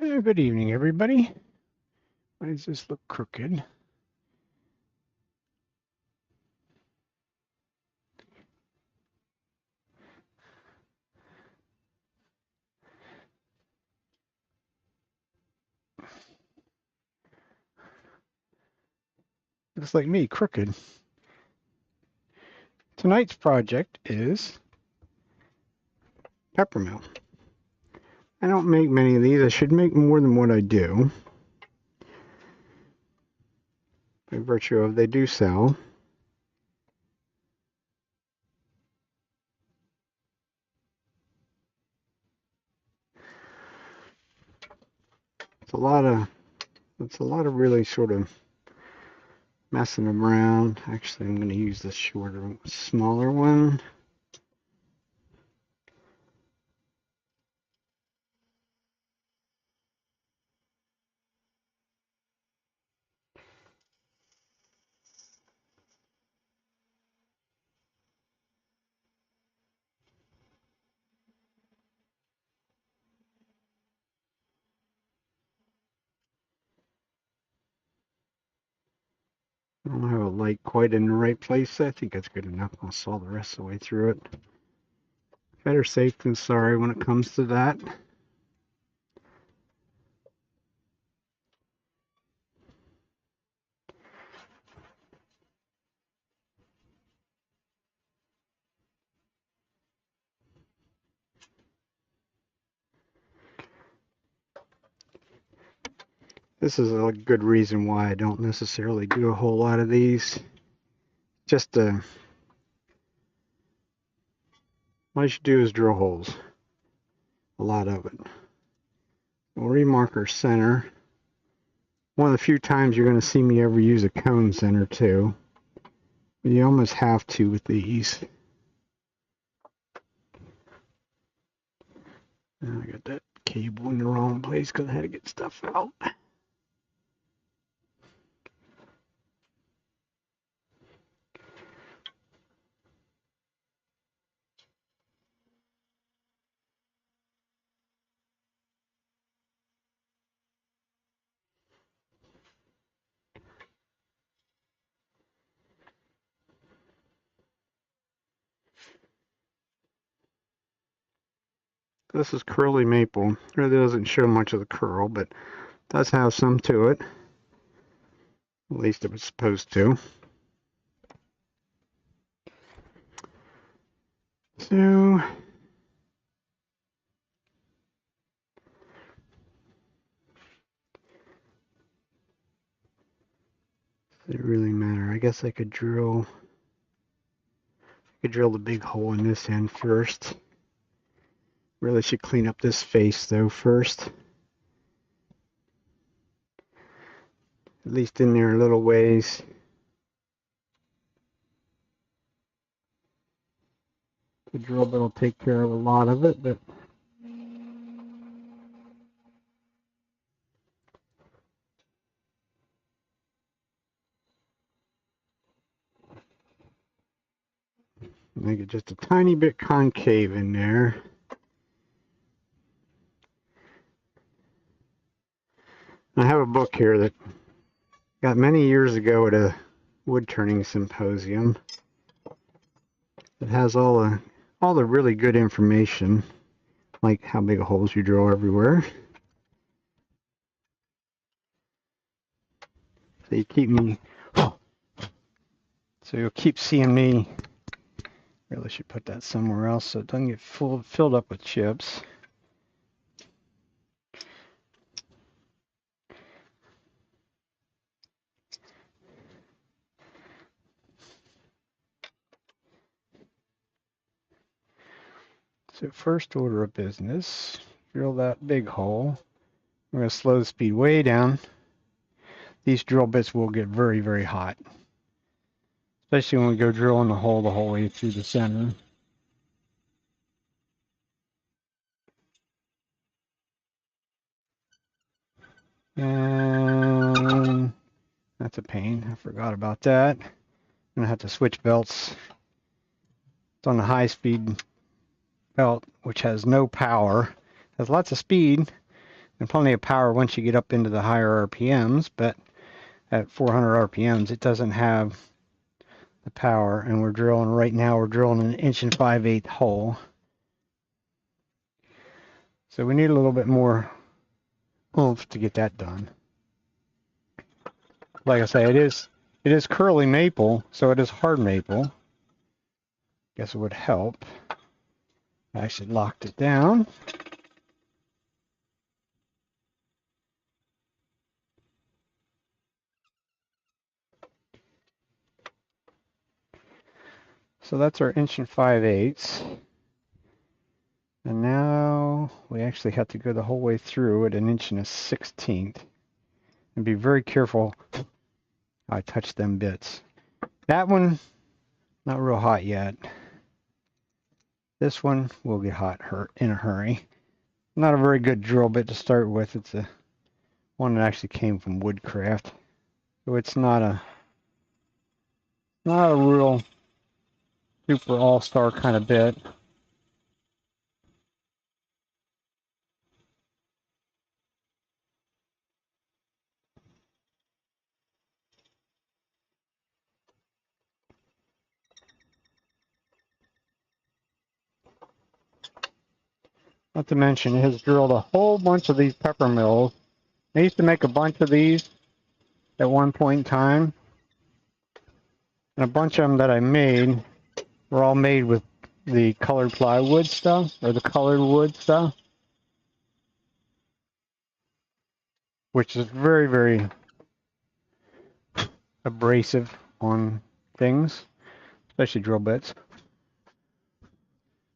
Good evening, everybody. Why does this look crooked? Looks like me, crooked. Tonight's project is peppermill. I don't make many of these. I should make more than what I do. By virtue of they do sell. It's a lot of really sort of messing around. Actually, I'm going to use this shorter, smaller one. I don't have a light quite in the right place. I think that's good enough. I'll saw the rest of the way through it. Better safe than sorry when it comes to that. This is a good reason why I don't necessarily do a whole lot of these. Just all you should do is drill holes. A lot of it. We'll remarker center. One of the few times you're going to see me ever use a cone center too. But you almost have to with these. I got that cable in the wrong place because I had to get stuff out. This is curly maple. It really doesn't show much of the curl, but does have some to it. At least it was supposed to. So does it really matter? I guess I could drill the big hole in this end first. Really should clean up this face though first. At least in there a little ways. The drill bit will take care of a lot of it, but make it just a tiny bit concave in there. I have a book here that got many years ago at a wood turning symposium. It has all the really good information, like how big holes you drill everywhere. So you'll keep seeing me. Really should put that somewhere else so it doesn't get filled up with chips. So first order of business, drill that big hole. We're going to slow the speed way down. These drill bits will get very, very hot, especially when we go drilling the hole way through the center. And that's a pain. I forgot about that. I'm going to have to switch belts. It's on the high-speed belt, which has no power. Has lots of speed, and plenty of power once you get up into the higher RPMs, but at 400 RPMs it doesn't have the power. And we're drilling right now, we're drilling an 1 5/8 hole. So we need a little bit more oomph to get that done. Like I say, it is curly maple, so it is hard maple. Guess it would help. I actually locked it down. So that's our 1 5/8. And now we actually have to go the whole way through at 1 1/16. And be very careful I touch them bits. That one, not real hot yet. This one will get hot in a hurry. Not a very good drill bit to start with. It's a one that actually came from Woodcraft. So it's not a real super all-star kind of bit. Not to mention, it has drilled a whole bunch of these pepper mills. I used to make a bunch of these at one point in time. And a bunch of them that I made were all made with the colored plywood stuff, or the colored wood stuff, which is very, very abrasive on things, especially drill bits.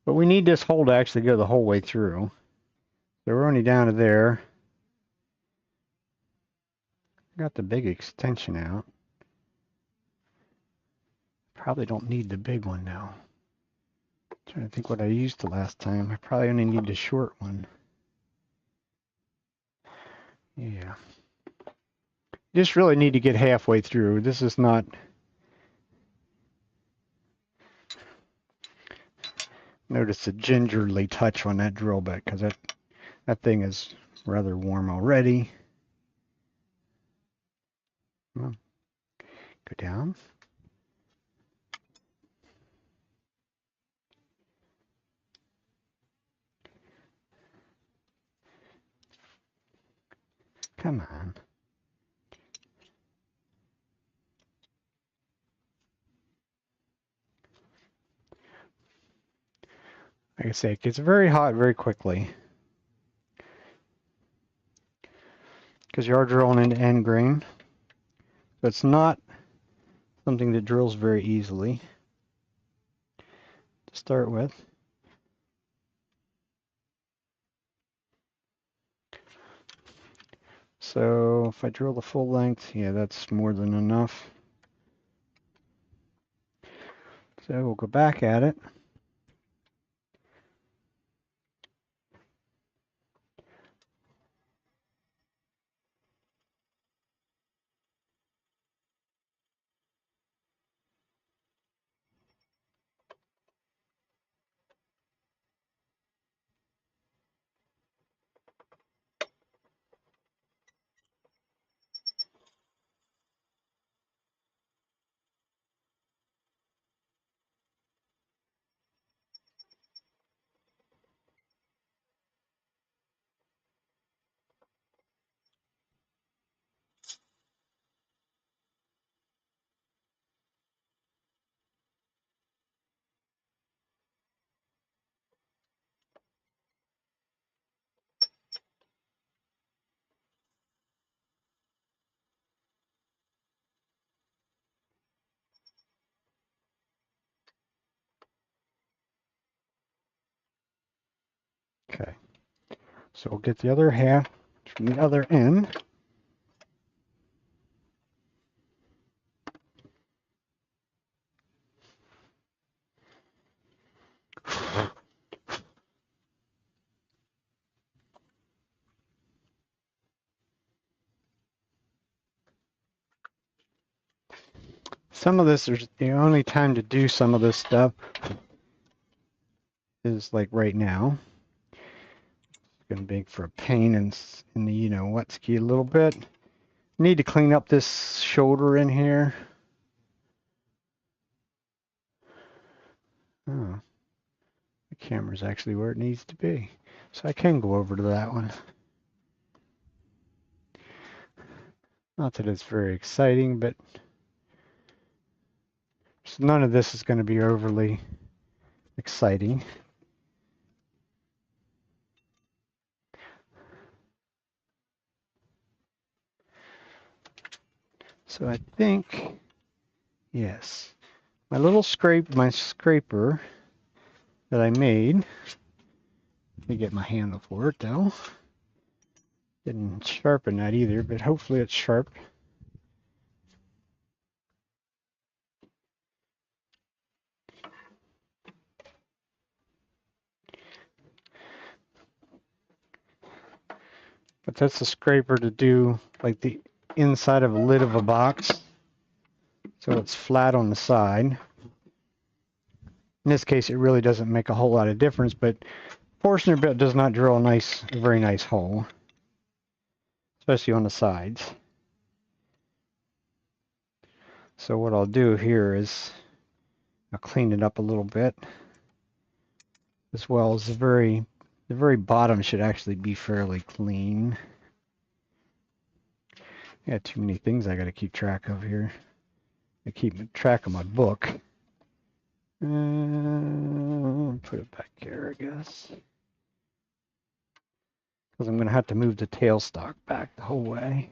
But we need this hole to actually go the whole way through. So we're only down to there. Got the big extension out. Probably don't need the big one now. Trying to think what I used the last time. I probably only need the short one. Yeah. Just really need to get halfway through. This is not... Notice the gingerly touch on that drill bit, because that thing is rather warm already. Go down. Come on. Like I say, it gets very hot very quickly, because you are drilling into end grain. So it's not something that drills very easily to start with. So if I drill the full length, yeah, that's more than enough. So we'll go back at it. Okay. So we'll get the other half from the other end. Some of this, is the only time to do some of this stuff is like right now. Going to make for a pain in the you-know-what ski a little bit. Need to clean up this shoulder in here. Oh, the camera's actually where it needs to be. So I can go over to that one. Not that it's very exciting, but none of this is going to be overly exciting. So I think, yes, my scraper that I made. Let me get my handle for it though. Didn't sharpen that either, but hopefully it's sharp. But that's a scraper to do like the inside of a lid of a box, so it's flat on the side. In this case, it really doesn't make a whole lot of difference, but Forstner bit does not drill a very nice hole, especially on the sides. So what I'll do here is I'll clean it up a little bit, as well as the very bottom should actually be fairly clean. I got too many things I got to keep track of here. I keep track of my book. Put it back here, I guess. Because I'm going to have to move the tailstock back the whole way.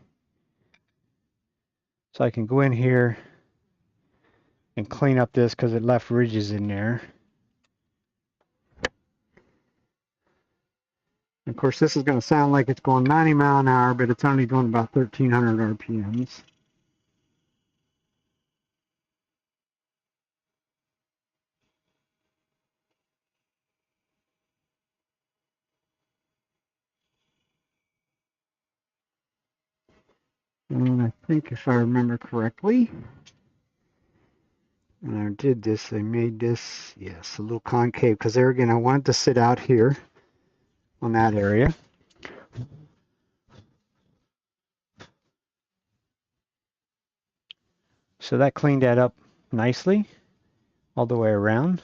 So I can go in here and clean up this because it left ridges in there. Of course, this is going to sound like it's going 90 miles an hour, but it's only doing about 1,300 RPMs. And I think if I remember correctly, when I did this, I made this, yes, a little concave, because there again, I wanted to sit out here on that area. So that cleaned that up nicely all the way around.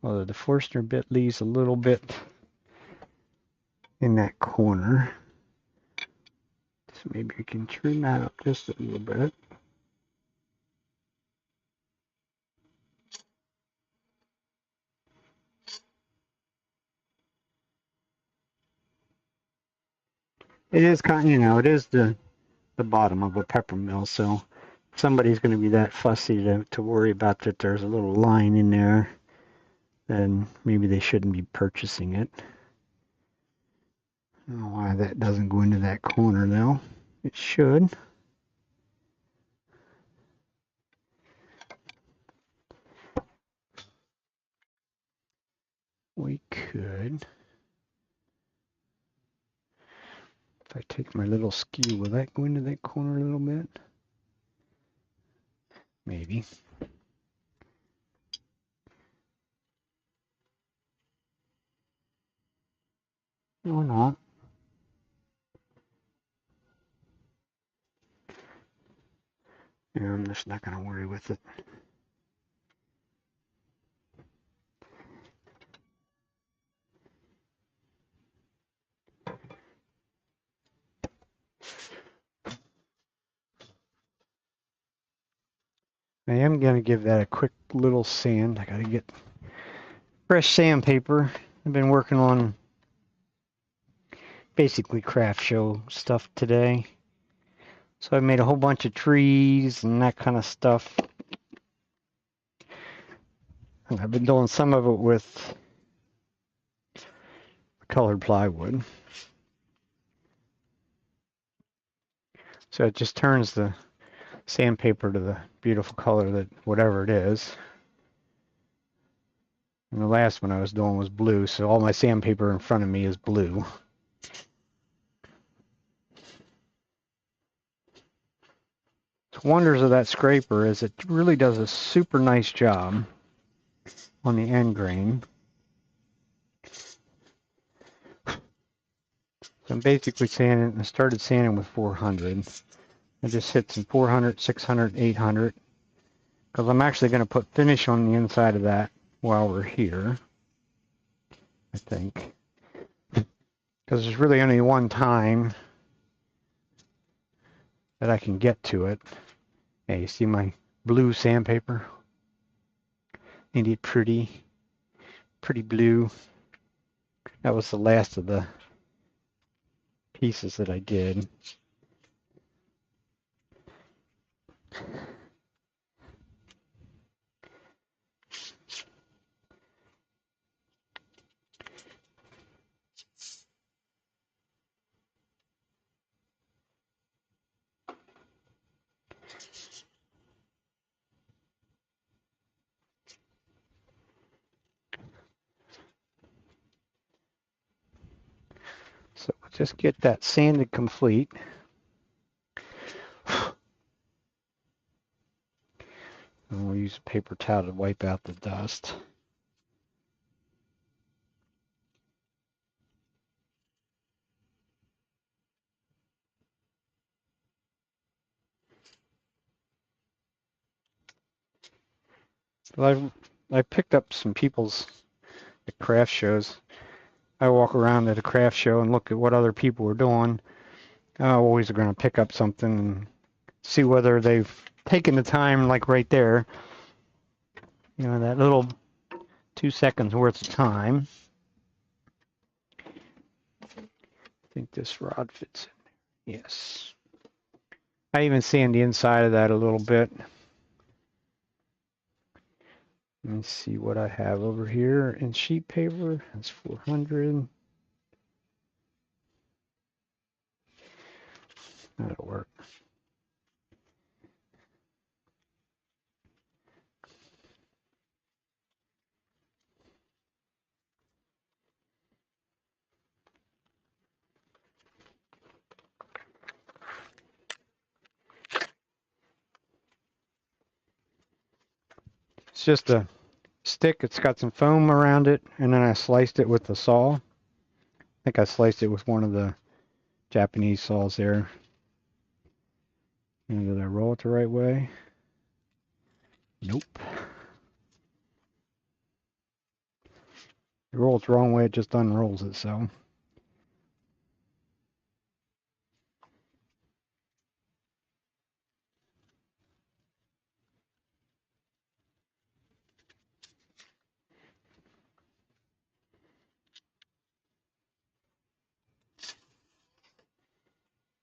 Although the Forstner bit leaves a little bit in that corner. So maybe we can trim that up just a little bit. It is kind of, it is the bottom of a pepper mill, so if somebody's going to be that fussy to worry about that there's a little line in there, then maybe they shouldn't be purchasing it. I don't know why that doesn't go into that corner though. It should. We could. If I take my little skew, will that go into that corner a little bit? Maybe. Or not. Yeah, I'm just not going to worry with it. I am going to give that a quick little sand. I got to get fresh sandpaper. I've been working on basically craft show stuff today. So I made a whole bunch of trees and that kind of stuff. And I've been doing some of it with colored plywood. So it just turns the sandpaper to the beautiful color that whatever it is. And the last one I was doing was blue, so all my sandpaper in front of me is blue. The wonders of that scraper is it really does a super nice job on the end grain. So I'm basically sanding, I started sanding with 400. I just hit some 400, 600, 800. Because I'm actually going to put finish on the inside of that while we're here, I think. Because there's really only one time that I can get to it. Hey, you see my blue sandpaper? Ain't it pretty? Pretty blue. That was the last of the pieces that I did. So just get that sanded complete. And we'll use a paper towel to wipe out the dust. Well, I picked up some people's at craft shows. I walk around at a craft show and look at what other people are doing. I'm always going to pick up something and see whether they've taken the time, like right there, you know, that little 2 seconds worth of time. I think this rod fits in there. Yes. I even sand the inside of that a little bit. Let me see what I have over here in sheet paper. That's 400. That'll work. It's just a stick. It's got some foam around it, and then I sliced it with the saw. I think I sliced it with one of the Japanese saws there. And did I roll it the right way? Nope. You roll it the wrong way, it just unrolls it, so.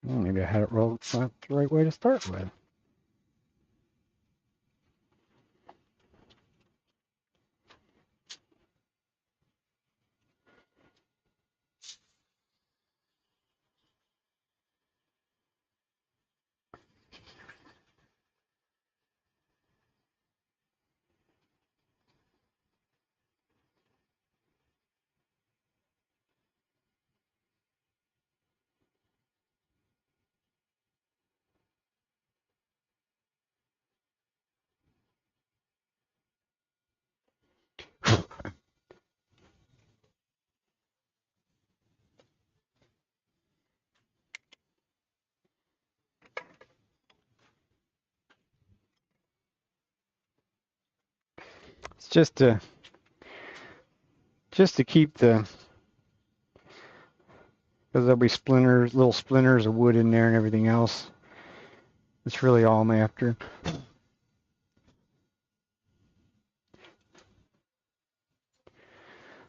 Well, maybe I had it rolled not the right way to start with. It's just to keep the, because there'll be splinters, little splinters of wood in there and everything else. That's really all I'm after.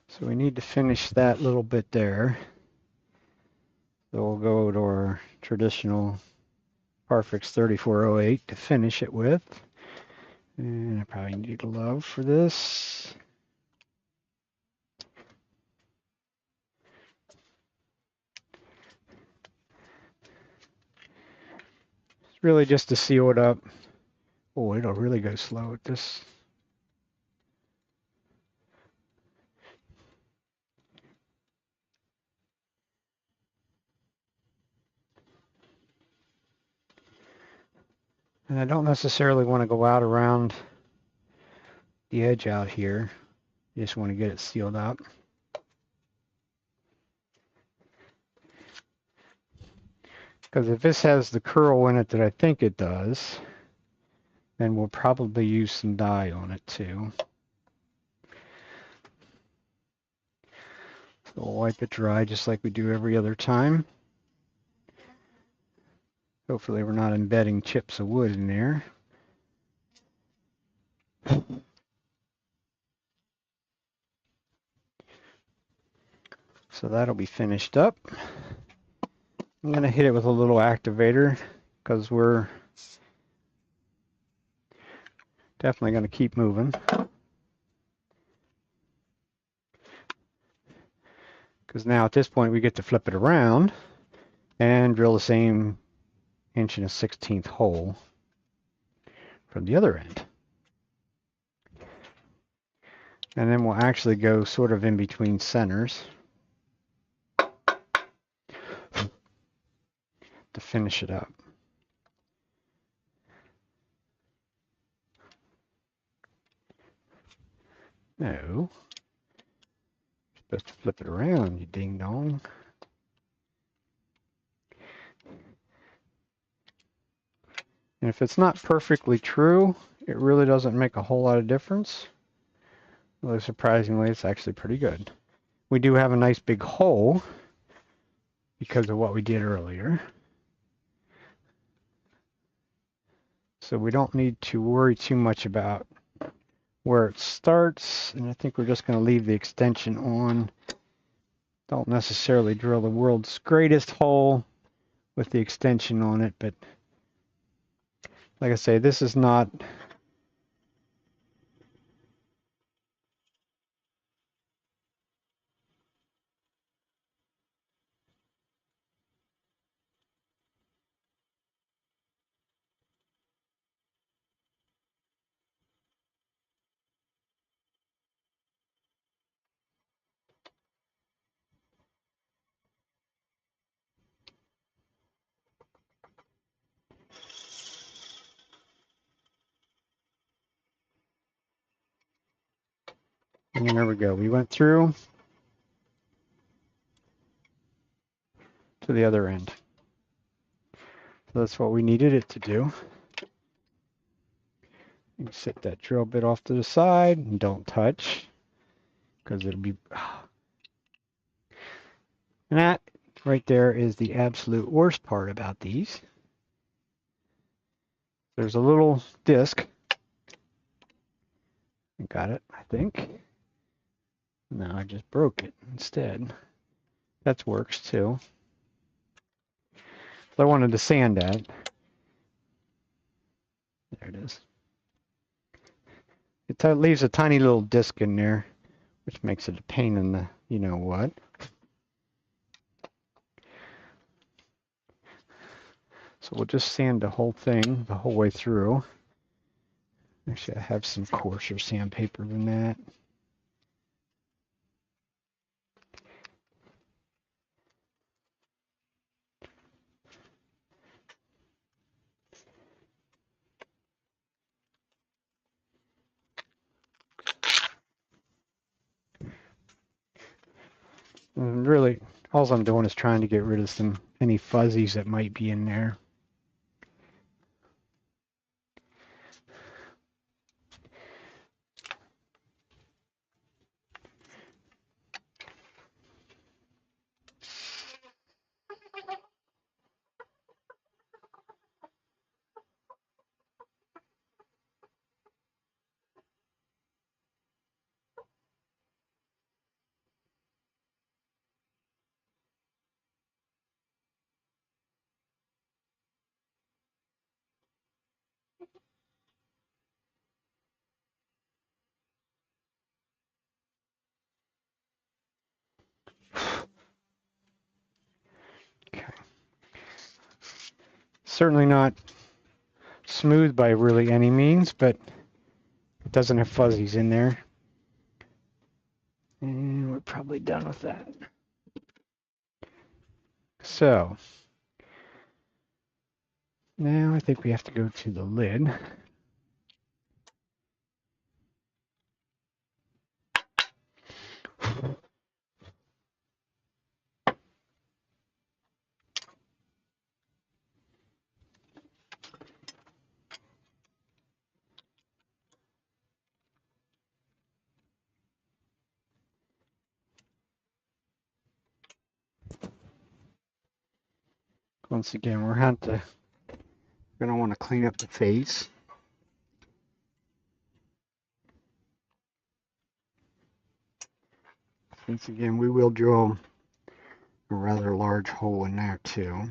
So we need to finish that little bit there. So we'll go to our traditional Parfix 3408 to finish it with. And I probably need a glove for this. It's really just to seal it up. Oh, it'll really go slow with this. And I don't necessarily want to go out around the edge out here. You just want to get it sealed up. Because if this has the curl in it that I think it does, then we'll probably use some dye on it too. So we'll wipe it dry just like we do every other time. Hopefully we're not embedding chips of wood in there. So that'll be finished up. I'm going to hit it with a little activator because we're definitely going to keep moving. Because now at this point we get to flip it around and drill the same 1 1/16 hole from the other end. And then we'll actually go sort of in between centers to finish it up. No. You're supposed to flip it around, you ding dong. And if it's not perfectly true, it really doesn't make a whole lot of difference. Although surprisingly, it's actually pretty good. We do have a nice big hole because of what we did earlier. So we don't need to worry too much about where it starts. And I think we're just going to leave the extension on. Don't necessarily drill the world's greatest hole with the extension on it, but like I say, this is not and there we go. We went through to the other end. So that's what we needed it to do. You set that drill bit off to the side and don't touch because it'll be... And that right there is the absolute worst part about these. There's a little disc. I got it, I think. No, I just broke it instead. That works too. So I wanted to sand that. There it is. It leaves a tiny little disc in there, which makes it a pain in the you know what. So we'll just sand the whole thing the whole way through. Actually, I have some coarser sandpaper than that. And really, all I'm doing is trying to get rid of any fuzzies that might be in there. Okay. Certainly not smooth by really any means, but it doesn't have fuzzies in there. And we're probably done with that. So now I think we have to go to the lid. Once again, we're gonna want to clean up the face. Once again, we will drill a rather large hole in there too.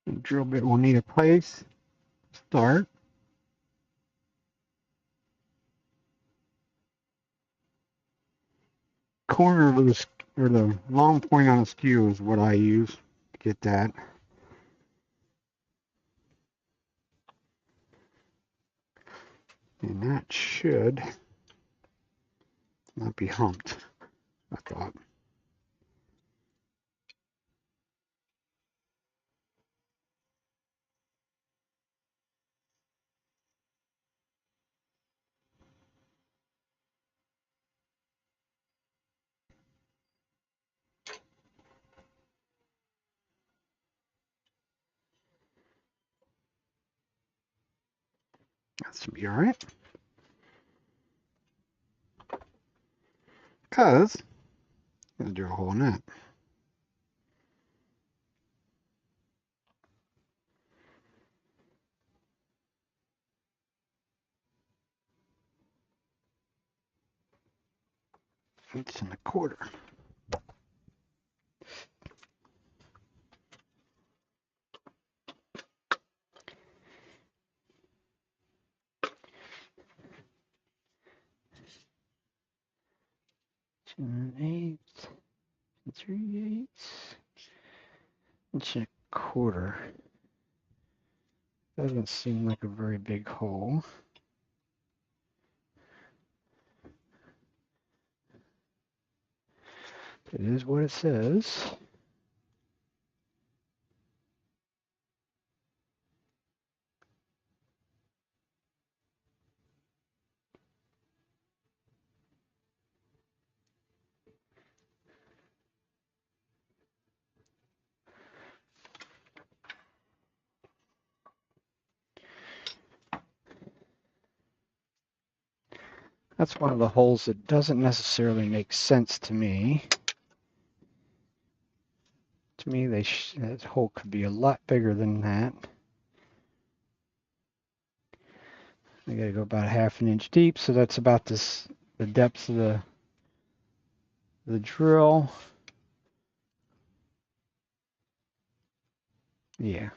The drill bit will need a place to start. Corner of the or the long point on the skew is what I use to get that. And that should not be humped, I thought. That should be all right. Because I'm going to drill a hole in that. Inch and a quarter. Two and an eighth, 3/8, inch and a quarter. Doesn't seem like a very big hole. It is what it says. That's one of the holes that doesn't necessarily make sense to me. To me, that hole could be a lot bigger than that. I gotta go about 1/2 inch deep, so that's about the depth of the drill. Yeah.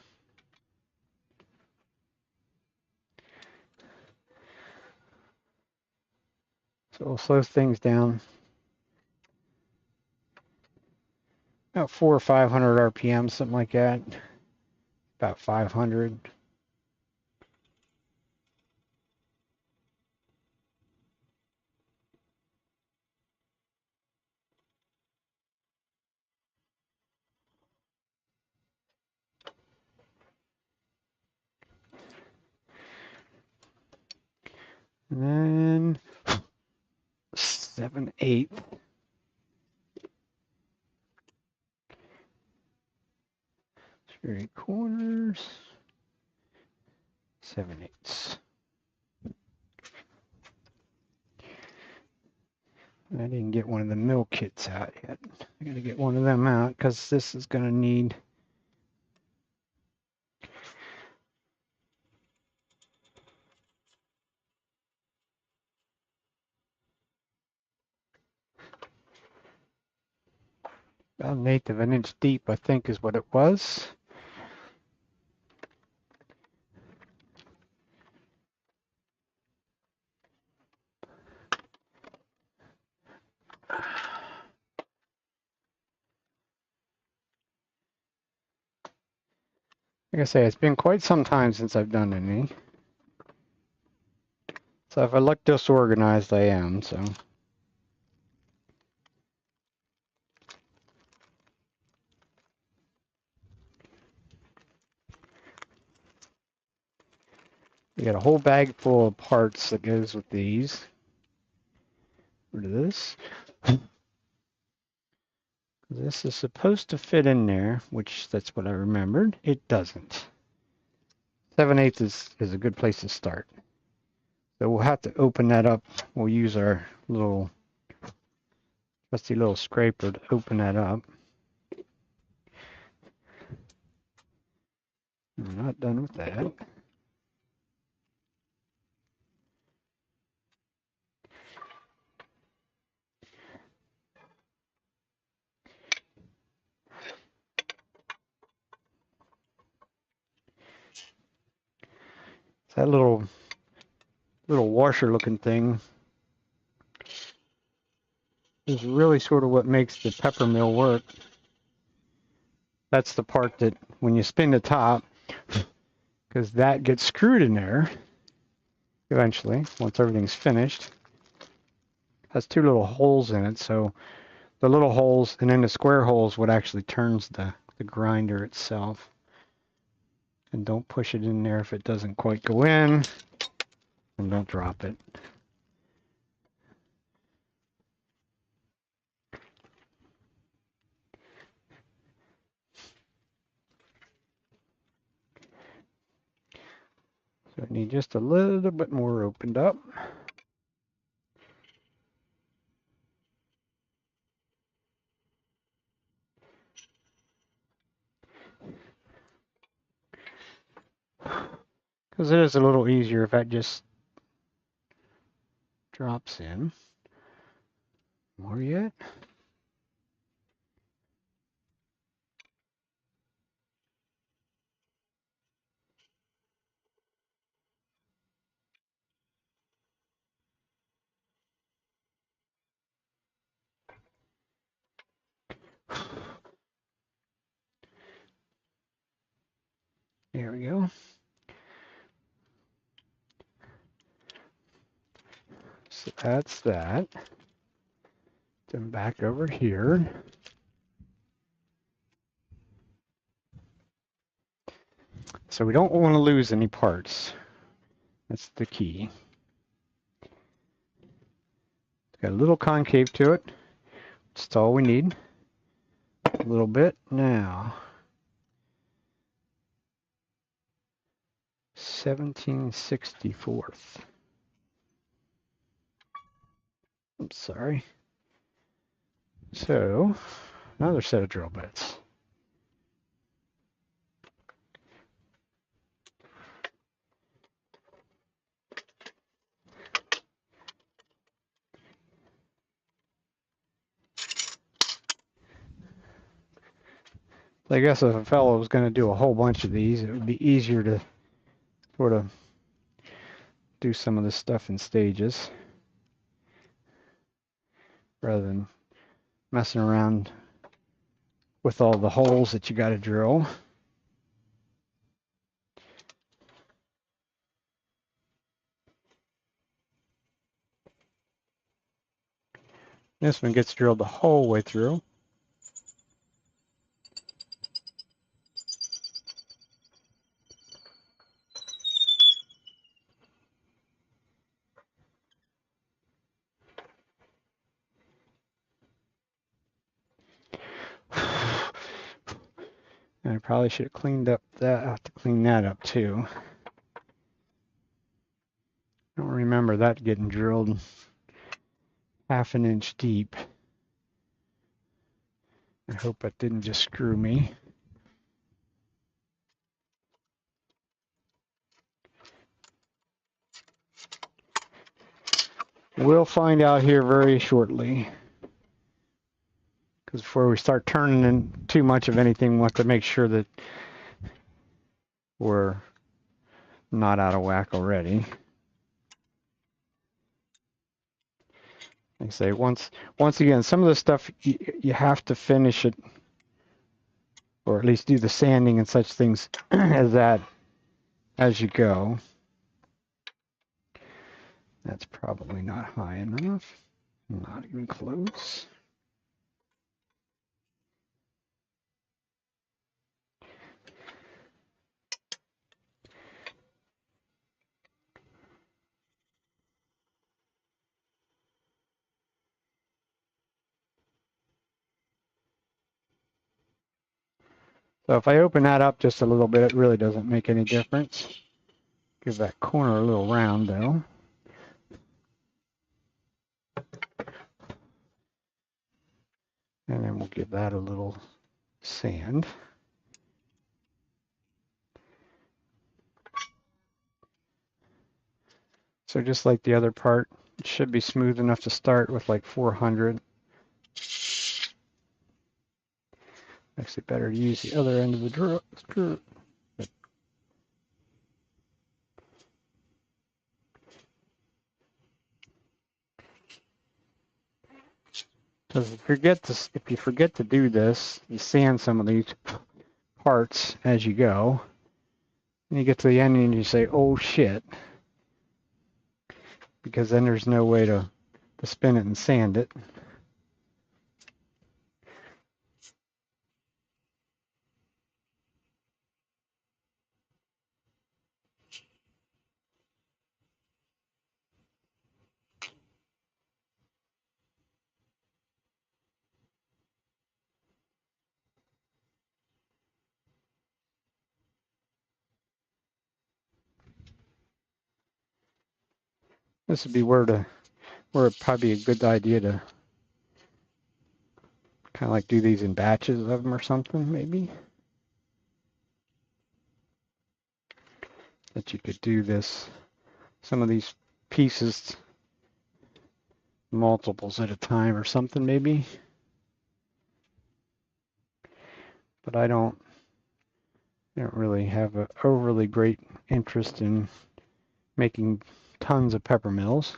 So we'll slow things down. About 400 or 500 RPM, something like that. About 500. And then 7/8. 3/4. 7/8. I didn't get one of the mill kits out yet. I gotta get one of them out because this is gonna need. About 1/8 of an inch deep, I think, is what it was. Like I say, it's been quite some time since I've done any. So if I look disorganized, I am, so. We got a whole bag full of parts that goes with these. Rid of this. This is supposed to fit in there, which that's what I remembered. It doesn't. 7/8 is a good place to start. So we'll have to open that up. We'll use our little trusty little scraper to open that up. We're not done with that. That little washer looking thing is really sort of what makes the pepper mill work. That's the part that when you spin the top, because that gets screwed in there eventually once everything's finished. Has two little holes in it, so the little holes and then the square holes what actually turns the grinder itself. And don't push it in there if it doesn't quite go in, and don't drop it. So I need just a little bit more opened up. Because it is a little easier if that just drops in. More yet? There we go. So that's that. Then back over here. So we don't want to lose any parts. That's the key. It's got a little concave to it. That's all we need. A little bit. Now, 17/64. I'm sorry. So, another set of drill bits. I guess if a fellow was going to do a whole bunch of these, it would be easier to sort of do some of this stuff in stages rather than messing around with all the holes that you got to drill. This one gets drilled the whole way through. And I probably should have cleaned up that. I have to clean that up too. I don't remember that getting drilled 1/2 inch deep. I hope it didn't just screw me. We'll find out here very shortly. Because before we start turning in too much of anything, we have to make sure that we're not out of whack already. Like I say, once again, some of the stuff you have to finish it, or at least do the sanding and such things as that as you go. That's probably not high enough. Not even close. So if I open that up just a little bit, it really doesn't make any difference. Give that corner a little round though. And then we'll give that a little sand. So just like the other part, it should be smooth enough to start with like 400. Actually better to use the other end of the drill. Because if you forget to do this, you sand some of these parts as you go. And you get to the end and you say, oh shit. Because then there's no way to spin it and sand it. This would be where it'd probably be a good idea to kind of like do these in batches of them or something, maybe. That you could do this, some of these pieces, multiples at a time or something, maybe. But I don't really have an overly great interest in making tons of pepper mills.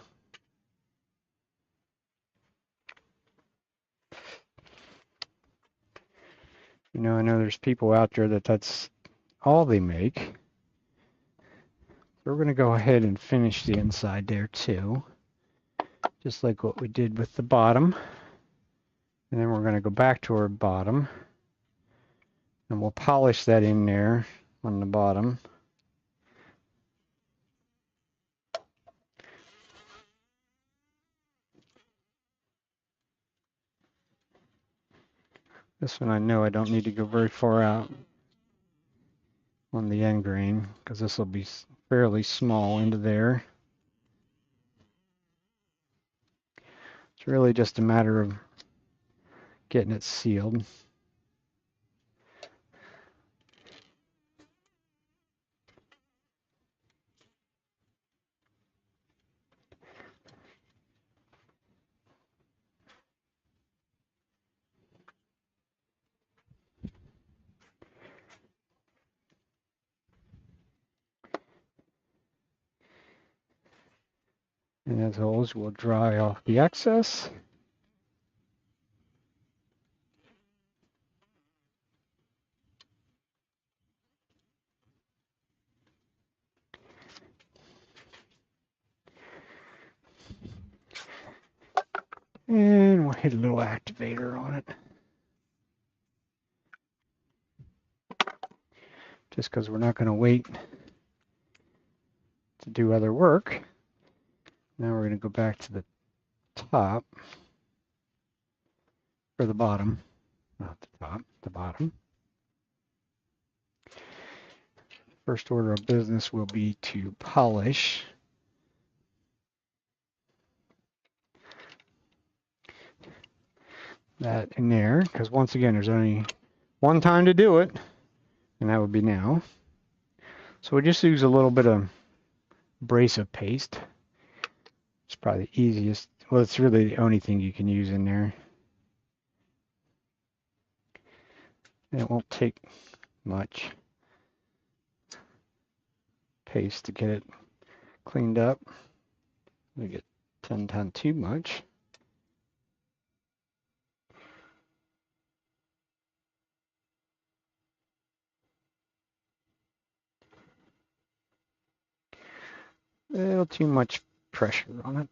I know there's people out there that's all they make. So we're going to go ahead and finish the inside there too, just like what we did with the bottom. And then we're going to go back to our bottom, and we'll polish that in there on the bottom. This one I know I don't need to go very far out on the end grain, because this will be fairly small into there. It's really just a matter of getting it sealed. And as always, we'll dry off the excess. And we'll hit a little activator on it. Just because we're not going to wait to do other work. Now we're going to go back to the top, or the bottom, not the top, the bottom. First order of business will be to polish that in there, because once again, there's only one time to do it, and that would be now. So we just use a little bit of abrasive paste. It's probably the easiest. Well, it's really the only thing you can use in there. And it won't take much paste to get it cleaned up. We get 10 times too much. A little too much pressure on it.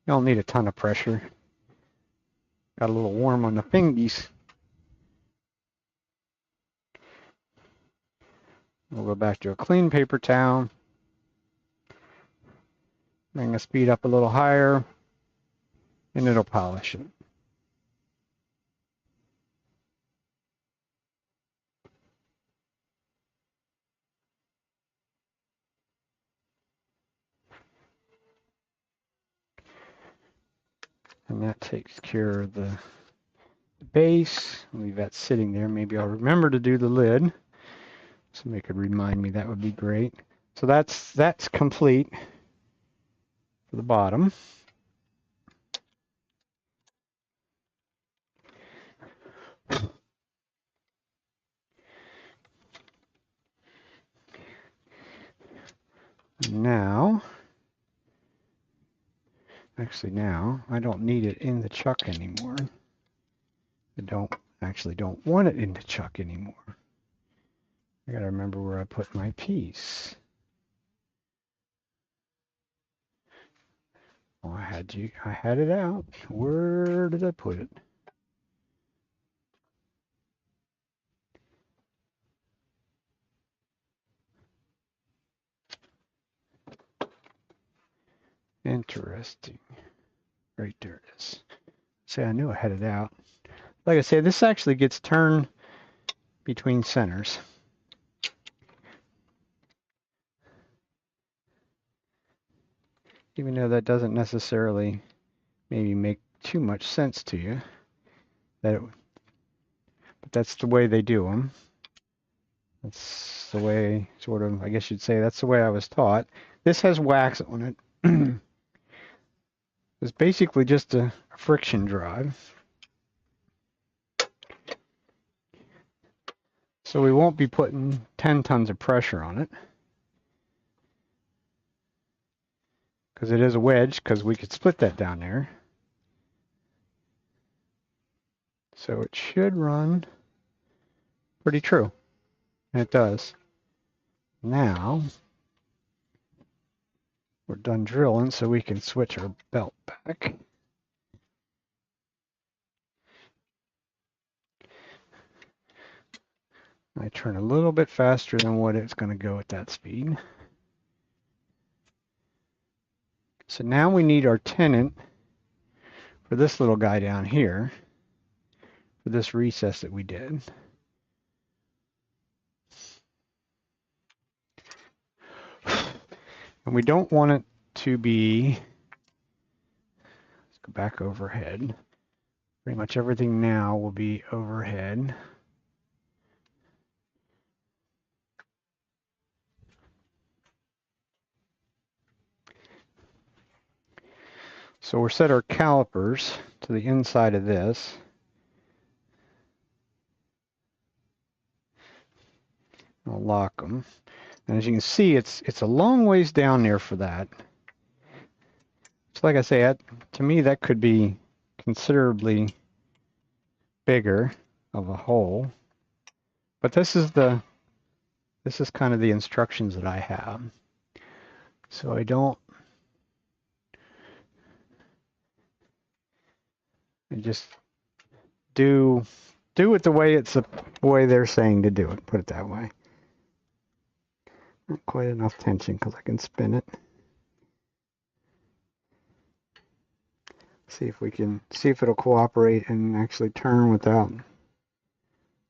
You don't need a ton of pressure. Got a little warm on the fingies. We'll go back to a clean paper towel. Bring the speed up a little higher, and it'll polish it. And that takes care of the base. Leave that sitting there. Maybe I'll remember to do the lid. Somebody could remind me, that would be great. So that's complete for the bottom. Now, actually now, I don't need it in the chuck anymore. I actually don't want it in the chuck anymore. I gotta remember where I put my piece. Oh, I had it out. Where did I put it? Interesting. Right there it is. See, I knew I had it out. Like I say, this actually gets turned between centers. Even though that doesn't necessarily maybe make too much sense to you. But that's the way they do them. That's the way, sort of, I guess you'd say, that's the way I was taught. This has wax on it. It's basically just a friction drive. So we won't be putting 10 tons of pressure on it. Because it is a wedge, because we could split that down there. So it should run pretty true. And it does. Now, we're done drilling, so we can switch our belt back. I turn a little bit faster than what it's going to go at that speed. So now we need our tenant for this little guy down here, for this recess that we did. And we don't want it to be, let's go back overhead. Pretty much everything now will be overhead. So we'll set our calipers to the inside of this. I'll lock them. And as you can see, it's a long ways down there for that. So like I say, to me that could be considerably bigger of a hole. But this is kind of the instructions that I have. So I just do it the way they're saying to do it, put it that way. Not quite enough tension because I can spin it. See if it'll cooperate and actually turn without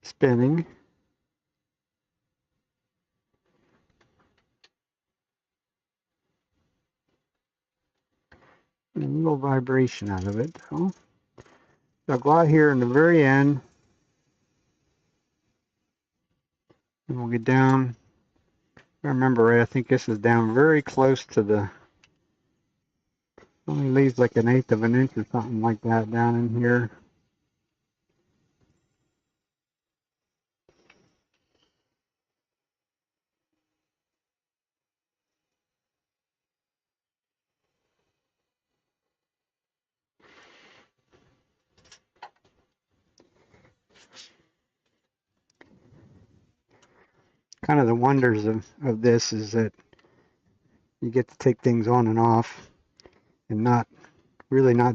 spinning. A little vibration out of it though. So I'll go out here in the very end and we'll get down. If I remember right, I think this is down very close to the, only leaves like 1/8 of an inch or something like that down in here. Kind of the wonders of this is that you get to take things on and off and not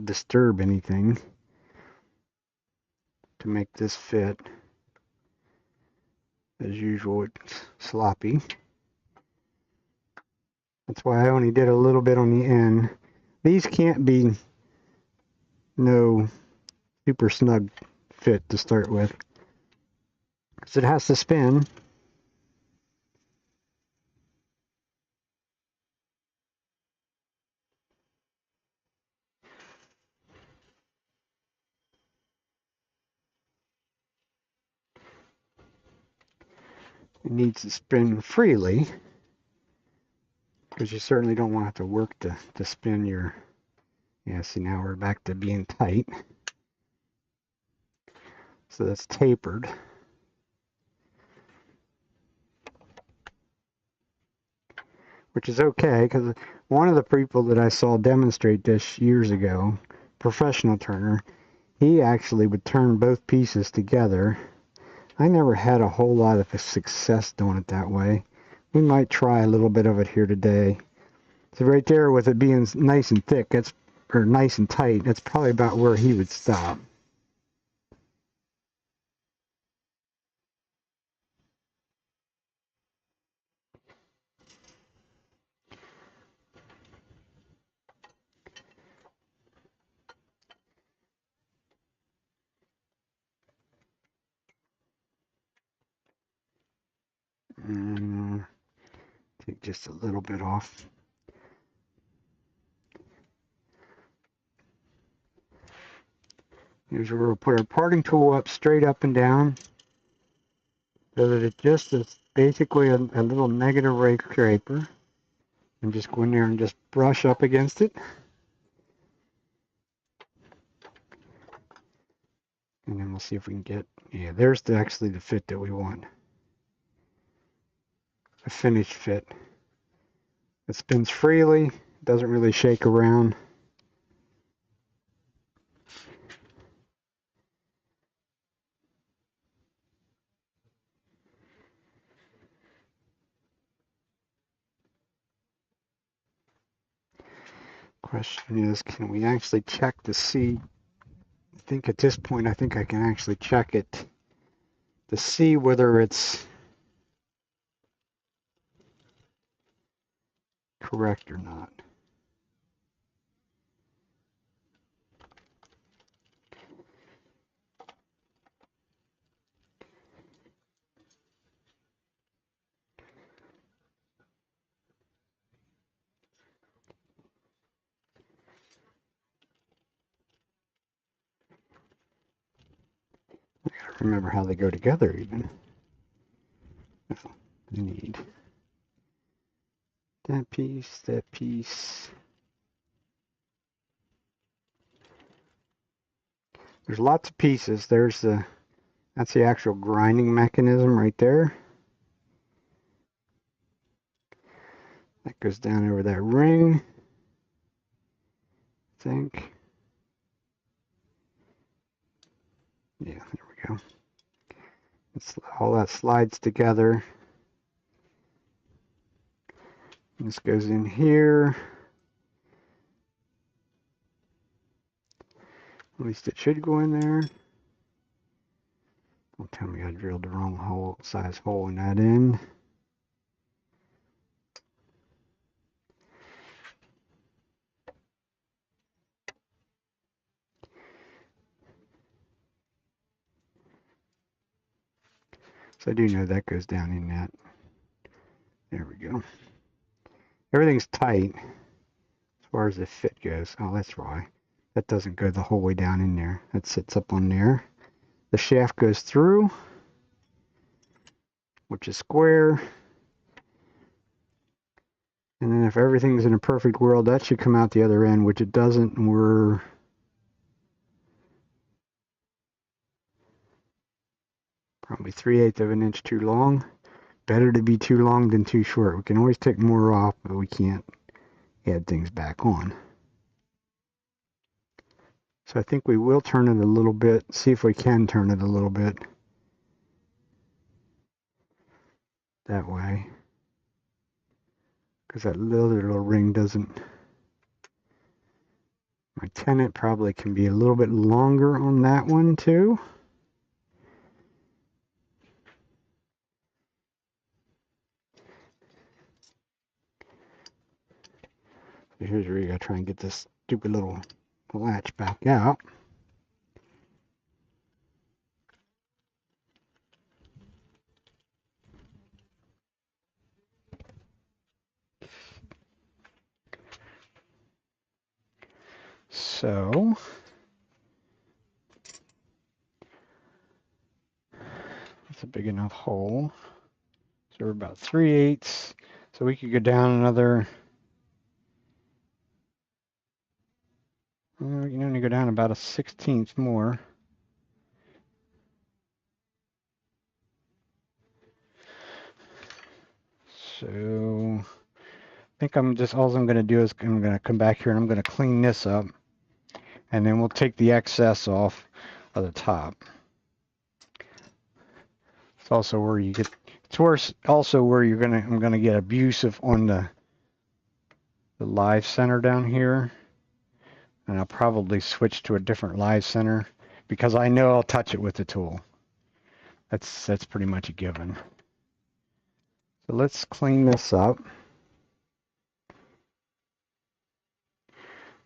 disturb anything to make this fit. As usual, it's sloppy. That's why I only did a little bit on the end. These can't be no super snug fit to start with, because it has to spin. It needs to spin freely, because you certainly don't want to have to work to spin your, yeah, see now we're back to being tight. So that's tapered. Which is okay, because one of the people that I saw demonstrate this years ago, professional turner, he actually would turn both pieces together. I never had a whole lot of success doing it that way. We might try a little bit of it here today. So right there, with it being nice and thick, or nice and tight, that's probably about where he would stop. Take just a little bit off. Here's where we'll put our parting tool up, straight up and down, so that it just is basically a little negative rake scraper. And just go in there and just brush up against it. And then we'll see if we can get, yeah, there's actually the fit that we want. A finished fit. It spins freely, doesn't really shake around. Question is, can we actually check to see? I think at this point, I think I can actually check it to see whether it's correct or not. I gotta remember how they go together even. Oh, I need that piece, that piece. There's lots of pieces. That's the actual grinding mechanism right there. That goes down over that ring, I think. Yeah, there we go. All that slides together. This goes in here. At least it should go in there. Don't tell me I drilled the wrong size hole in that end. So I do know that goes down in that. There we go. Everything's tight as far as the fit goes. Oh, that's why. That doesn't go the whole way down in there. That sits up on there. The shaft goes through, which is square. And then if everything's in a perfect world, that should come out the other end, which it doesn't. And we're probably 3/8 of an inch too long. Better to be too long than too short. We can always take more off, but we can't add things back on. So I think we will turn it a little bit, see if we can turn it a little bit that way. Because that little ring doesn't. My tenon probably can be a little bit longer on that one too. So here's where you gotta try and get this stupid little latch back out. So it's a big enough hole. So we're about 3/8. So we could go down another, we can only go down about a 1/16 more. So I think all I'm going to do is I'm going to come back here and I'm going to clean this up, and then we'll take the excess off of the top. It's also where you get, it's worse also where I'm going to get abusive on the live center down here. And I'll probably switch to a different live center because I know I'll touch it with the tool. That's pretty much a given. So let's clean this up.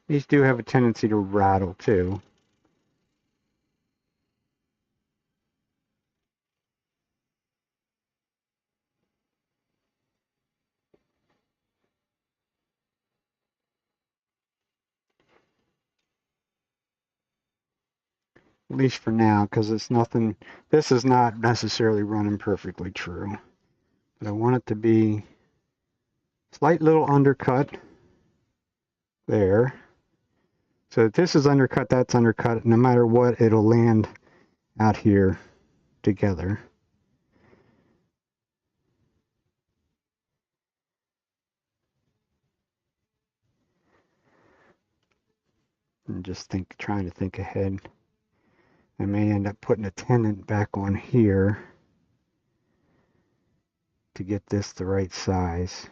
These do have a tendency to rattle too. At least for now, because it's nothing, this is not necessarily running perfectly true. But I want it to be slight little undercut there. So if this is undercut, that's undercut. No matter what, it'll land out here together. And just trying to think ahead. I may end up putting a tenant back on here to get this the right size.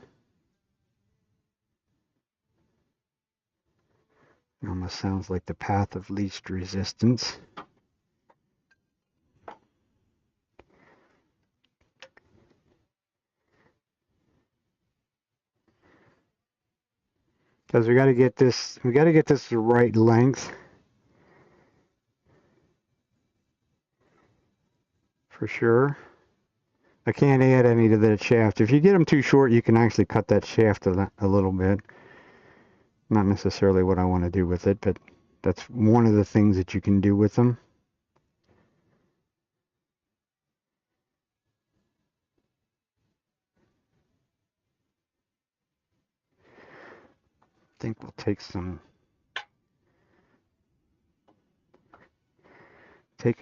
It almost sounds like the path of least resistance. Because we got to get this the right length for sure. I can't add any to that shaft. If you get them too short, you can actually cut that shaft a little bit. Not necessarily what I want to do with it, but that's one of the things that you can do with them. I think we'll take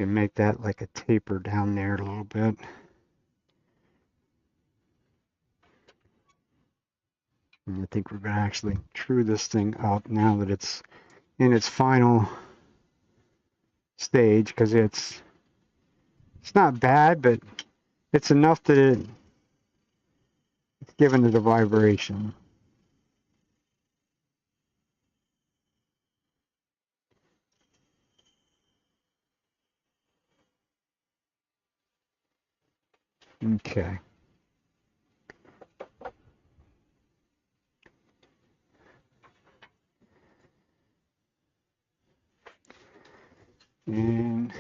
and make that like a taper down there a little bit. And I think we're going to actually true this thing up now that it's in its final stage, because it's not bad, but it's enough that it's giving it a vibration. Okay. And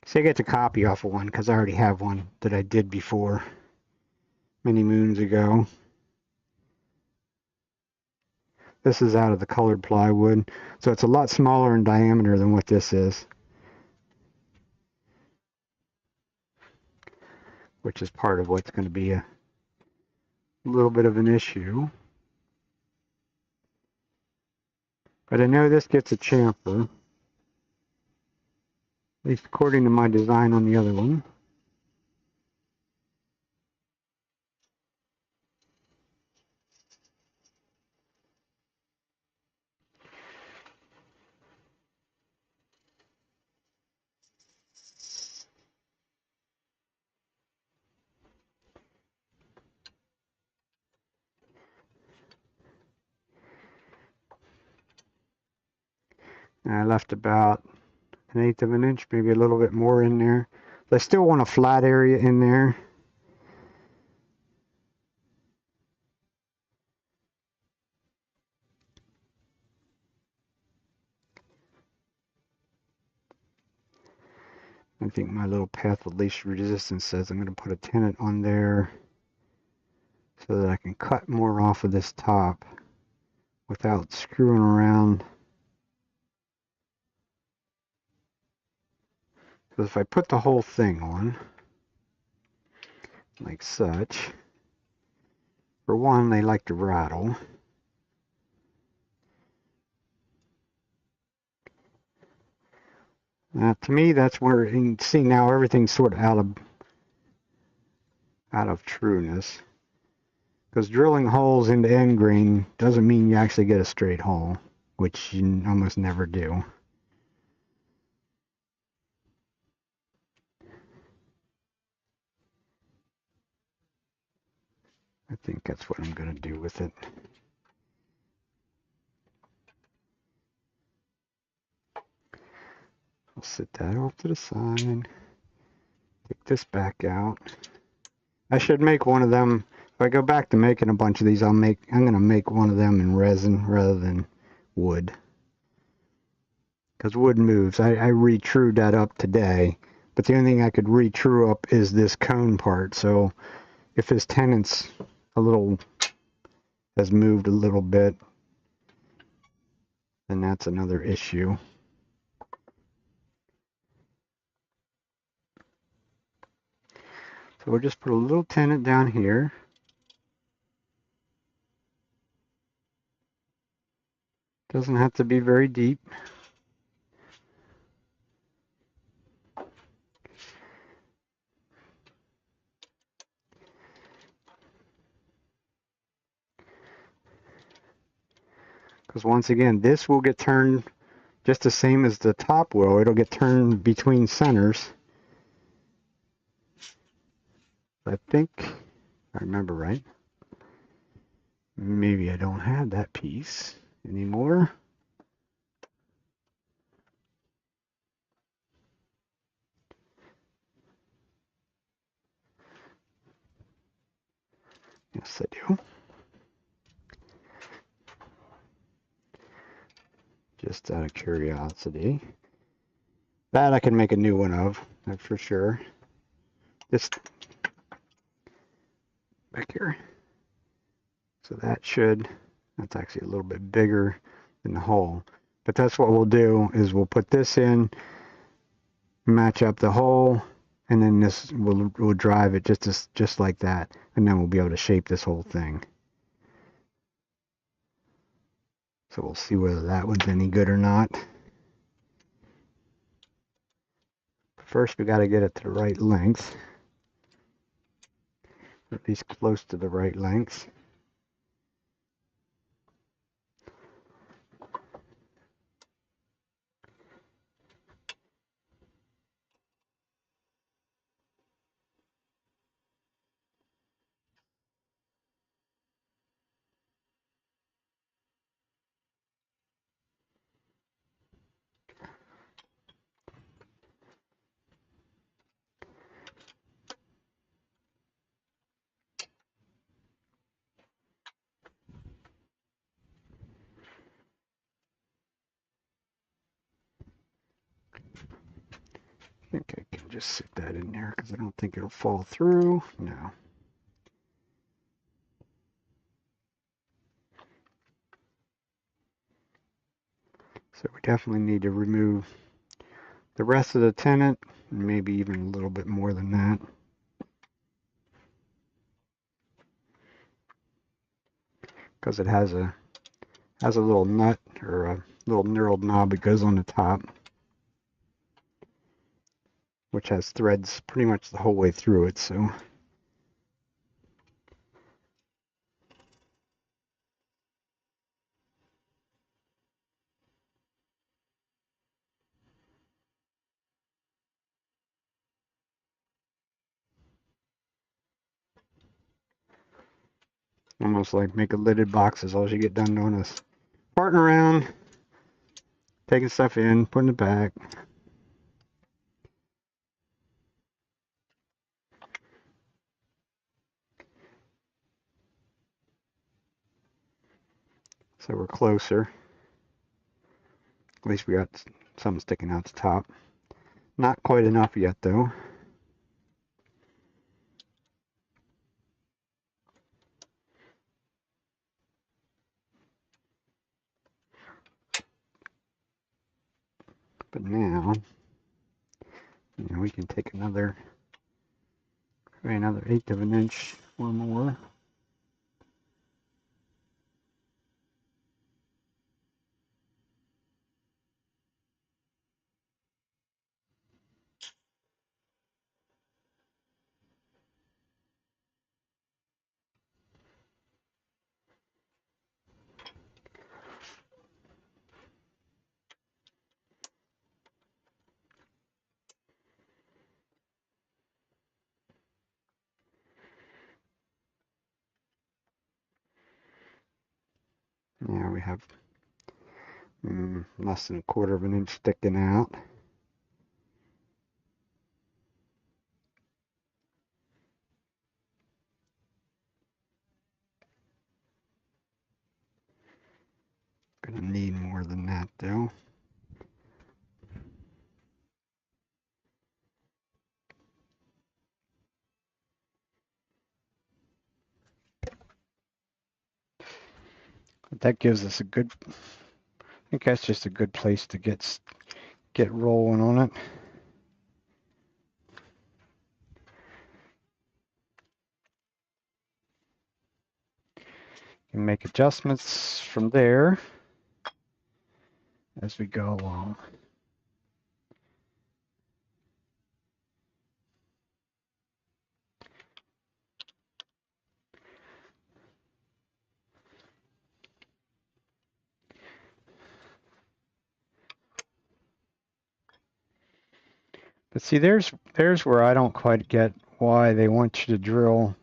see, I get to copy off of one because I already have one that I did before many moons ago. This is out of the colored plywood, so it's a lot smaller in diameter than what this is, which is part of what's going to be a little bit of an issue. But I know this gets a chamfer, at least according to my design on the other one. And I left about 1/8 of an inch, maybe a little bit more in there. But I still want a flat area in there. I think my little path of least resistance says I'm going to put a tenant on there so that I can cut more off of this top without screwing around. Because if I put the whole thing on, like such. For one, they like to rattle. To me, that's where you can see now everything's sort of out of trueness. Because drilling holes into end grain doesn't mean you actually get a straight hole, which you almost never do. I think that's what I'm going to do with it. I'll set that off to the side. Take this back out. I should make one of them. If I go back to making a bunch of these, I'm going to make one of them in resin rather than wood. Because wood moves. I re-trued that up today. But the only thing I could re-true up is this cone part. So if his tenant's has moved a little bit, then that's another issue. So we'll just put a little tenant down here. Doesn't have to be very deep. Because once again, this will get turned just the same as the top will. It'll get turned between centers. I think I remember right. Maybe I don't have that piece anymore. Yes, I do. Just out of curiosity. That I can make a new one of, that's for sure. This back here. So that's actually a little bit bigger than the hole. But that's what we'll do, is we'll put this in, match up the hole, and then this we'll drive it just like that, and then we'll be able to shape this whole thing. So we'll see whether that one's any good or not. First, we got to get it to the right length, at least close to the right length. I think I can just sit that in there because I don't think it'll fall through. No. So we definitely need to remove the rest of the tenant, maybe even a little bit more than that. Because it has a little nut or a little knurled knob that goes on the top, which has threads pretty much the whole way through it. So almost like making lidded boxes. All you get done doing is farting around, taking stuff in, putting it back. So we're closer. At least we got something sticking out the top. Not quite enough yet, though. But now, we can take another another 1/8 of an inch or more. Now we have less than 1/4 of an inch sticking out. Gonna need more than that though. But that gives us a good, I think that's just a good place to get rolling on it. You can make adjustments from there as we go along. But see, there's where I don't quite get why they want you to drill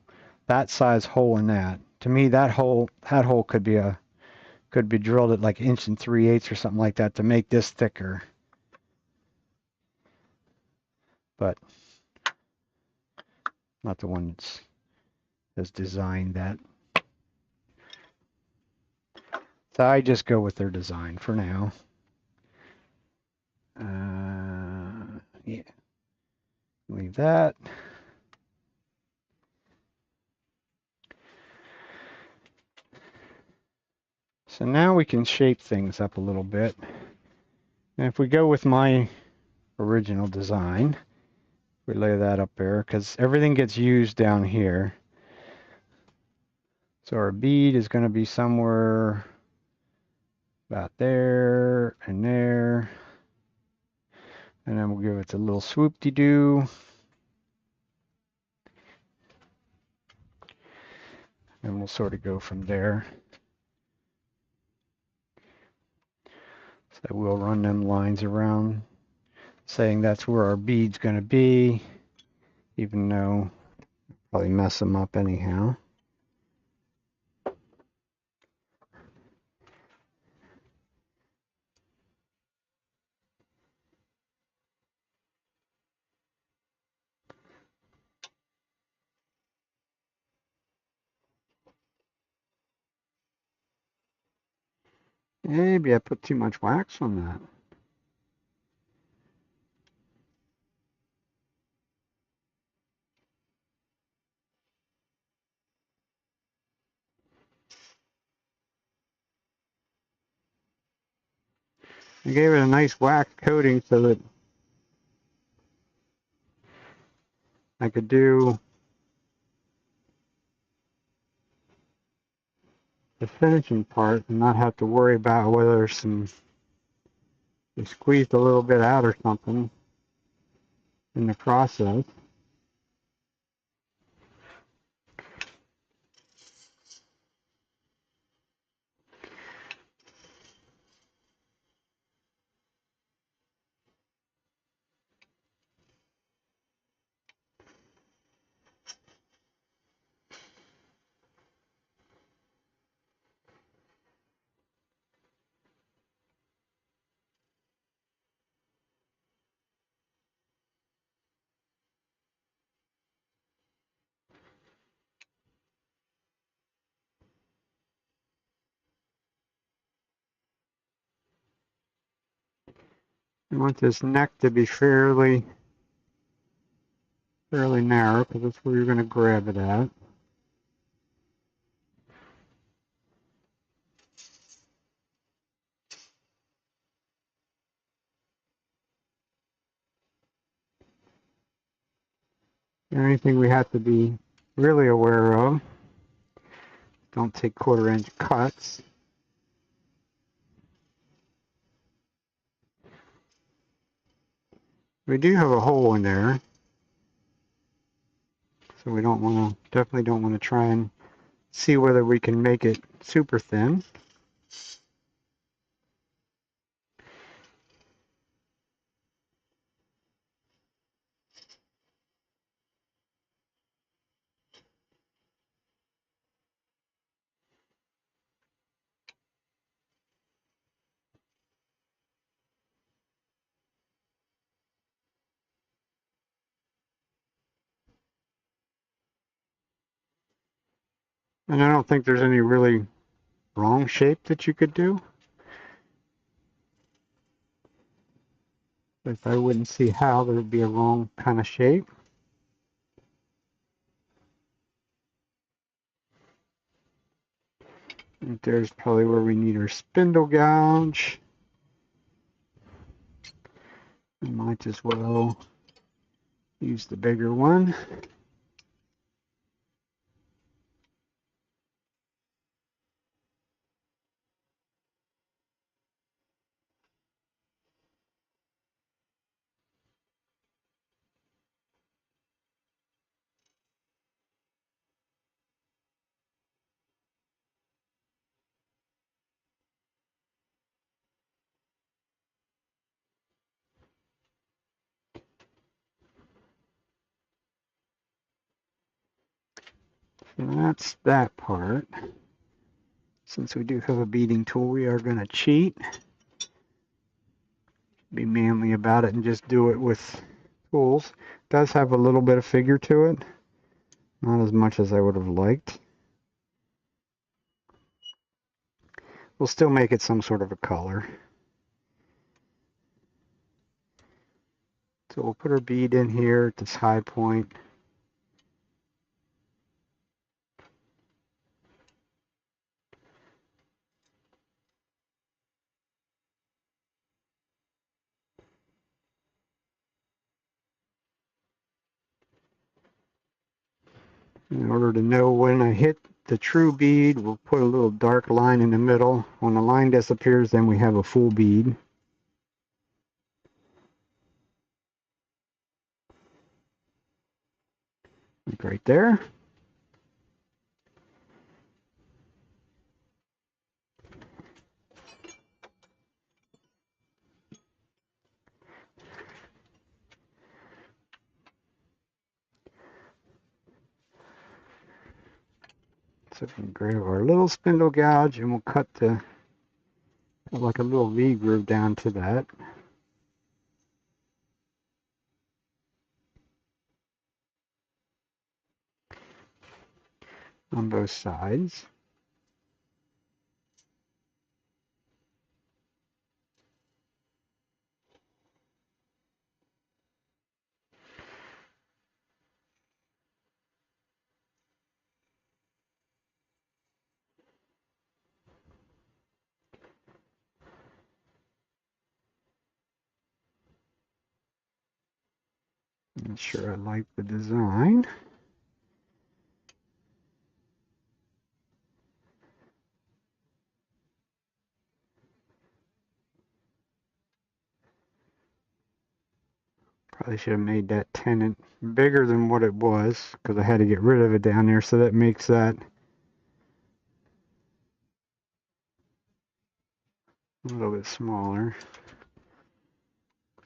that size hole in that. To me, that hole could be drilled at like 1 3/8 or something like that to make this thicker. But not the one that's designed that. So I just go with their design for now. Yeah, leave that. So now we can shape things up a little bit. And if we go with my original design, we lay that up there because everything gets used down here. So our bead is going to be somewhere about there and there. And then we'll give it a little swoop-de-doo. And we'll sort of go from there. So we'll run them lines around, saying that's where our bead's going to be, even though I'll probably mess them up anyhow. Maybe I put too much wax on that. I gave it a nice wax coating so that I could do the finishing part and not have to worry about whether you squeezed a little bit out or something in the process. I want this neck to be fairly narrow because that's where you're going to grab it at. Anything we have to be really aware of, don't take 1/4 inch cuts. We do have a hole in there, so we don't want to, definitely don't want to try and see whether we can make it super thin. And I don't think there's any really wrong shape that you could do. But I wouldn't see how there would be a wrong kind of shape. And there's probably where we need our spindle gouge. We might as well use the bigger one. So that's that part. Since we do have a beading tool, we are going to cheat. Be manly about it and just do it with tools. It does have a little bit of figure to it. Not as much as I would have liked. We'll still make it some sort of a color. So we'll put our bead in here at this high point. In order to know when I hit the true bead, we'll put a little dark line in the middle. When the line disappears, then we have a full bead. Like right there. So we can grab our little spindle gouge and we'll cut like a little V groove down to that. On both sides. Not sure I like the design. Probably should have made that tenon bigger than what it was because I had to get rid of it down there, so that makes that a little bit smaller.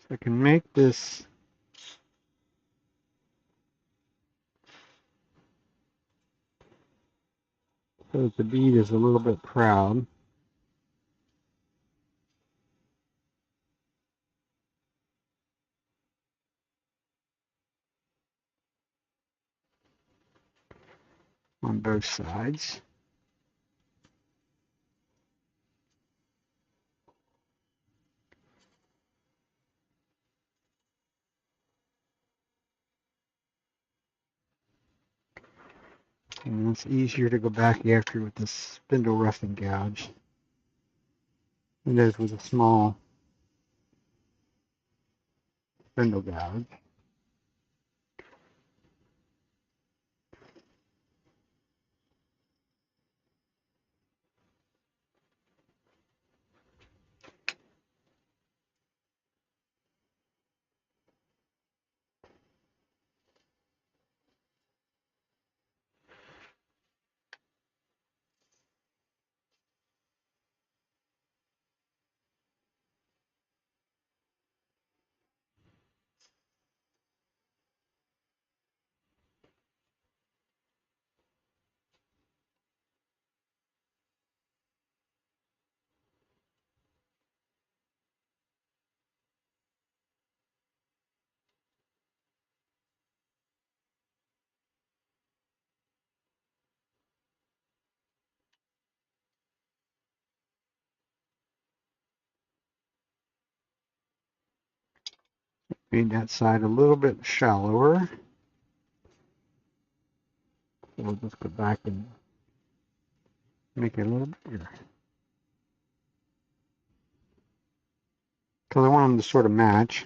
So I can make this so that the bead is a little bit proud. On both sides. And it's easier to go back after with this spindle roughing gouge than it is with a small spindle gouge. Made that side a little bit shallower. So we'll just go back and make it a little bigger. Because I want them to sort of match.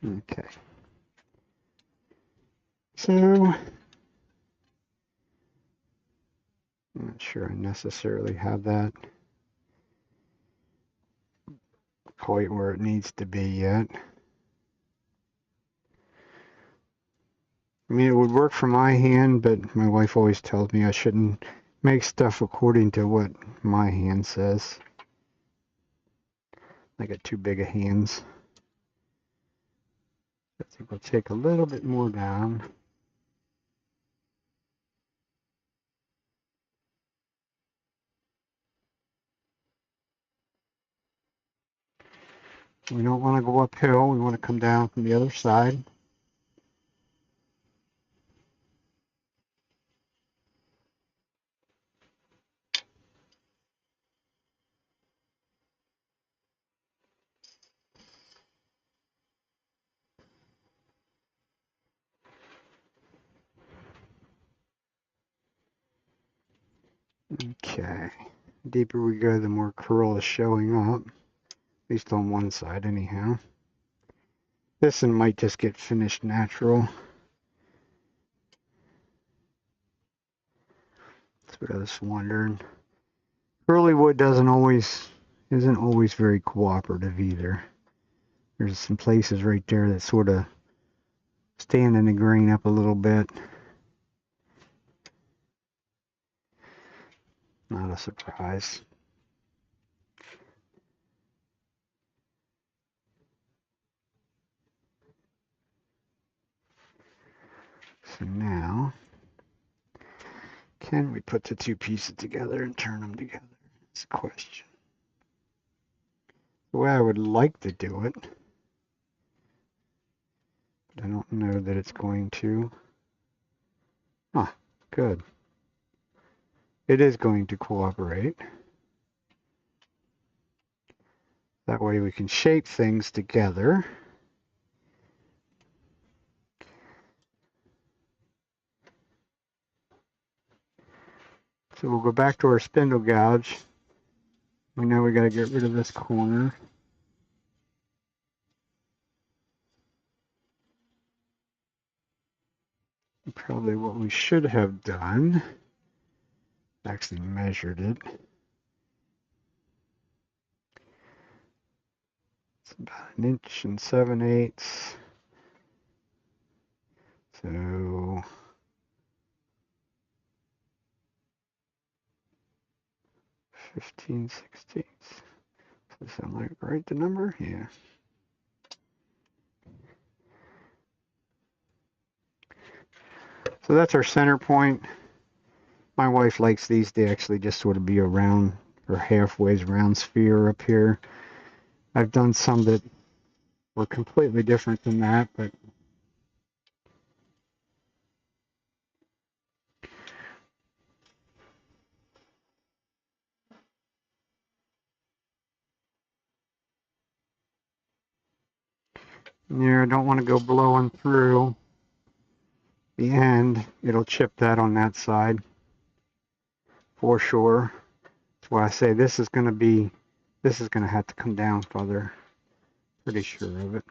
Okay. So, I'm not sure I necessarily have that quite where it needs to be yet. I mean, it would work for my hand, but my wife always tells me I shouldn't make stuff according to what my hand says. I got too big of hands. I think we'll take a little bit more down. We don't want to go uphill. We want to come down from the other side. Okay. The deeper we go, the more curl is showing up. At least on one side, anyhow. This one might just get finished natural. That's what I was wondering. Curly wood isn't always very cooperative either. There's some places right there that sort of standing the grain up a little bit. Not a surprise. So now, can we put the two pieces together and turn them together? That's the question. The way I would like to do it, but I don't know that it's going to. Ah, good. It is going to cooperate. That way we can shape things together. So we'll go back to our spindle gouge. We know we got to get rid of this corner. Probably what we should have done, actually measured it. It's about 1 7/8 inches. So 15/16. Does that sound like right, the number? Yeah. So that's our center point. My wife likes these to actually just sort of be a round or halfway round sphere up here. I've done some that were completely different than that, but yeah, I don't want to go blowing through the end. It'll chip that on that side for sure. That's why I say this is going to have to come down further. Pretty sure of it.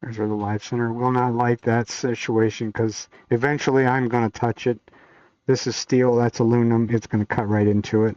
There's where the live center will not like that situation because eventually I'm going to touch it. This is steel, that's aluminum. It's going to cut right into it.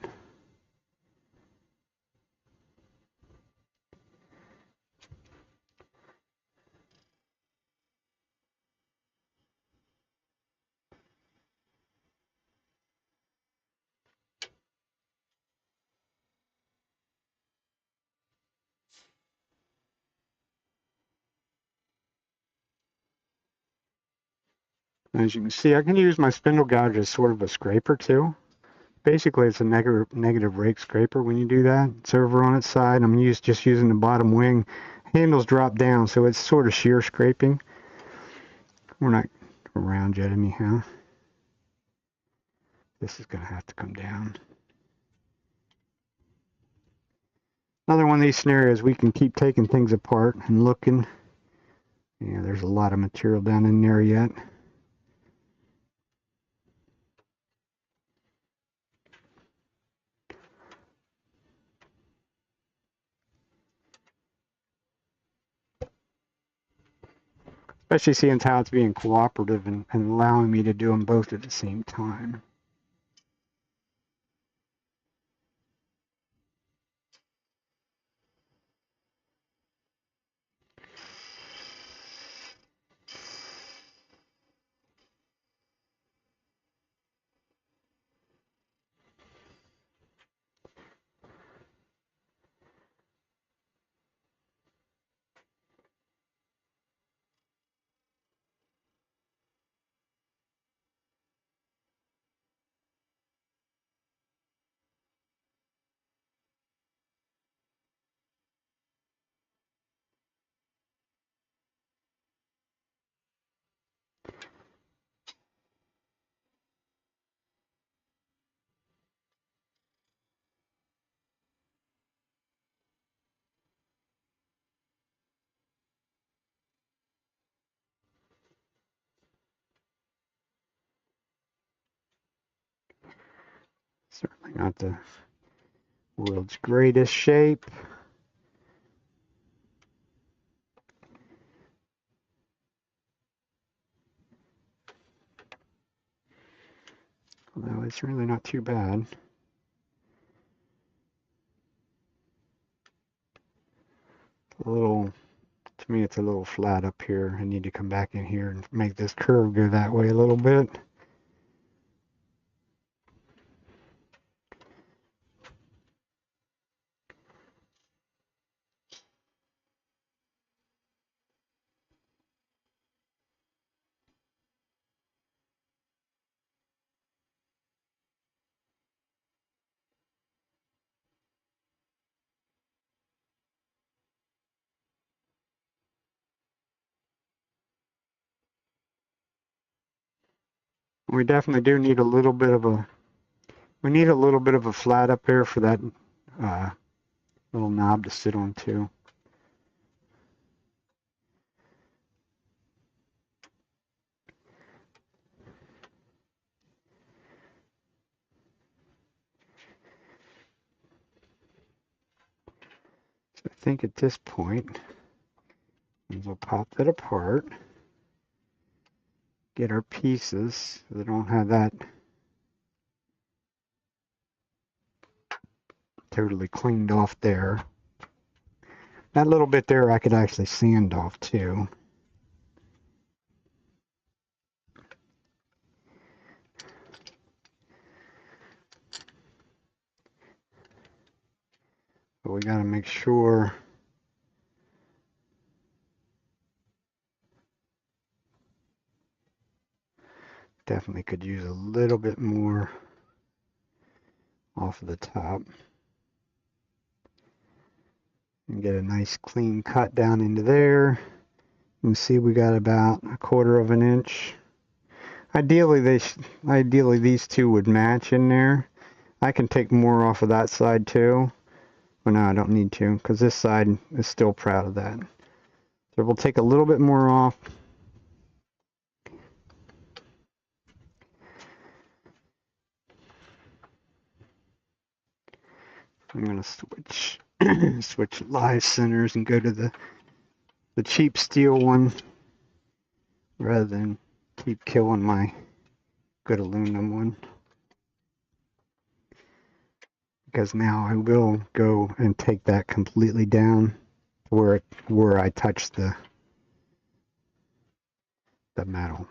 As you can see, I can use my spindle gouge as sort of a scraper too. Basically, it's a negative rake scraper when you do that. It's over on its side. I'm just using the bottom wing. Handles drop down, so it's sort of shear scraping. We're not around yet anyhow. This is going to have to come down. Another one of these scenarios, we can keep taking things apart and looking. Yeah, there's a lot of material down in there yet. Especially seeing how it's being cooperative and allowing me to do them both at the same time. Certainly not the world's greatest shape. Although it's really not too bad. A little, to me, it's a little flat up here. I need to come back in here and make this curve go that way a little bit. We definitely do need a little bit of a, we need a little bit of a flat up here for that little knob to sit on too. So I think at this point, we'll pop that apart, get our pieces so they don't have that totally cleaned off there. That little bit there I could actually sand off too. But we got to make sure definitely could use a little bit more off of the top and get a nice clean cut down into there. You can see we got about 1/4 of an inch. Ideally these two would match in there. I can take more off of that side too. But no, I don't need to because this side is still proud of that. So we'll take a little bit more off. I'm going to switch live centers and go to the cheap steel one rather than keep killing my good aluminum one. Because now I will go and take that completely down where I touch the metal.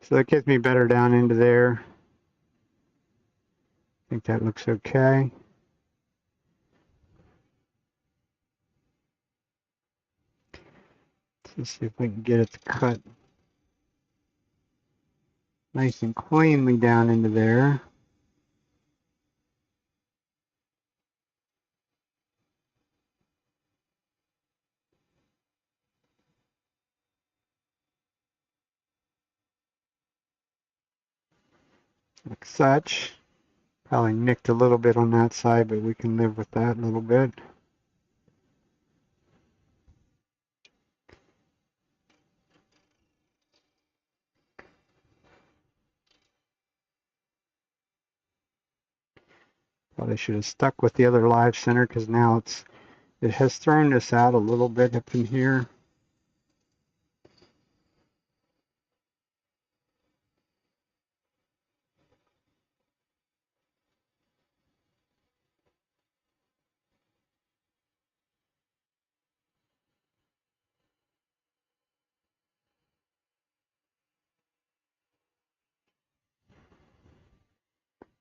So that gets me better down into there. I think that looks okay. Let's see if we can get it to cut nice and cleanly down into there. Like such. Probably nicked a little bit on that side, but we can live with that a little bit. Probably should have stuck with the other live center because now it has thrown this out a little bit up in here.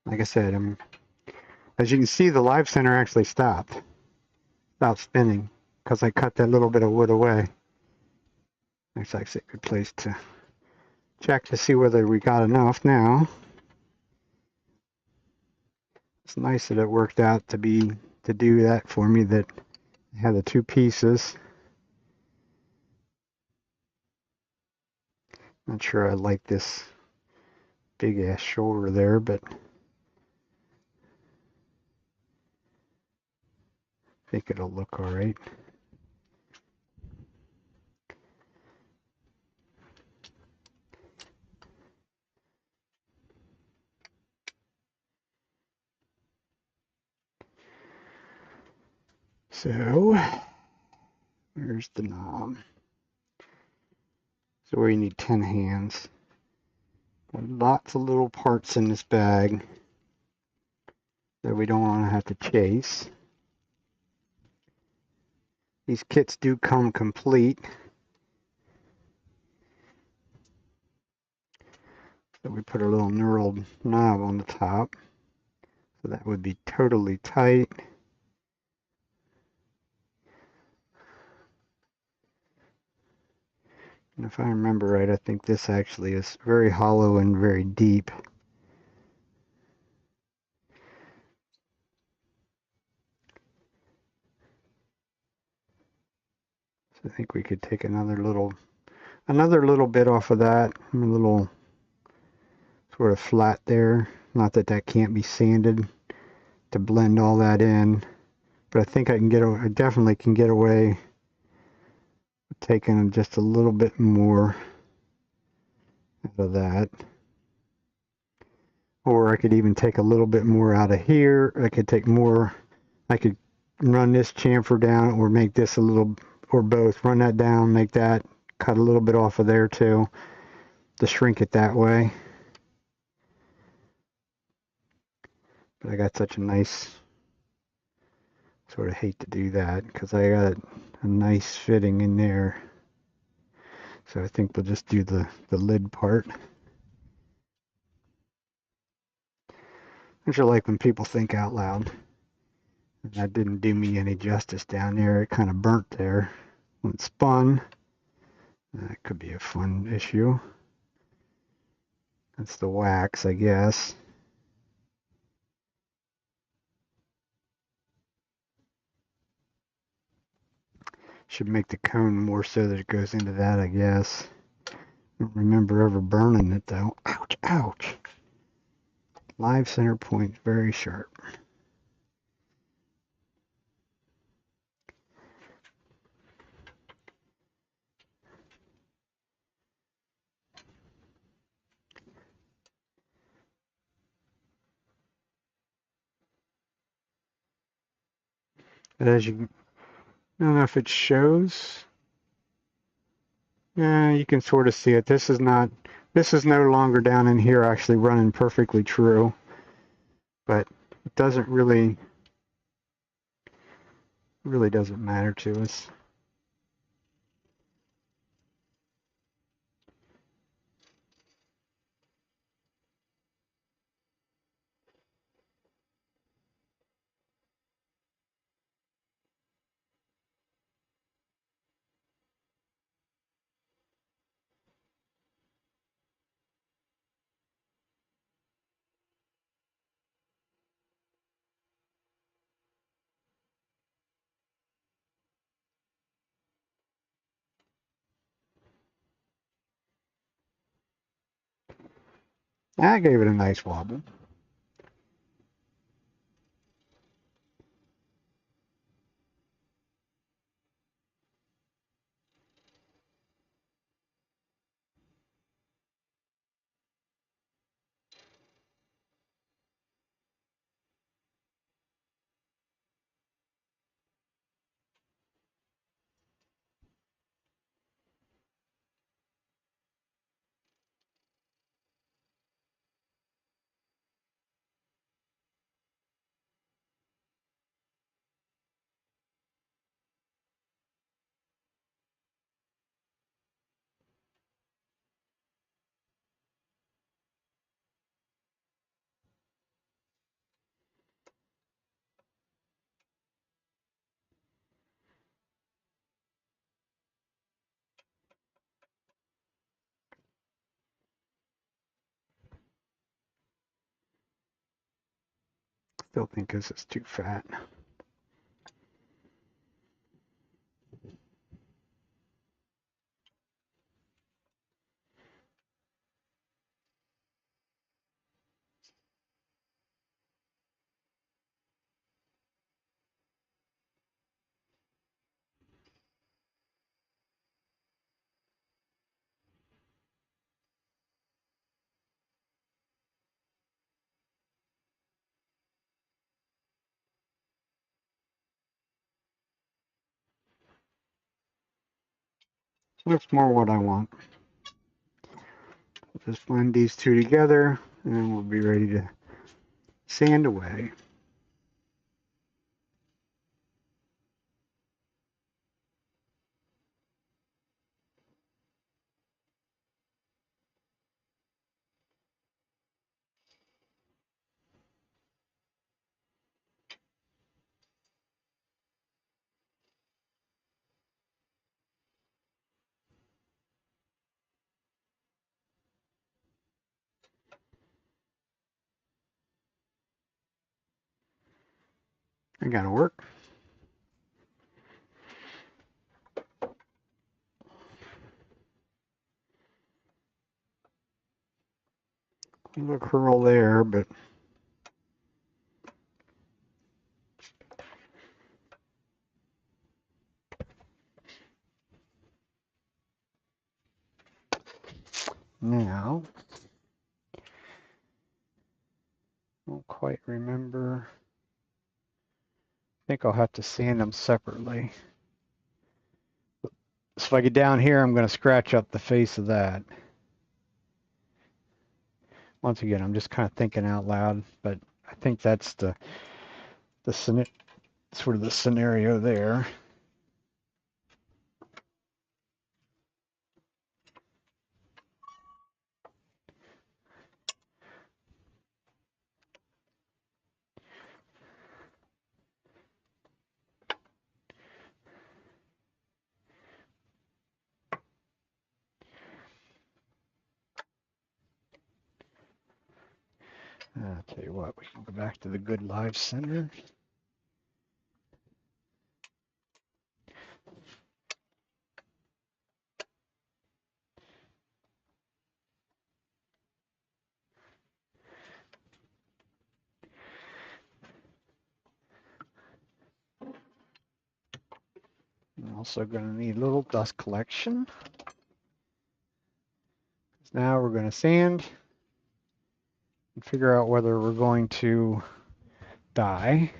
Like I said, as you can see, the live center actually stopped spinning because I cut that little bit of wood away. That's actually a good place to check to see whether we got enough now. It's nice that it worked out to do that for me, that I had the two pieces. Not sure I like this big ass shoulder there, but I think it'll look all right. So, where's the knob? So we need 10 hands. Lots of little parts in this bag that we don't want to have to chase. These kits do come complete. So we put a little knurled knob on the top. So that would be totally tight. And if I remember right, I think this actually is very hollow and very deep. So I think we could take another little bit off of that, a little sort of flat there. Not that that can't be sanded to blend all that in, but I think I definitely can get away with taking just a little bit more out of that. Or I could even take a little bit more out of here. I could run this chamfer down or make this a little, or both, run that down, make that, cut a little bit off of there too, to shrink it that way. But I got such a nice, sort of hate to do that because I got a nice fitting in there. So I think we'll just do the lid part. I sure like when people think out loud. And that didn't do me any justice down there. It kind of burnt there when it spun. That could be a fun issue. That's the wax, I guess. Should make the cone more so that it goes into that, I guess. I don't remember ever burning it though. Ouch, ouch. Live center point, very sharp. But as you, I don't know if it shows. Yeah, you can sort of see it. This is no longer down in here actually running perfectly true. But it doesn't really doesn't matter to us. I gave it a nice wobble. Still think this is too fat. Looks more what I want. Just blend these two together, and then we'll be ready to sand away. I gotta work. A little curl there, but now I don't quite remember. I think I'll have to sand them separately. So if I get down here, I'm going to scratch up the face of that. Once again, I'm just kind of thinking out loud, but I think that's the sort of the scenario there. I'll tell you what, we can go back to the Good Live Center. I'm also going to need a little dust collection. Now we're going to sand and figure out whether we're going to dye.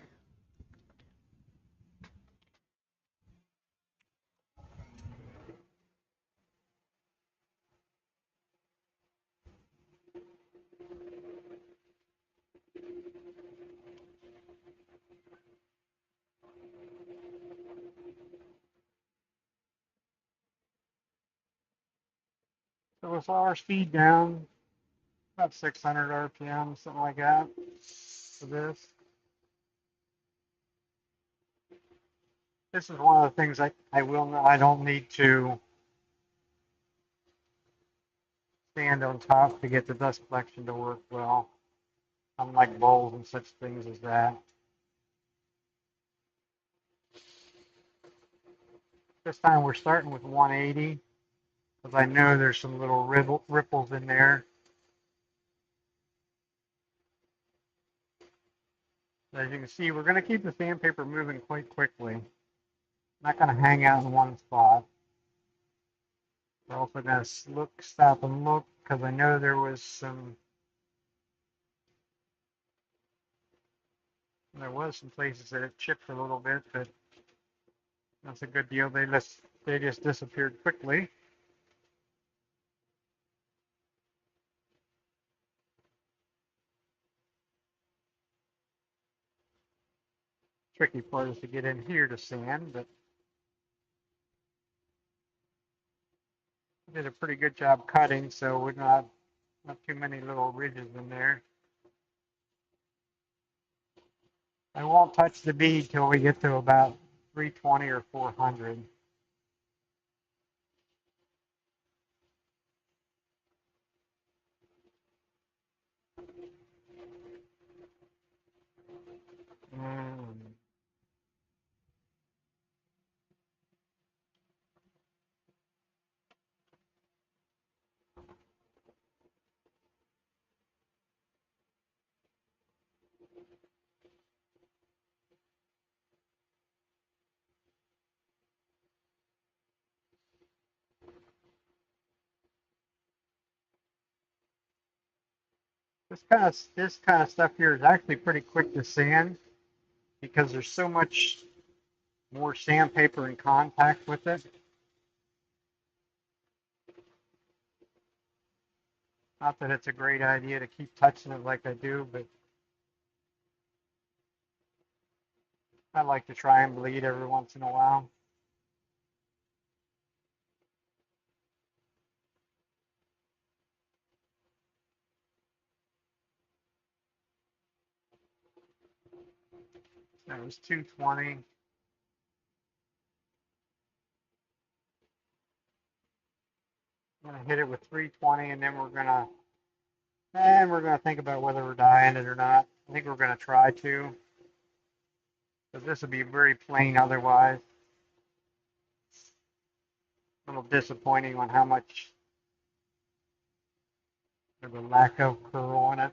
So with our speed down, about 600 RPM, something like that for this. This is one of the things I don't need to stand on top to get the dust collection to work well, unlike bowls and such things as that. This time we're starting with 180 because I know there's some little ripples in there. As you can see, we're going to keep the sandpaper moving quite quickly. Not going to hang out in one spot. We're also going to look, stop and look, because I know there was some places that it chipped a little bit, but that's a good deal. They just disappeared quickly. Tricky part is to get in here to sand, but I did a pretty good job cutting, so we're not too many little ridges in there. I won't touch the bead till we get to about 320 or 400. This kind of stuff here is actually pretty quick to sand because there's so much more sandpaper in contact with it. Not that it's a great idea to keep touching it like I do, but I like to try and bleed every once in a while. That was 220. I'm gonna hit it with 320, and then we're gonna think about whether we're dyeing it or not. I think we're gonna try to, because this would be very plain otherwise. A little disappointing on how much of a lack of curl in it.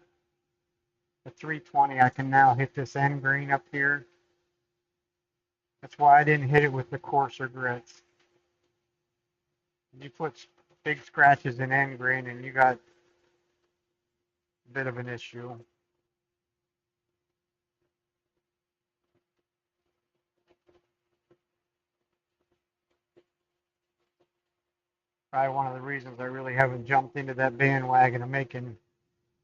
At 320, I can now hit this end grain up here. That's why I didn't hit it with the coarser grits. You put big scratches in end grain, and you got a bit of an issue. Probably one of the reasons I really haven't jumped into that bandwagon of making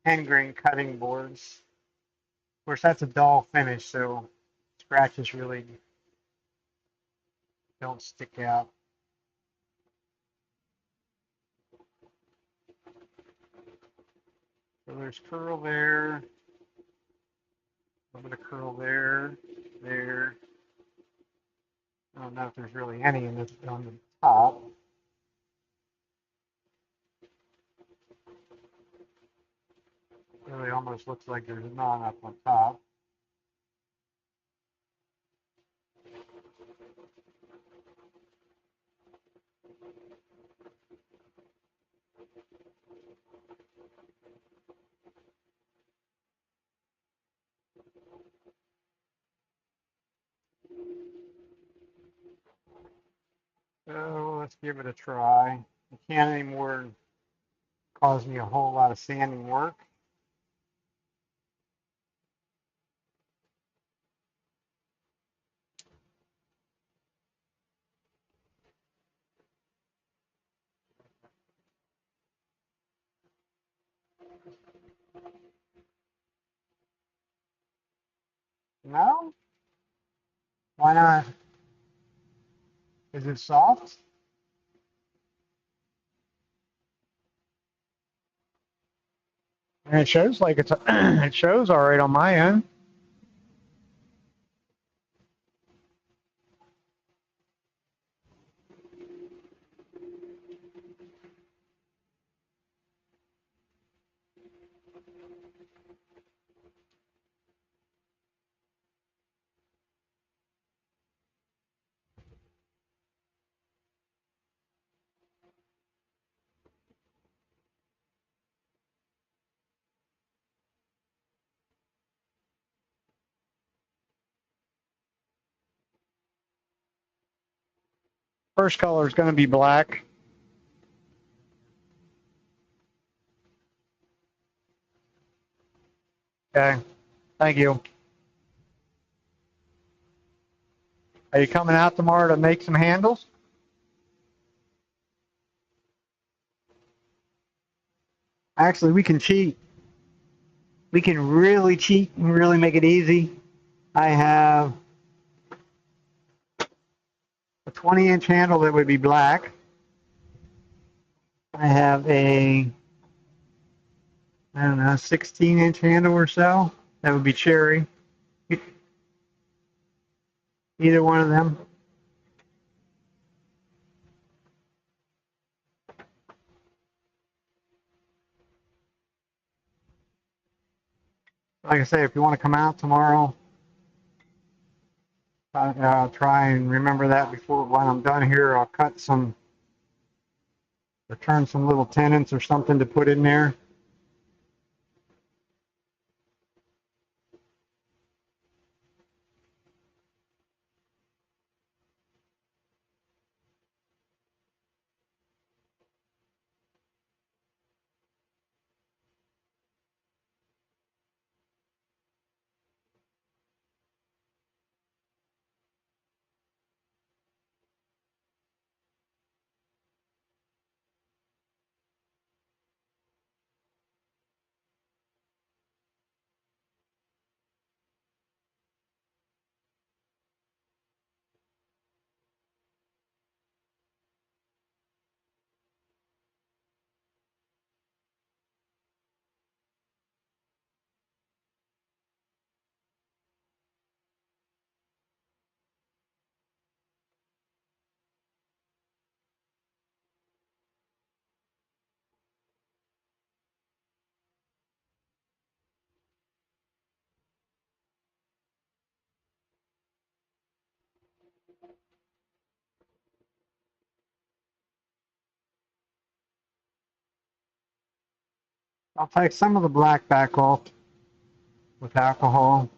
end grain cutting boards. Of course, that's a dull finish, so scratches really don't stick out. So there's curl there, a little bit of curl there, there. I don't know if there's really any in this on the top. It really almost looks like there's none up on top. So let's give it a try. It can't anymore cause me a whole lot of sanding work. No? Why not? Is it soft? And it shows like it's it shows all right on my end. First color is going to be black. Okay, thank you. Are you coming out tomorrow to make some handles? Actually, we can cheat. We can really cheat and really make it easy. I have a 20-inch handle that would be black. I have a, I don't know, 16-inch handle or so. That would be cherry. Either one of them. Like I say, if you want to come out tomorrow, I'll try and remember that before when I'm done here. I'll cut some, or turn some little tenons or something to put in there. I'll take some of the black back off with alcohol.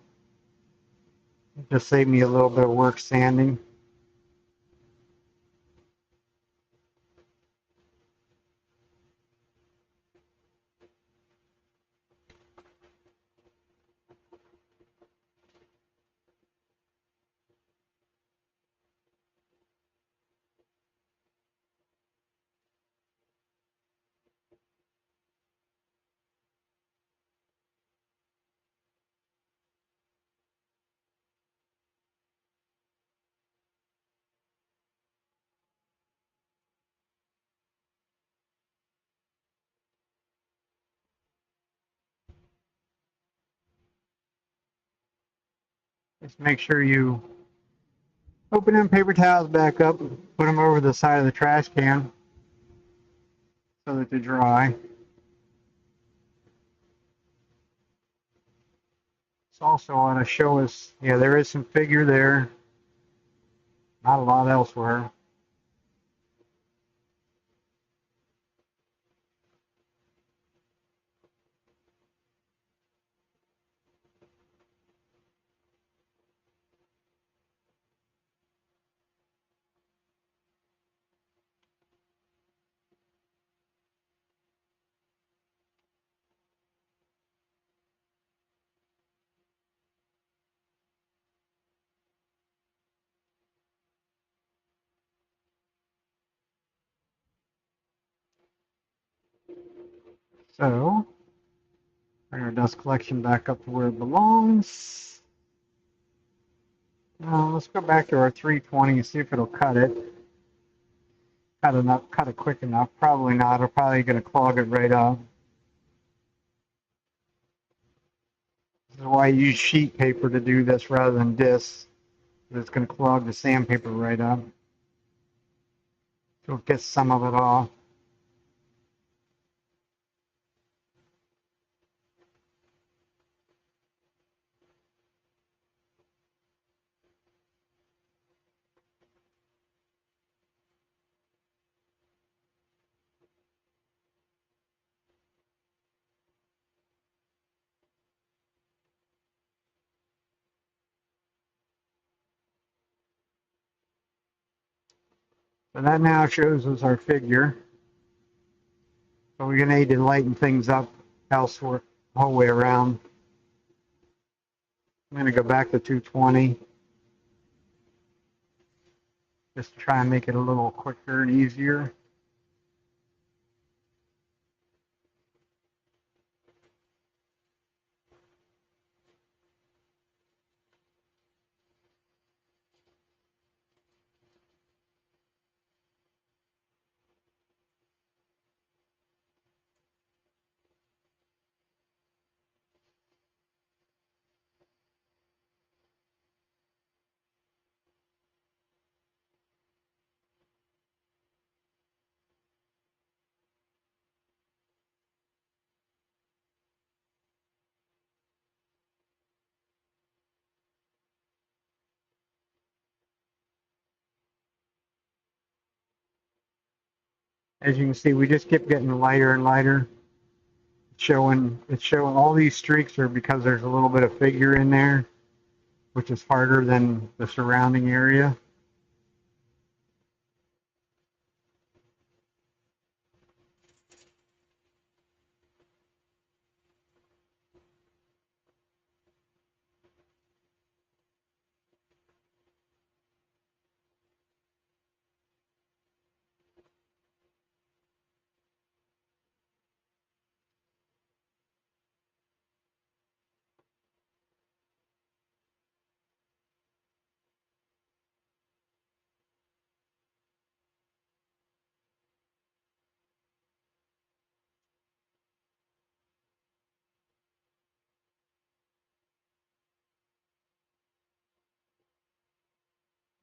Just save me a little bit of work sanding. Just make sure you open them paper towels back up, put them over the side of the trash can so that they're dry. It's also want to show us, yeah, there is some figure there. Not a lot elsewhere. So, bring our dust collection back up to where it belongs. Now, let's go back to our 320 and see if it'll cut it. Cut it quick enough. Probably not. It'll probably going to clog it right up. This is why I use sheet paper to do this rather than discs. It's going to clog the sandpaper right up. So it gets some of it off. So that now shows us our figure. So we're going to need to lighten things up elsewhere, the whole way around. I'm going to go back to 220 just to try and make it a little quicker and easier. As you can see, we just keep getting lighter and lighter. It's showing all these streaks are because there's a little bit of figure in there, which is harder than the surrounding area.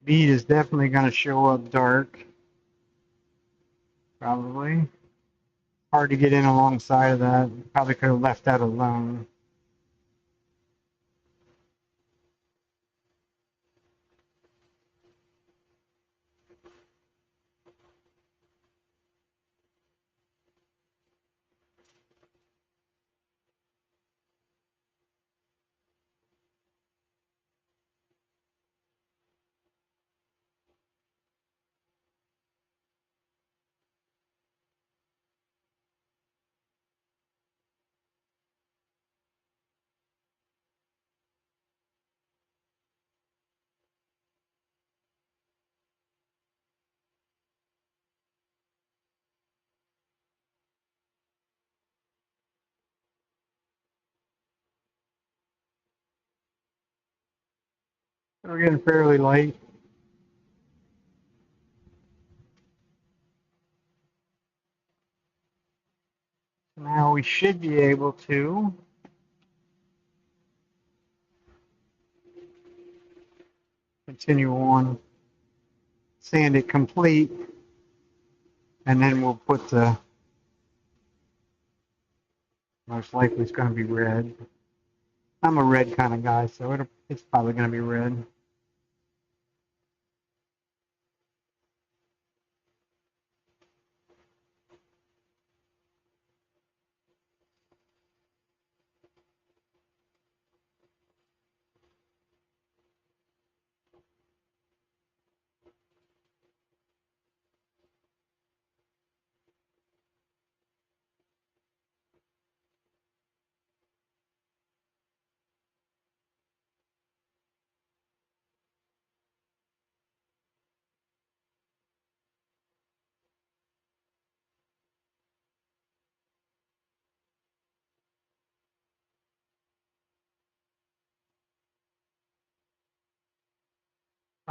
Bead is definitely going to show up dark, probably. Hard to get in alongside of that. Probably could have left that alone. We're getting fairly light. Now we should be able to continue on, sand it complete, and then we'll put the, most likely it's going to be red. I'm a red kind of guy, so it's probably going to be red.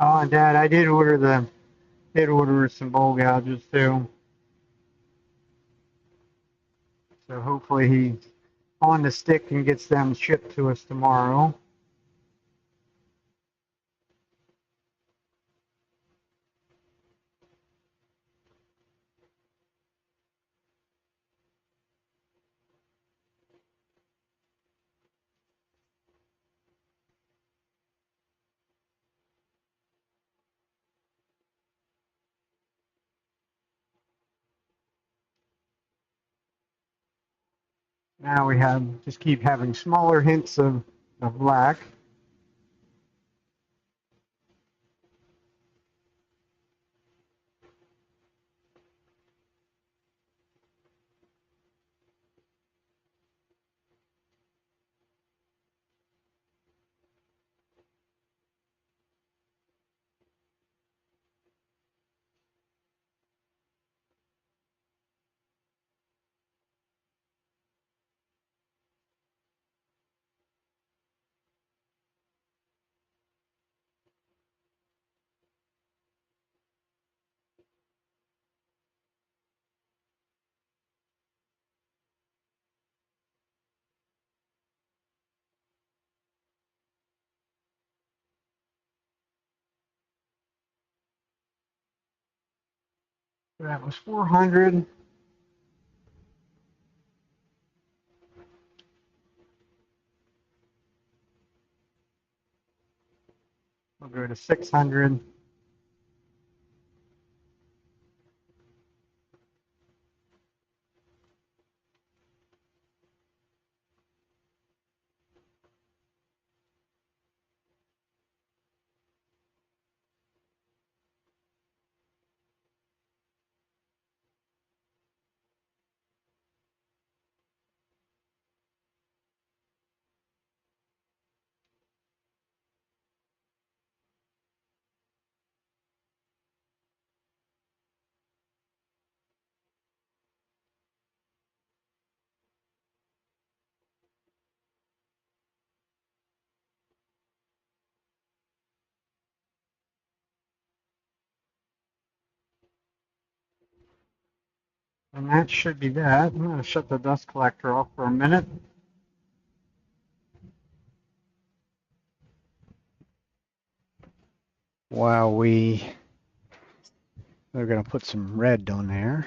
Oh, and Dad, I did order some bowl gouges too. So hopefully he's on the stick and gets them shipped to us tomorrow. Now we just keep having smaller hints of black. That was 400. We'll go to 600. And that should be that. I'm going to shut the dust collector off for a minute. While we're going to put some red on there.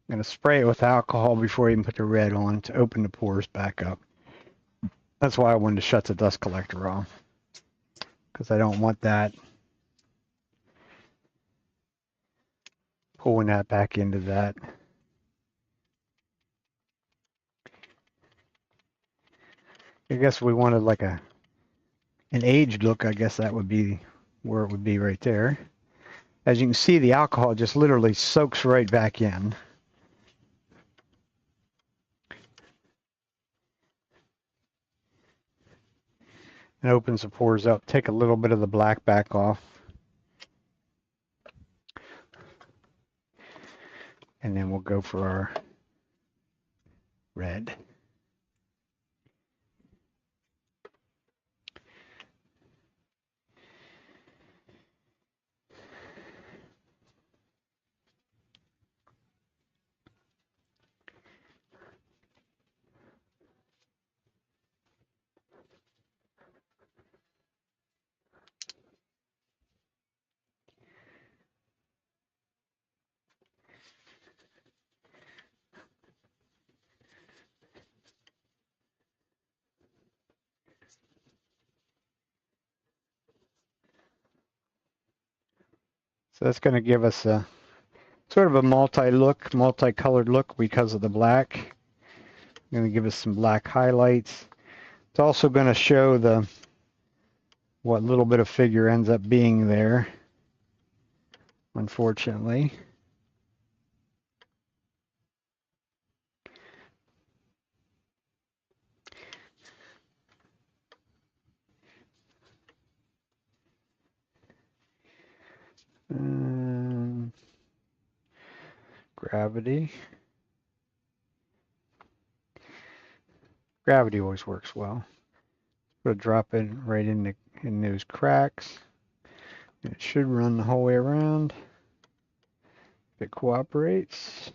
I'm going to spray it with alcohol before I even put the red on to open the pores back up. That's why I wanted to shut the dust collector off, because I don't want that pulling that back into that. I guess we wanted like an aged look. I guess that would be where it would be right there. As you can see, the alcohol just literally soaks right back in. And opens the pores up. Take a little bit of the black back off. And then we'll go for our red. So that's going to give us a sort of a multicolored look because of the black. Going to give us some black highlights. It's also going to show what little bit of figure ends up being there, unfortunately. Gravity. Gravity always works well. Put a drop in right in those cracks. It should run the whole way around if it cooperates.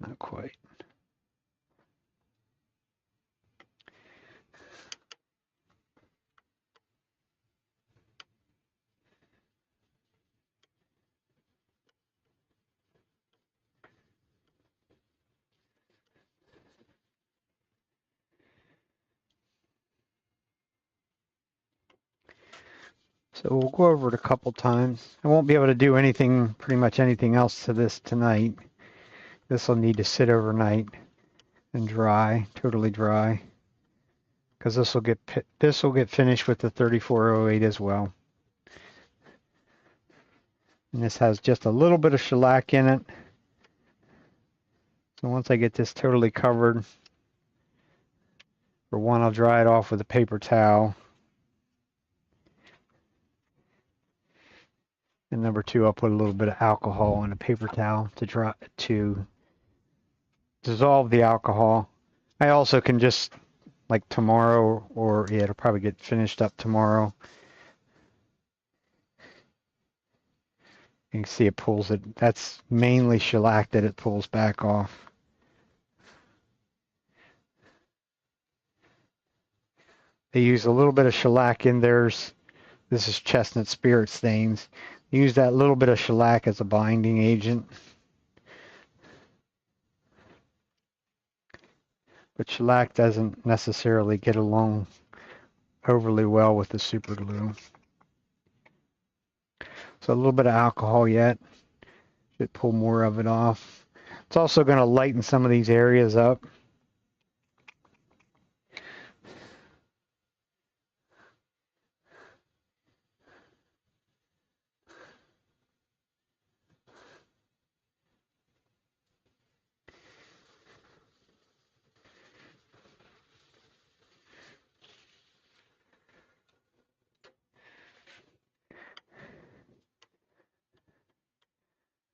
Not quite. So we'll go over it a couple times. I won't be able to do pretty much anything else to this tonight. This will need to sit overnight and dry, totally dry, because this will get finished with the 3408 as well. And this has just a little bit of shellac in it. So once I get this totally covered, for one, I'll dry it off with a paper towel. And number two, I'll put a little bit of alcohol on a paper towel to dissolve the alcohol. I also can just, like tomorrow, or yeah, it'll probably get finished up tomorrow. You can see it pulls it. That's mainly shellac that it pulls back off. They use a little bit of shellac in theirs. This is chestnut spirit stains. Use that little bit of shellac as a binding agent. But shellac doesn't necessarily get along overly well with the super glue. So a little bit of alcohol yet. Should pull more of it off. It's also going to lighten some of these areas up.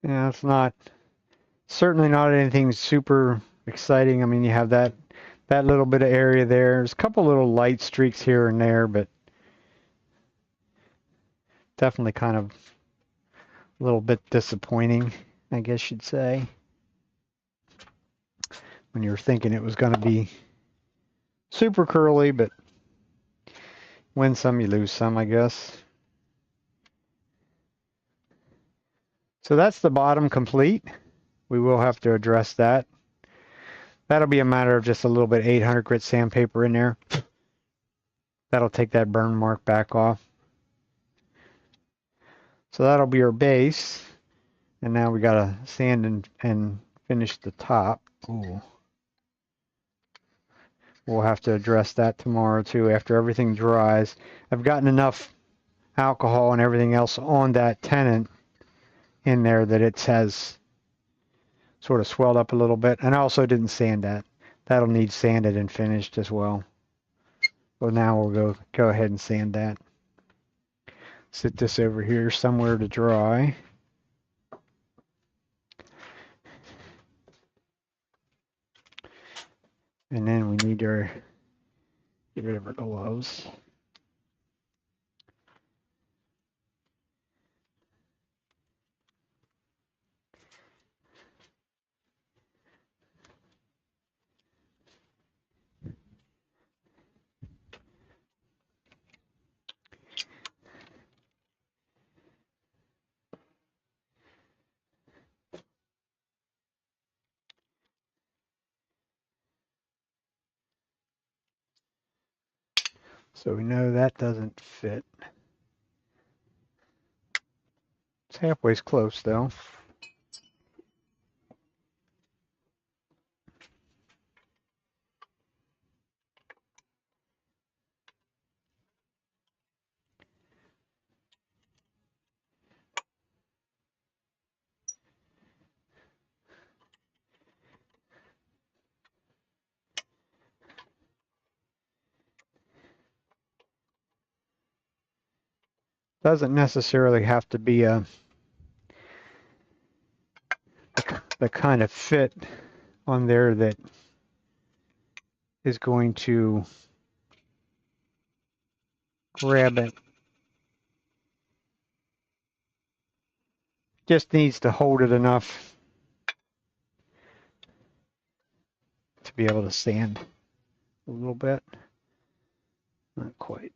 Yeah, it's not, certainly not anything super exciting. I mean, you have that little bit of area there. There's a couple little light streaks here and there, but definitely kind of a little bit disappointing, I guess you'd say, when you were thinking it was going to be super curly, but win some, you lose some, I guess. So that's the bottom complete. We will have to address that. That'll be a matter of just a little bit 800 grit sandpaper in there. That'll take that burn mark back off. So that'll be our base. And now we gotta sand and finish the top. Ooh. We'll have to address that tomorrow too after everything dries. I've gotten enough alcohol and everything else on that tenant in there that it has sort of swelled up a little bit. And I also didn't sand that. That'll need sanded and finished as well. Well, now we'll go ahead and sand that. Sit this over here somewhere to dry. And then we need to get rid of our gloves. So we know that doesn't fit. It's halfway close though. Doesn't necessarily have to be the kind of fit on there that is going to grab it. Just needs to hold it enough to be able to sand a little bit. Not quite.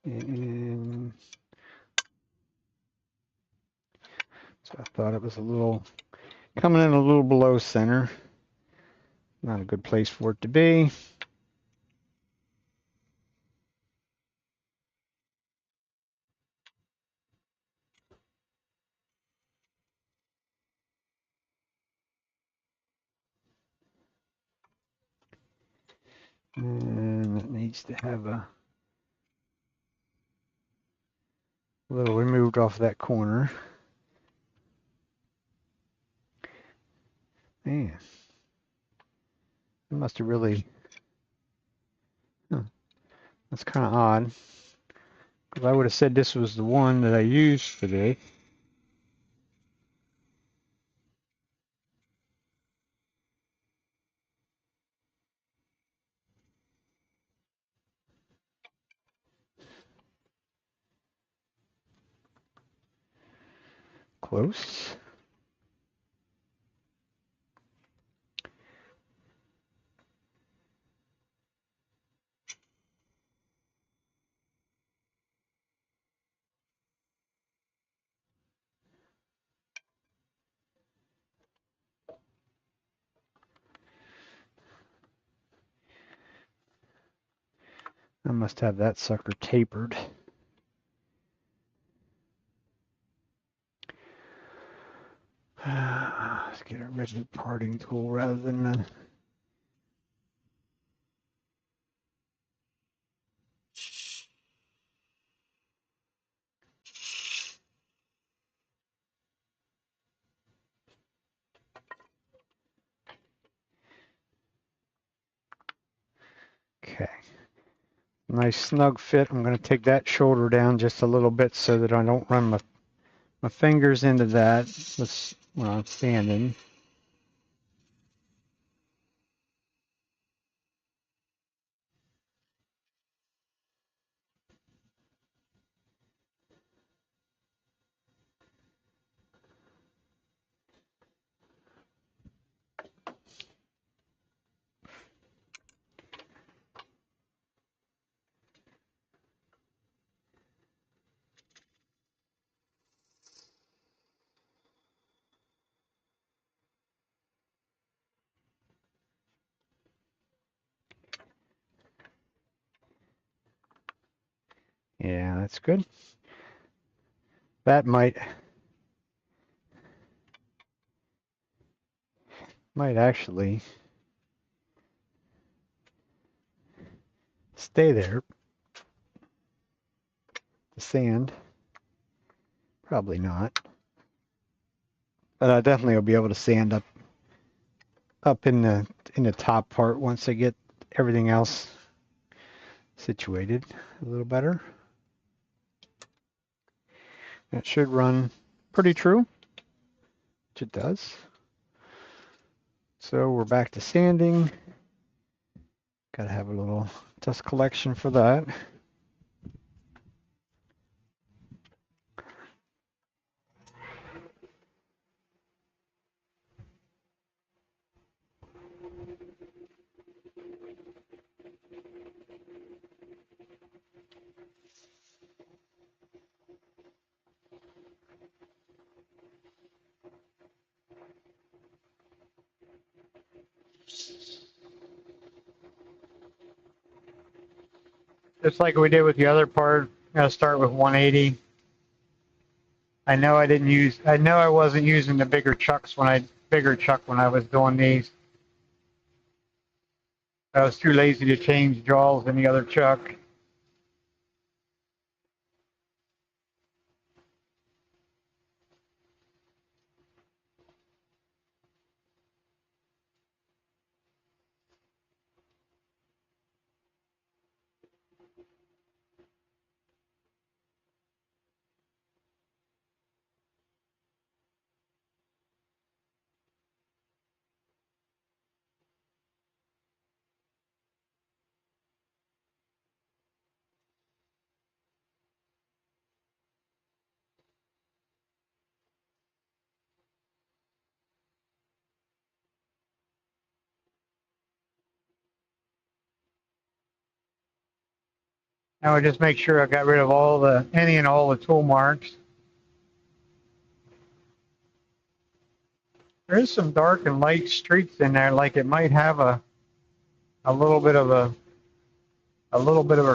And so I thought it was a little, coming in a little below center. Not a good place for it to be. And it needs to have a little removed off that corner. Man, it must have really, that's kind of odd. Because I would have said this was the one that I used today. Close. I must have that sucker tapered. Let's get a rigid parting tool rather than a... Okay. Nice snug fit. I'm going to take that shoulder down just a little bit so that I don't run my fingers into that when I'm standing. Yeah, that's good. That might actually stay there. The sand, probably not. But I definitely will be able to sand up in the top part once I get everything else situated a little better. That should run pretty true, which it does. So we're back to sanding. Got to have a little dust collection for that. Just like we did with the other part, I'm gonna start with 180. I know I wasn't using the bigger chuck when I was doing these. I was too lazy to change jaws in the other chuck. Now I just make sure I got rid of any and all the tool marks. There is some dark and light streaks in there, like it might have a little bit of a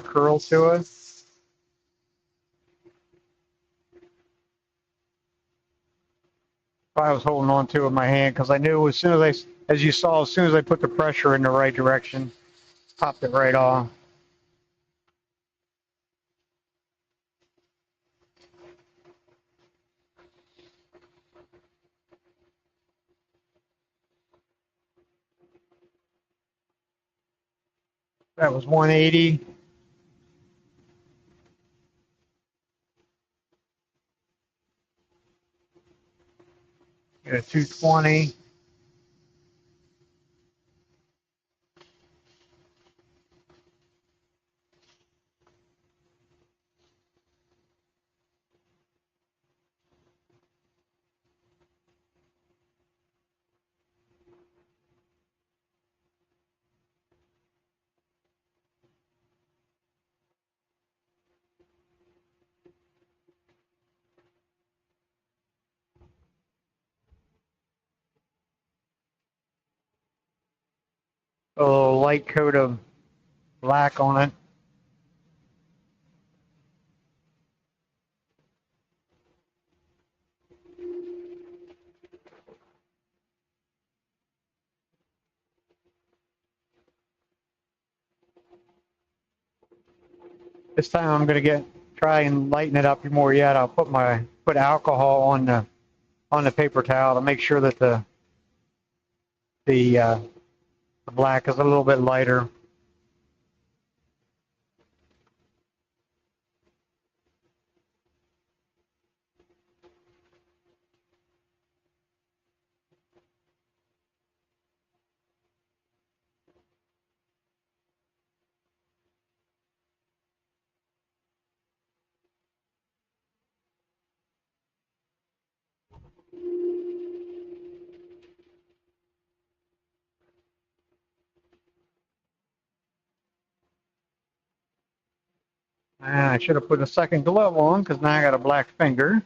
curl to it. I was holding on to it with my hand because I knew as soon as you saw, as soon as I put the pressure in the right direction, popped it right off. That was 180. Got a 220. A little light coat of black on it. This time I'm going to try and lighten it up more yet. I'll put alcohol on the paper towel to make sure that the black is a little bit lighter. And I should have put a second glove on because now I got a black finger.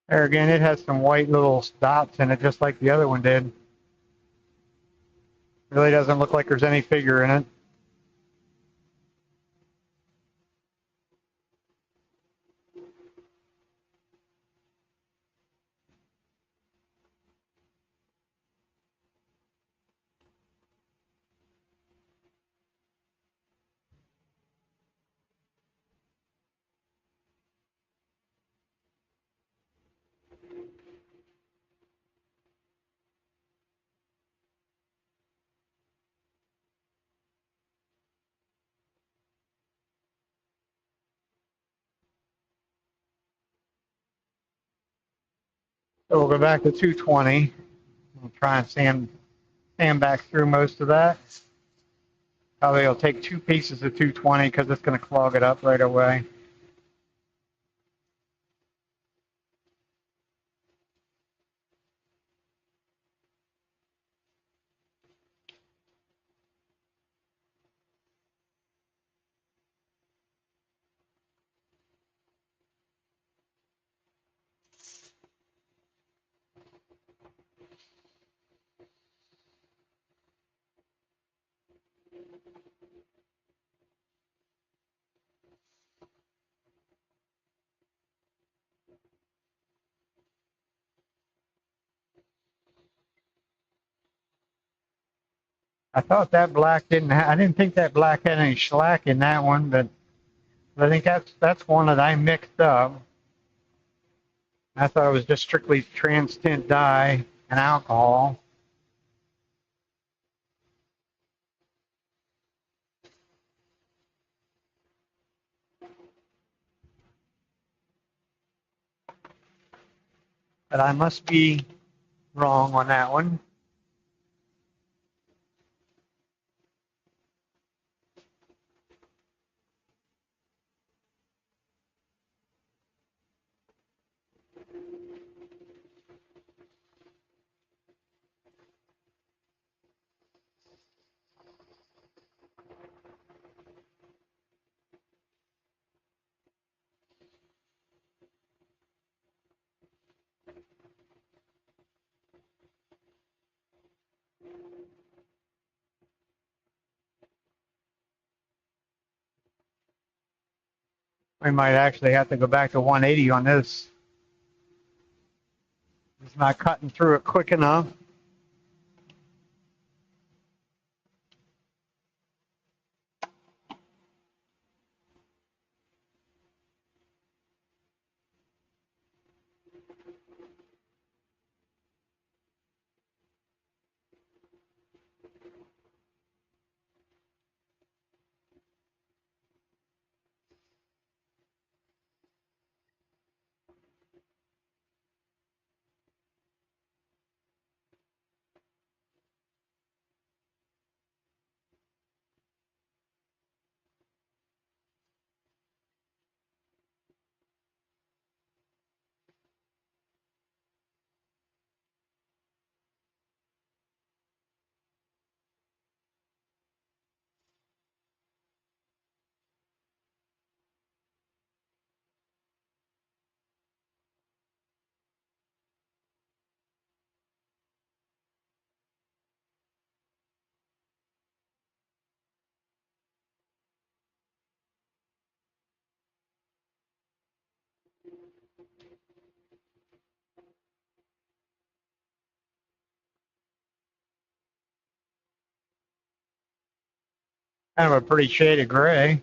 There again, it has some white little dots in it, just like the other one did. Really doesn't look like there's any figure in it. So we'll go back to 220. We'll try and sand back through most of that. Probably it'll take two pieces of 220 because it's going to clog it up right away. I thought that black I didn't think that black had any shellac in that one, but I think that's one that I mixed up. I thought it was just strictly trans tint dye and alcohol. But I must be wrong on that one. We might actually have to go back to 180 on this. It's not cutting through it quick enough. Kind of a pretty shade of gray.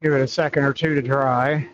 Give it a second or two to dry.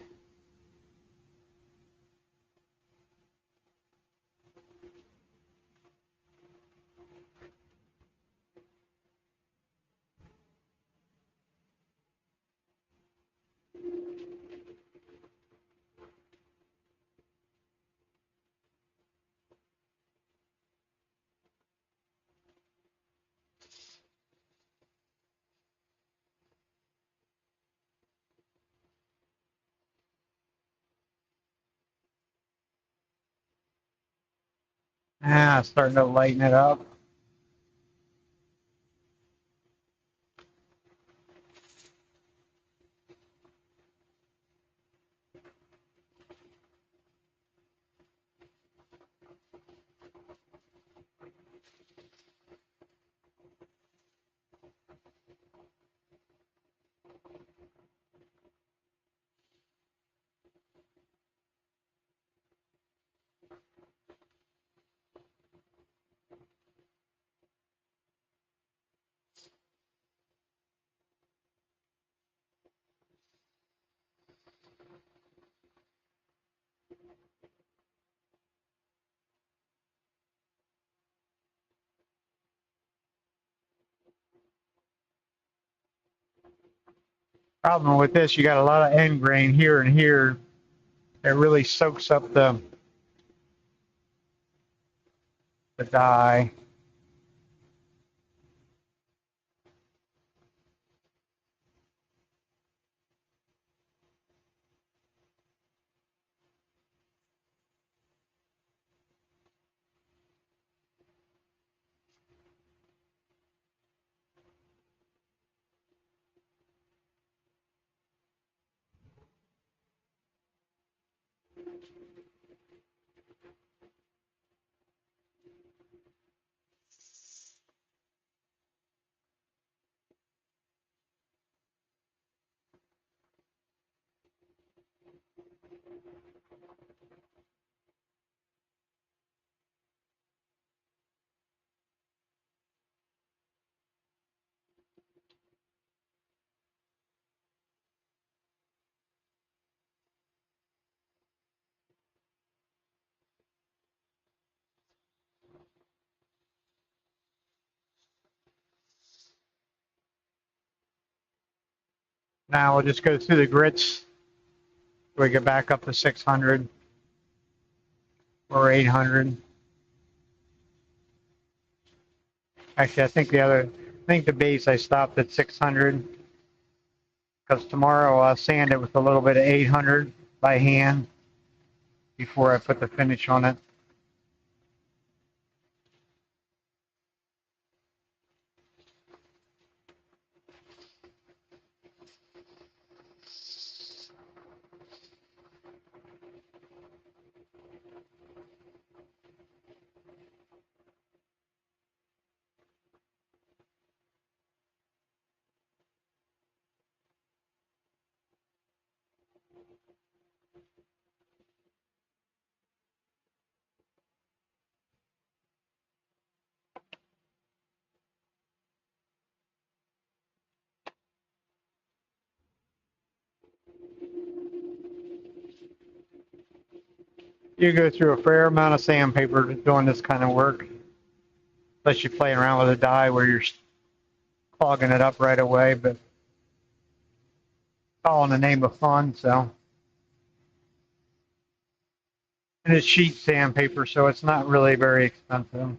Starting to lighten it up. Problem with this, you got a lot of end grain here and here. It really soaks up the dye. Now we'll just go through the grits. We get back up to 600 or 800. Actually, I think the base I stopped at 600 because tomorrow I'll sand it with a little bit of 800 by hand before I put the finish on it. You go through a fair amount of sandpaper doing this kind of work, unless you're playing around with a dye where you're clogging it up right away, but it's all in the name of fun, so. And it's sheet sandpaper, so it's not really very expensive.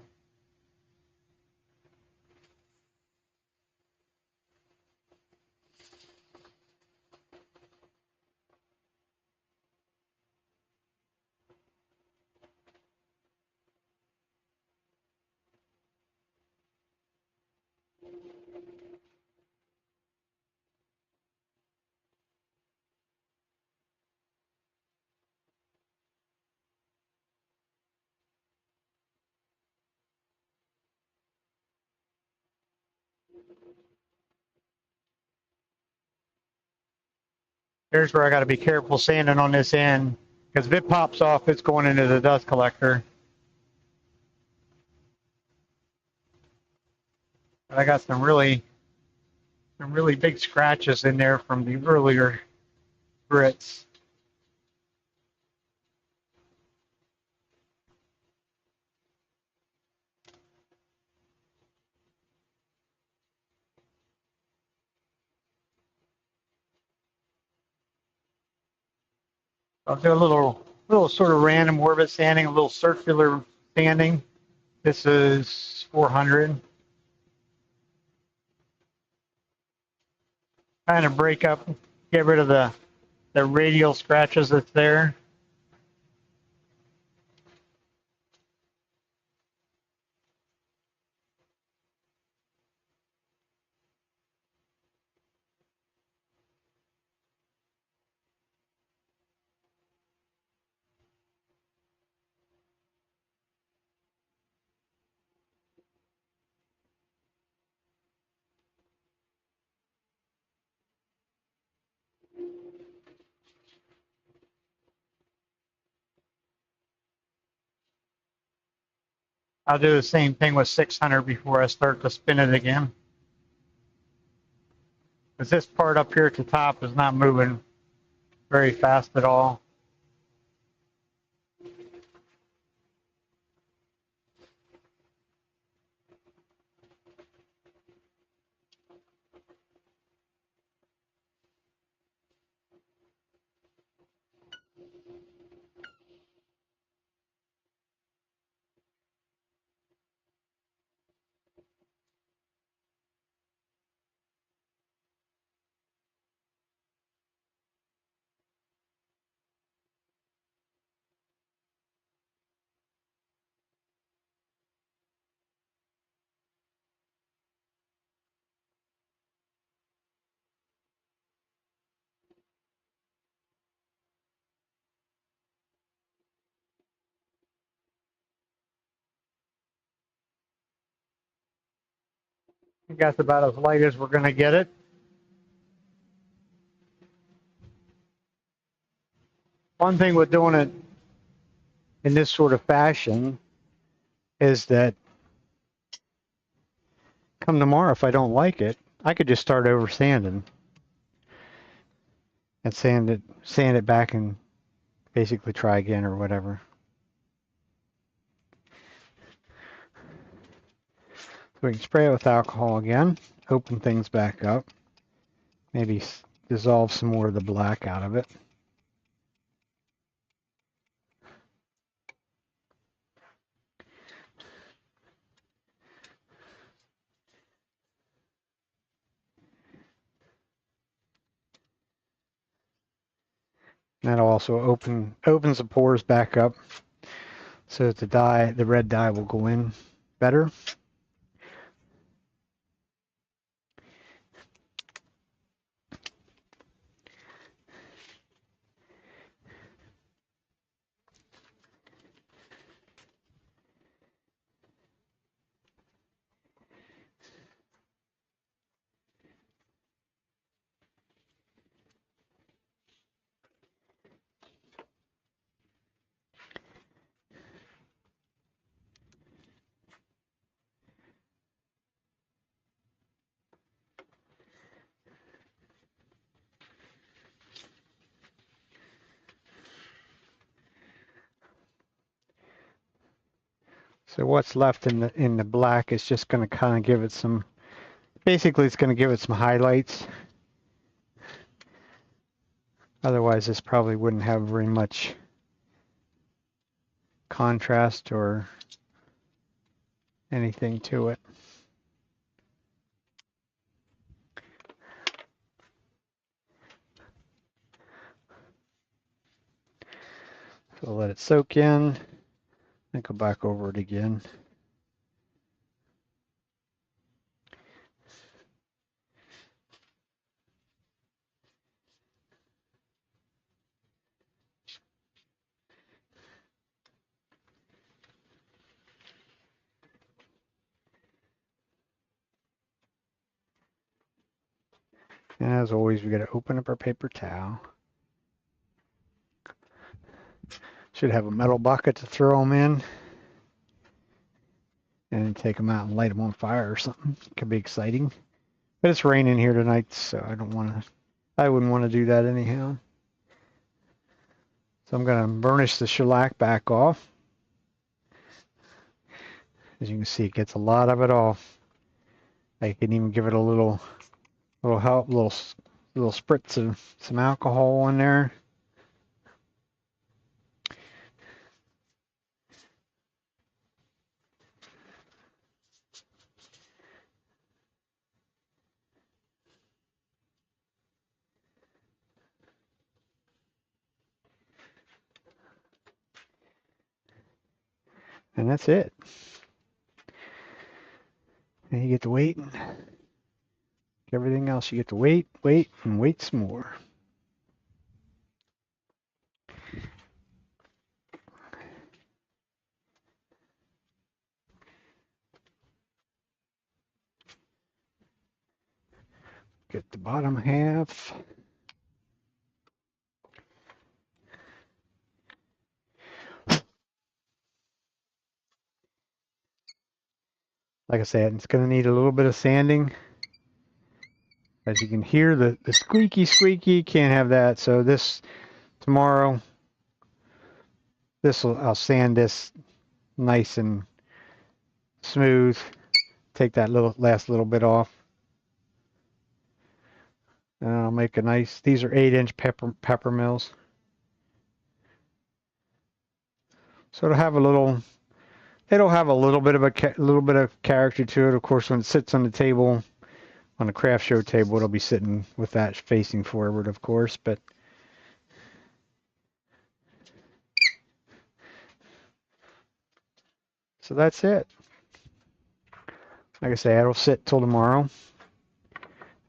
Here's where I got to be careful sanding on this end, because if it pops off, it's going into the dust collector. But I got some really big scratches in there from the earlier grits. I'll do a little sort of random orbit sanding, a little circular sanding. This is 400. Kind of break up, get rid of the radial scratches that's there. I'll do the same thing with 600 before I start to spin it again. Because this part up here at the top is not moving very fast at all. I think that's about as light as we're going to get it. One thing with doing it in this sort of fashion is that come tomorrow, if I don't like it, I could just start over sanding and sand it back and basically try again or whatever. So we can spray it with alcohol again, open things back up, maybe dissolve some more of the black out of it. That'll also opens the pores back up so that the red dye will go in better. So what's left in the black is just going to kind of give it some, basically it's going to give it some highlights. Otherwise this probably wouldn't have very much contrast or anything to it. So let it soak in and go back over it again. And as always, we got to open up our paper towel. Should have a metal bucket to throw them in and take them out and light them on fire or something. Could be exciting. But it's raining here tonight, so I wouldn't want to do that anyhow. So I'm going to burnish the shellac back off. As you can see, it gets a lot of it off. I can even give it a little spritz of some alcohol in there. And that's it. And you get to wait. Everything else you get to wait, and wait some more. Get the bottom half. Like I said, it's going to need a little bit of sanding. As you can hear, the squeaky, can't have that. So tomorrow, I'll sand this nice and smooth. Take that last little bit off. And I'll make a nice, these are 8-inch pepper mills. So it'll have a little bit of character to it. Of course, when it sits on the table, on the craft show table, it'll be sitting with that facing forward, of course, but so that's it. Like I say, it'll sit till tomorrow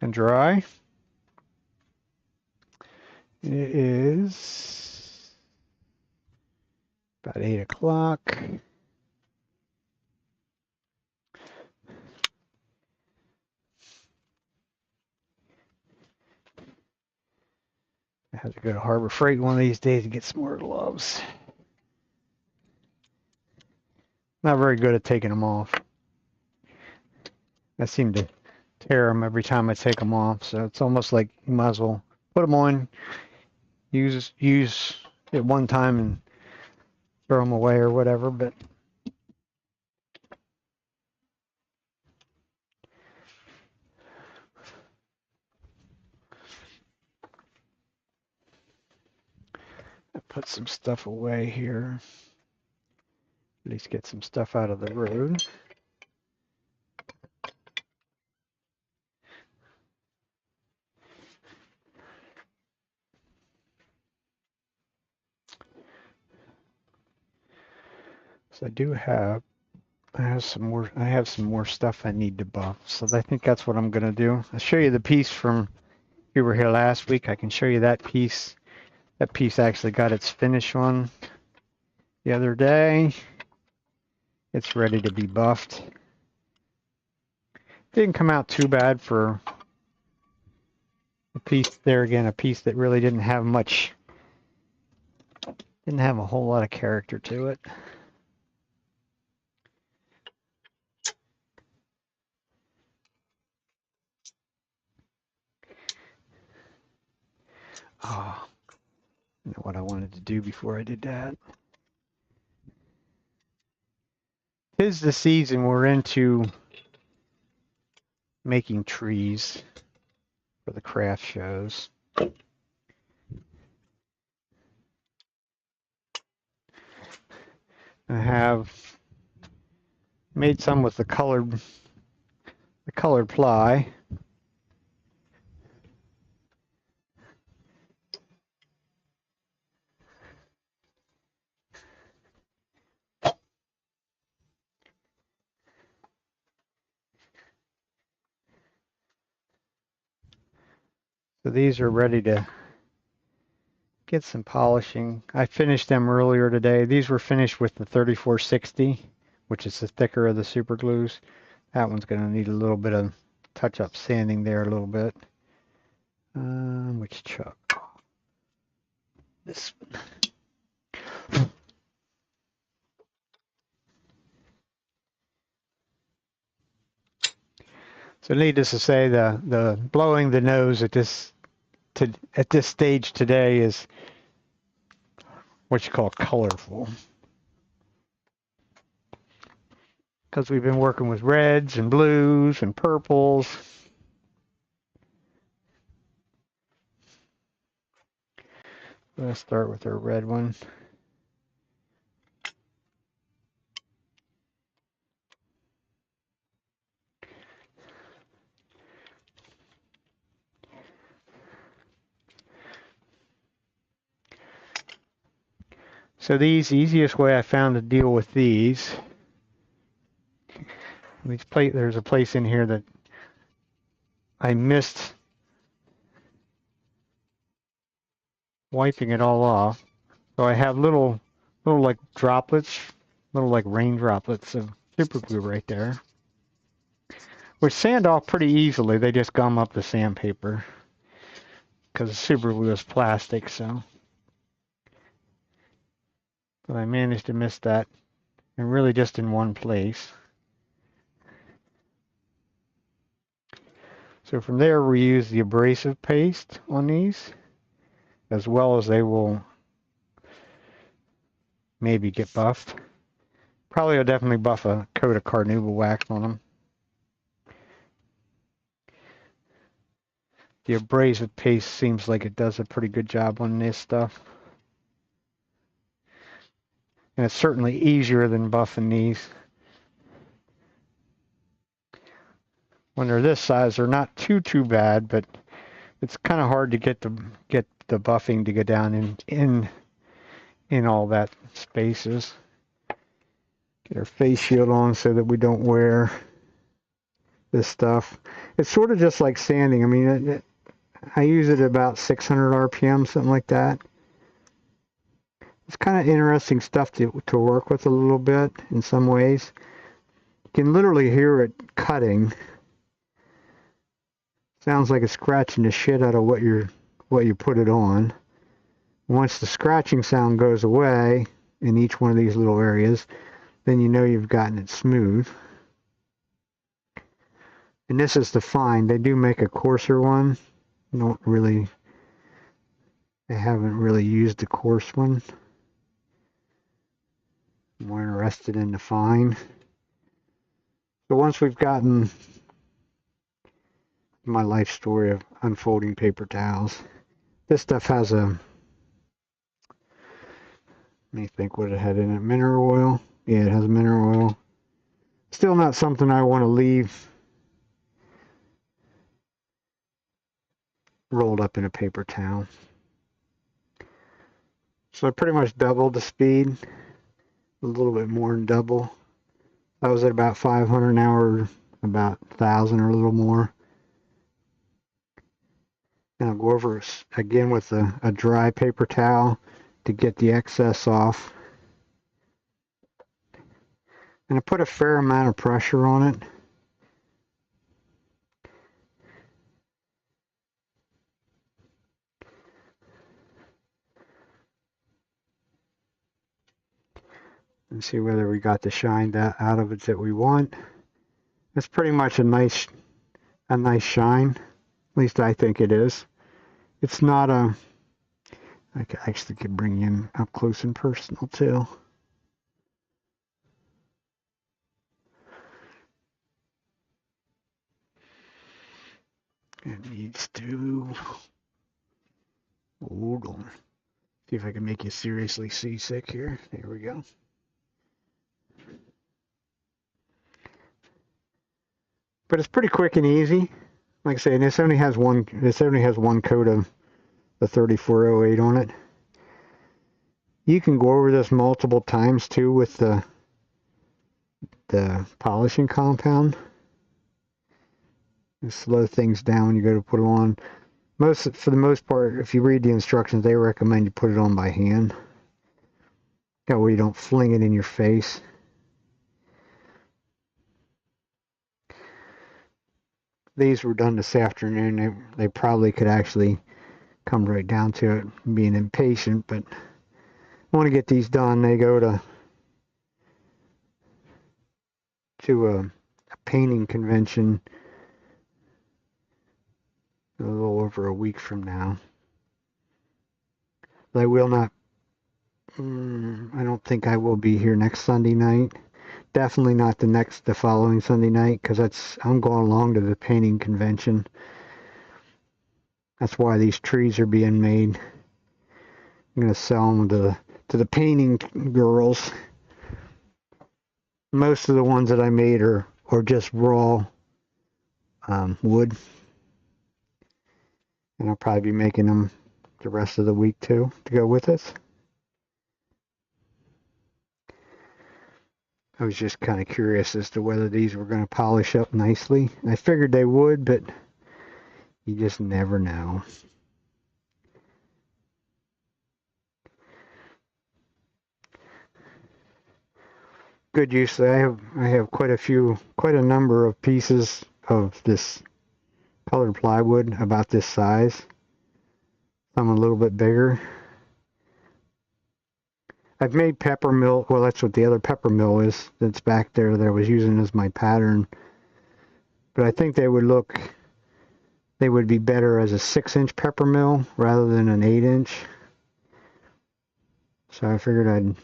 and dry. It is about 8 o'clock. I have to go to Harbor Freight one of these days to get some more gloves. Not very good at taking them off. I seem to tear them every time I take them off, so it's almost like you might as well put them on, use it one time and throw them away or whatever, but I put some stuff away here. At least get some stuff out of the road. So I have some more stuff I need to buff. So I think that's what I'm gonna do. I'll show you the piece from, you were here last week. I can show you that piece. That piece actually got its finish on the other day. It's ready to be buffed. Didn't come out too bad for a piece there again, a piece that really didn't have a whole lot of character to it. Oh, I know what I wanted to do before I did that. 'Tis the season we're into making trees for the craft shows. I have made some with the colored ply. So these are ready to get some polishing. I finished them earlier today. These were finished with the 3460, which is the thicker of the super glues. That one's going to need a little bit of touch-up sanding there a little bit. Which chuck? This one. So needless to say, the blowing the nose at this stage today is what you call colorful, because we've been working with reds and blues and purples. Let's start with our red one. So the easiest way I found to deal with these there's a place in here that I missed wiping it all off. So I have little like droplets, little like rain droplets of super glue right there, which sand off pretty easily. They just gum up the sandpaper because the super glue is plastic. So, but I managed to miss that, and really just in one place. So from there, we use the abrasive paste on these, as well as they will maybe get buffed. Probably will definitely buff a coat of carnauba wax on them. The abrasive paste seems like it does a pretty good job on this stuff. And it's certainly easier than buffing these. When they're this size, they're not too bad, but it's kind of hard to get the buffing to go down in all that spaces. Get our face shield on so that we don't wear this stuff. It's sort of just like sanding. I mean, I use it at about 600 RPM, something like that. It's kind of interesting stuff to work with a little bit in some ways. You can literally hear it cutting. Sounds like it's scratching the shit out of what you put it on. Once the scratching sound goes away in each one of these little areas, then you know you've gotten it smooth. And this is the fine. They do make a coarser one. They haven't really used the coarse one. I'm more interested in the fine. So once we've gotten my life story of unfolding paper towels, this stuff has let me think what it had in it. Mineral oil. Yeah, it has mineral oil. Still not something I want to leave rolled up in a paper towel. So I pretty much doubled the speed, a little bit more than double. I was at about 500 an hour, about 1,000 or a little more. And I'll go over again with a dry paper towel to get the excess off. And I put a fair amount of pressure on it. And see whether we got the shine out of it that we want. It's pretty much a nice shine. At least I think it is. It's not I actually could bring you in up close and personal too. It needs to hold on. See if I can make you seriously seasick here. There we go. But it's pretty quick and easy. Like I say, and this only has one coat of the 3408 on it. You can go over this multiple times too with the polishing compound. You slow things down when you go to put it on. For the most part, if you read the instructions, they recommend you put it on by hand. That way you don't fling it in your face. These were done this afternoon. They probably could actually come right down to it, being impatient, but I want to get these done. They go to a painting convention over a week from now. But I will not, I don't think I will be here next Sunday night. Definitely not the following Sunday night, because I'm going along to the painting convention. That's why these trees are being made. I'm going to sell them to the painting girls. Most of the ones that I made are just raw wood. And I'll probably be making them the rest of the week too, to go with it. I was just kind of curious as to whether these were going to polish up nicely. I figured they would, but you just never know. Good use. I have quite a number of pieces of this colored plywood about this size. Some a little bit bigger. I've made pepper mill. Well, that's what the other pepper mill is that's back there that I was using as my pattern. But I think they would be better as a 6-inch pepper mill rather than an 8-inch. So I figured I'd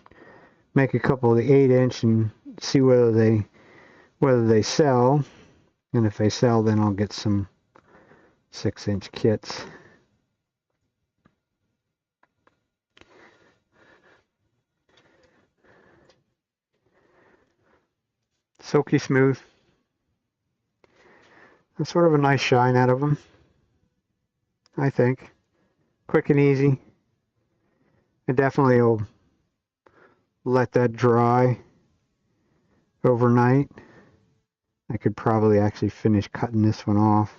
make a couple of the 8-inch and see whether they sell. And if they sell, then I'll get some 6-inch kits. Silky smooth. And sort of a nice shine out of them, I think. Quick and easy. I definitely will let that dry overnight. I could probably actually finish cutting this one off.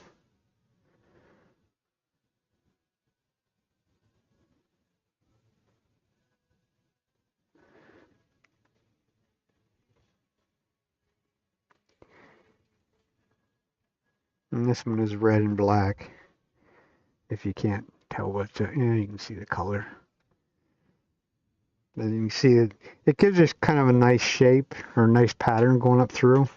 And this one is red and black. If you can't tell you can see the color. And you can see it gives us kind of a nice shape or a nice pattern going up through.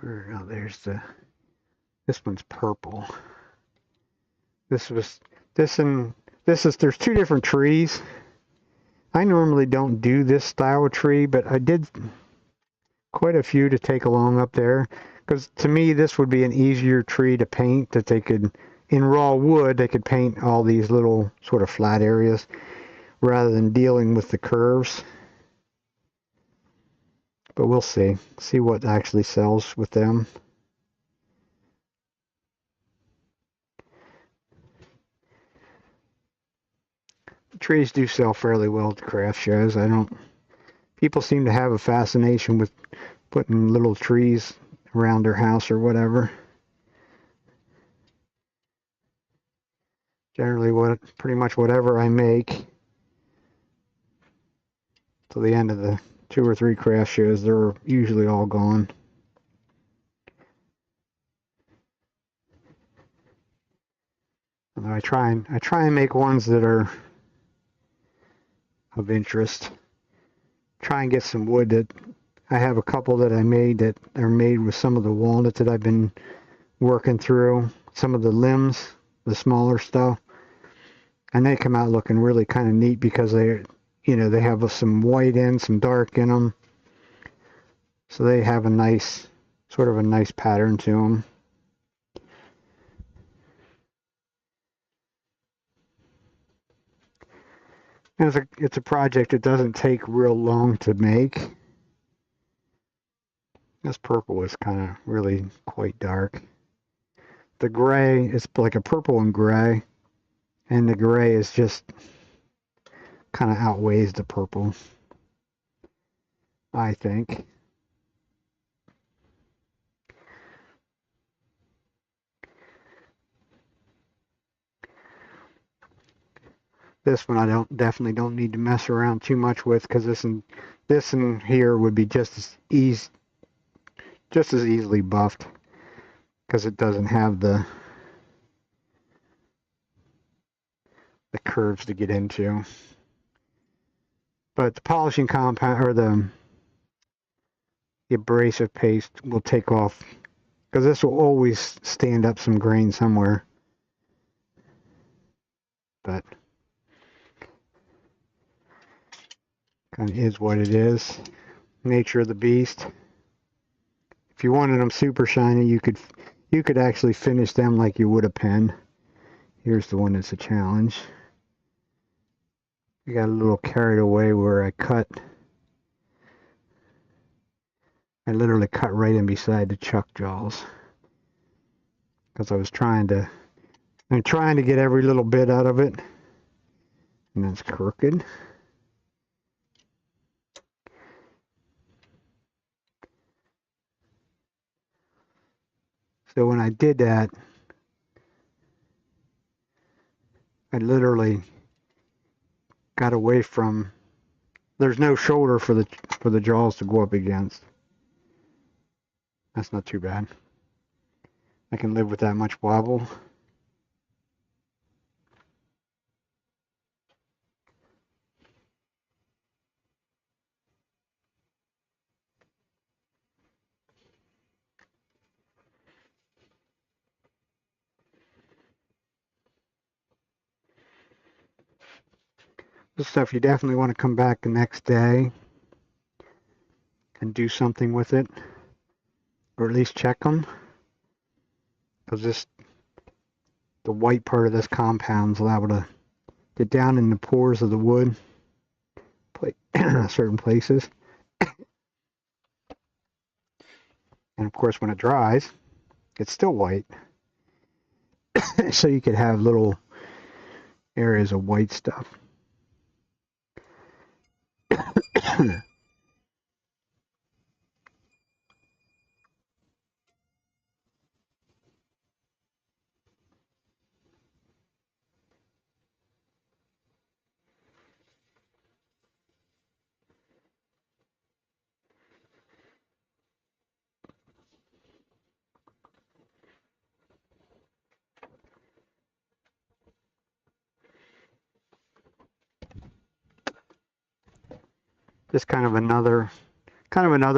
There's this one's purple. There's 2 different trees. I normally don't do this style of tree, but I did quite a few to take along up there, because to me this would be an easier tree to paint, that they could, in raw wood, they could paint all these little sort of flat areas rather than dealing with the curves. But we'll see what actually sells with them. Trees do sell fairly well at craft shows. People seem to have a fascination with putting little trees around their house or whatever. Generally, pretty much whatever I make, till the end of the 2 or 3 craft shows, they're usually all gone. Although I try and make ones that are of interest. Try and get some wood that I have a couple that I made that are made with some of the walnut that I've been working through, some of the limbs, the smaller stuff, and they come out looking really kind of neat because they have some white in, some dark in them, so they have a nice pattern to them. And it's a project that doesn't take real long to make. This purple is kind of really quite dark. The gray is like a purple and gray, and the gray is just kind of outweighs the purple, I think. This one I definitely don't need to mess around too much with, because this and here would be just as easily buffed, because it doesn't have the curves to get into. But the polishing compound, or the abrasive paste will take off, because this will always stand up some grain somewhere. But kind of is what it is. Nature of the beast. If you wanted them super shiny, you could actually finish them like you would a pen. Here's the one that's a challenge. I got a little carried away where I literally cut right in beside the chuck jaws, because I'm trying to get every little bit out of it, and that's crooked. So when I did that, I literally got away from. There's no shoulder for the jaws to go up against. That's not too bad. I can live with that much wobble. This stuff you definitely want to come back the next day and do something with it, or at least check them, because the white part of this compound is liable to get down in the pores of the wood, certain places, and of course when it dries, it's still white. So you could have little areas of white stuff. Just kind of another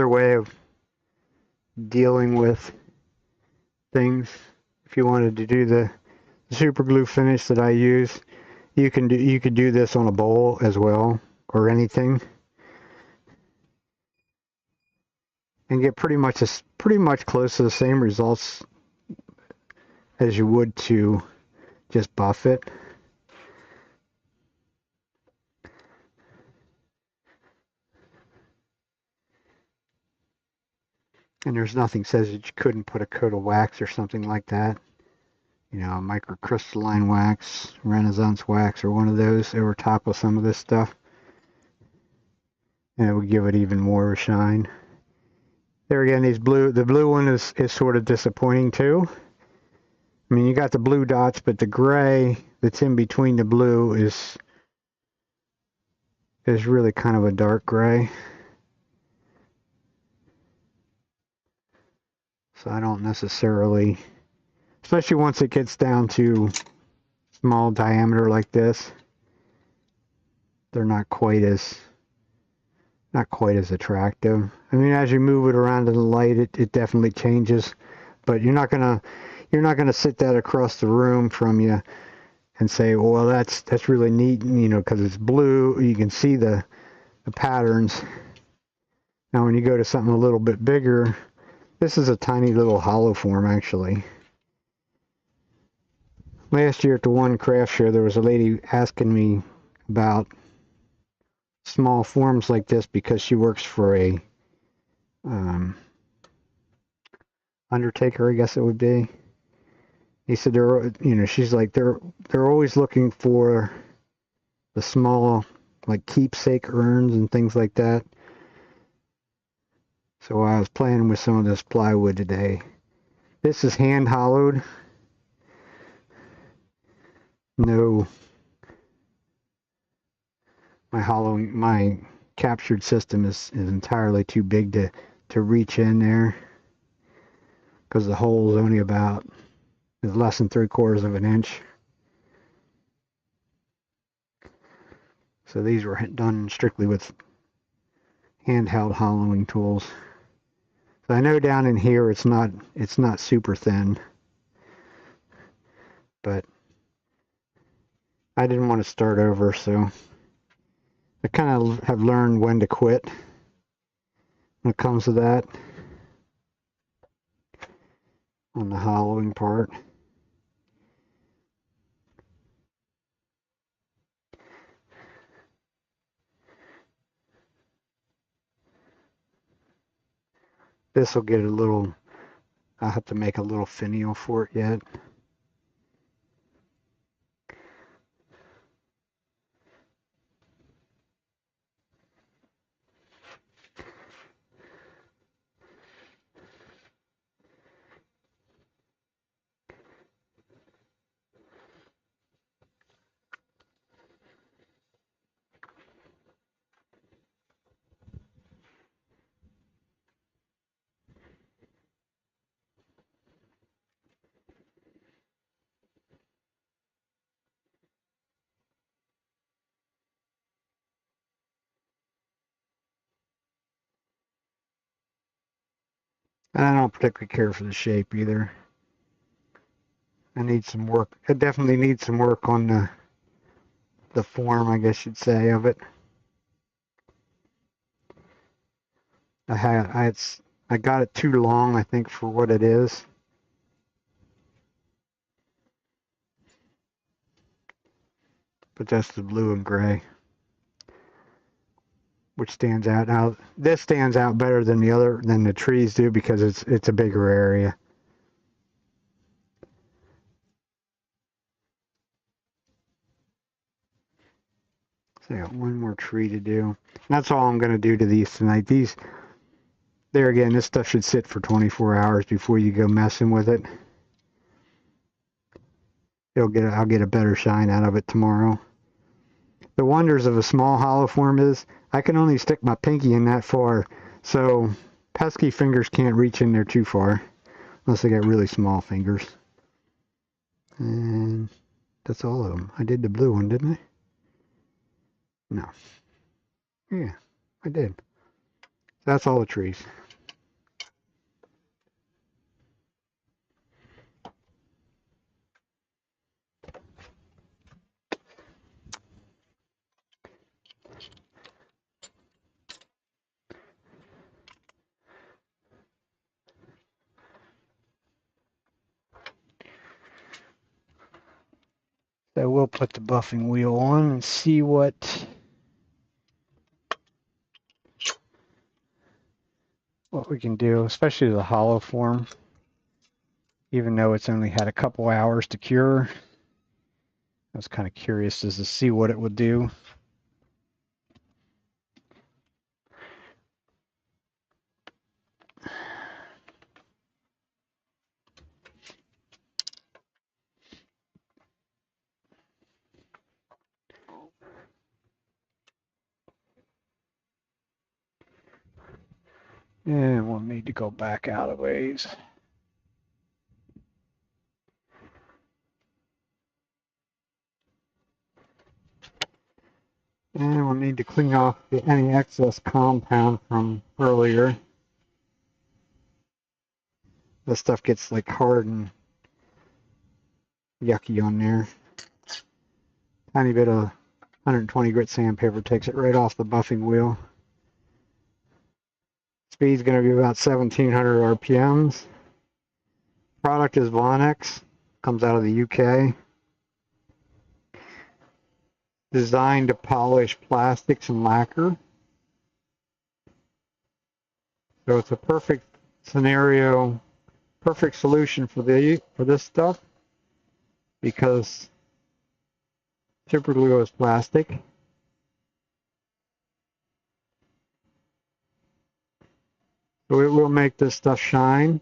way of dealing with things. If you wanted to do the super glue finish that I use, you could do this on a bowl as well, or anything, and get pretty much close to the same results as you would to just buff it. And there's nothing says that you couldn't put a coat of wax or something like that. You know, microcrystalline wax, Renaissance wax, or one of those over top of some of this stuff. And it would give it even more shine. There again, the blue one is sort of disappointing too. I mean, you got the blue dots, but the gray that's in between the blue is really kind of a dark gray. So I don't necessarily, especially once it gets down to small diameter like this, they're not quite as attractive. I mean, as you move it around in the light, it definitely changes, but you're not gonna sit that across the room from you and say, well, that's really neat, you know, because it's blue. You can see the patterns. Now, when you go to something a little bit bigger, this is a tiny little hollow form, actually. Last year at the one craft show, there was a lady asking me about small forms like this because she works for a undertaker, I guess it would be. He said she's like they're always looking for the small, like, keepsake urns and things like that. So I was playing with some of this plywood today. This is hand hollowed. No, my captured system is entirely too big to reach in there, because the hole is only about less than 3/4 of an inch. So these were done strictly with handheld hollowing tools. So I know down in here it's not super thin, but I didn't want to start over, so I kind of have learned when to quit when it comes to that on the hollowing part. This will get a little, I'll have to make a little finial for it yet. And I don't particularly care for the shape either. I need some work. I definitely need some work on the form, I guess you'd say, of it. I got it too long, I think, for what it is. But that's the blue and gray, which stands out. Now this stands out better than the trees do because it's a bigger area. So I got one more tree to do. And that's all I'm going to do to these tonight. There again, this stuff should sit for 24 hours before you go messing with it. I'll get a better shine out of it tomorrow. The wonders of a small hollow form is I can only stick my pinky in that far, so pesky fingers can't reach in there too far unless I got really small fingers. And that's all of them. I did the blue one, didn't I? No. Yeah, I did. That's all the trees. So we'll put the buffing wheel on and see what we can do, especially the hollow form. Even though it's only had a couple hours to cure, I was kind of curious as to see what it would do. And we'll need to go back out a ways. And we'll need to clean off any excess compound from earlier. This stuff gets like hard and yucky on there. Tiny bit of 120 grit sandpaper takes it right off the buffing wheel. Speed's going to be about 1700 RPMs. Product is Vonex, comes out of the UK. Designed to polish plastics and lacquer. So it's a perfect scenario, perfect solution for this stuff because super glue is plastic. So it will make this stuff shine.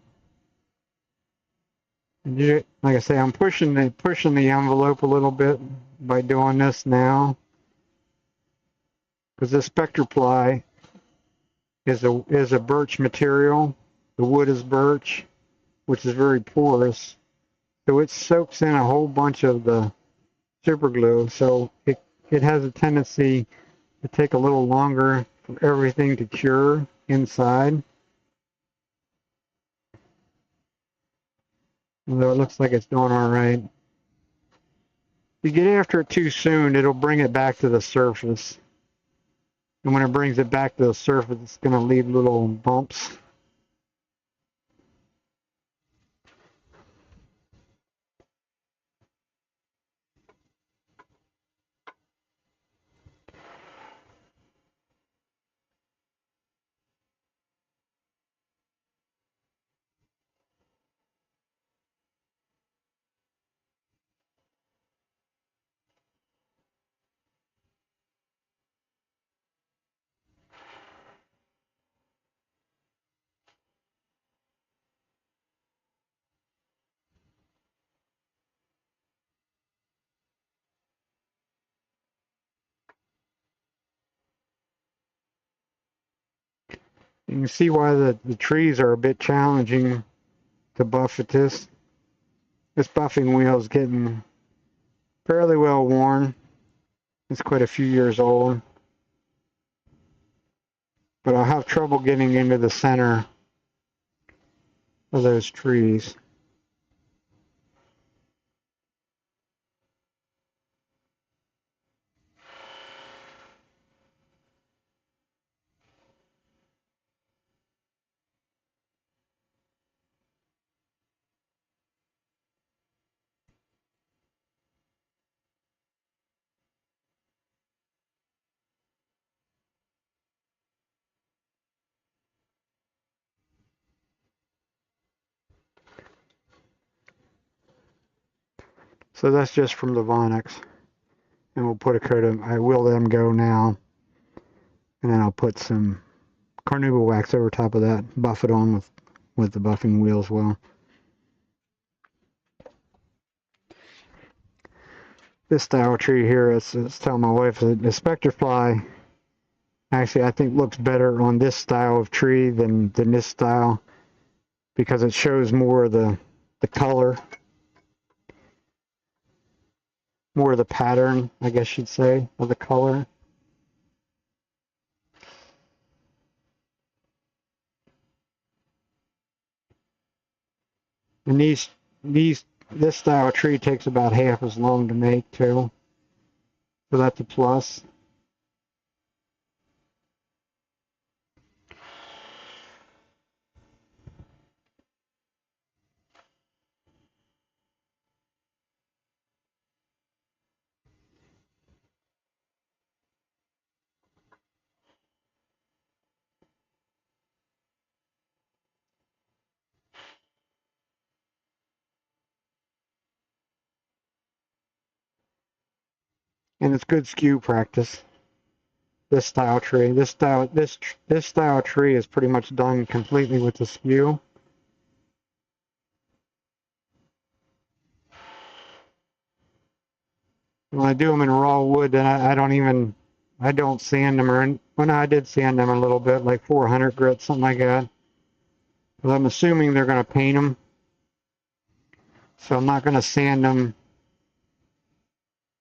And like I say, I'm pushing the envelope a little bit by doing this now, because this SpectraPly is a birch material. The wood is birch, which is very porous, so it soaks in a whole bunch of the super glue. So it has a tendency to take a little longer for everything to cure inside. Although it looks like it's doing all right. If you get after it too soon, it'll bring it back to the surface. And when it brings it back to the surface, it's going to leave little bumps. You can see why the trees are a bit challenging to buff at this. This buffing wheel is getting fairly well worn. It's quite a few years old. But I'll have trouble getting into the center of those trees. So that's just from the Vonix. And we'll put a coat of, I will let them go now. And then I'll put some carnauba wax over top of that, buff it on with the buffing wheel as well. This style tree here, I was telling my wife that the Spectre Fly actually I think looks better on this style of tree than this style because it shows more of the color, more of the pattern, I guess you'd say, of the color. And this style of tree takes about half as long to make too. So that's a plus. And it's good skew practice. This style tree, this style tree is pretty much done completely with the skew. When I do them in raw wood, then I don't sand them, or when I did sand them a little bit, like 400 grit, something like that. But I'm assuming they're going to paint them, so I'm not going to sand them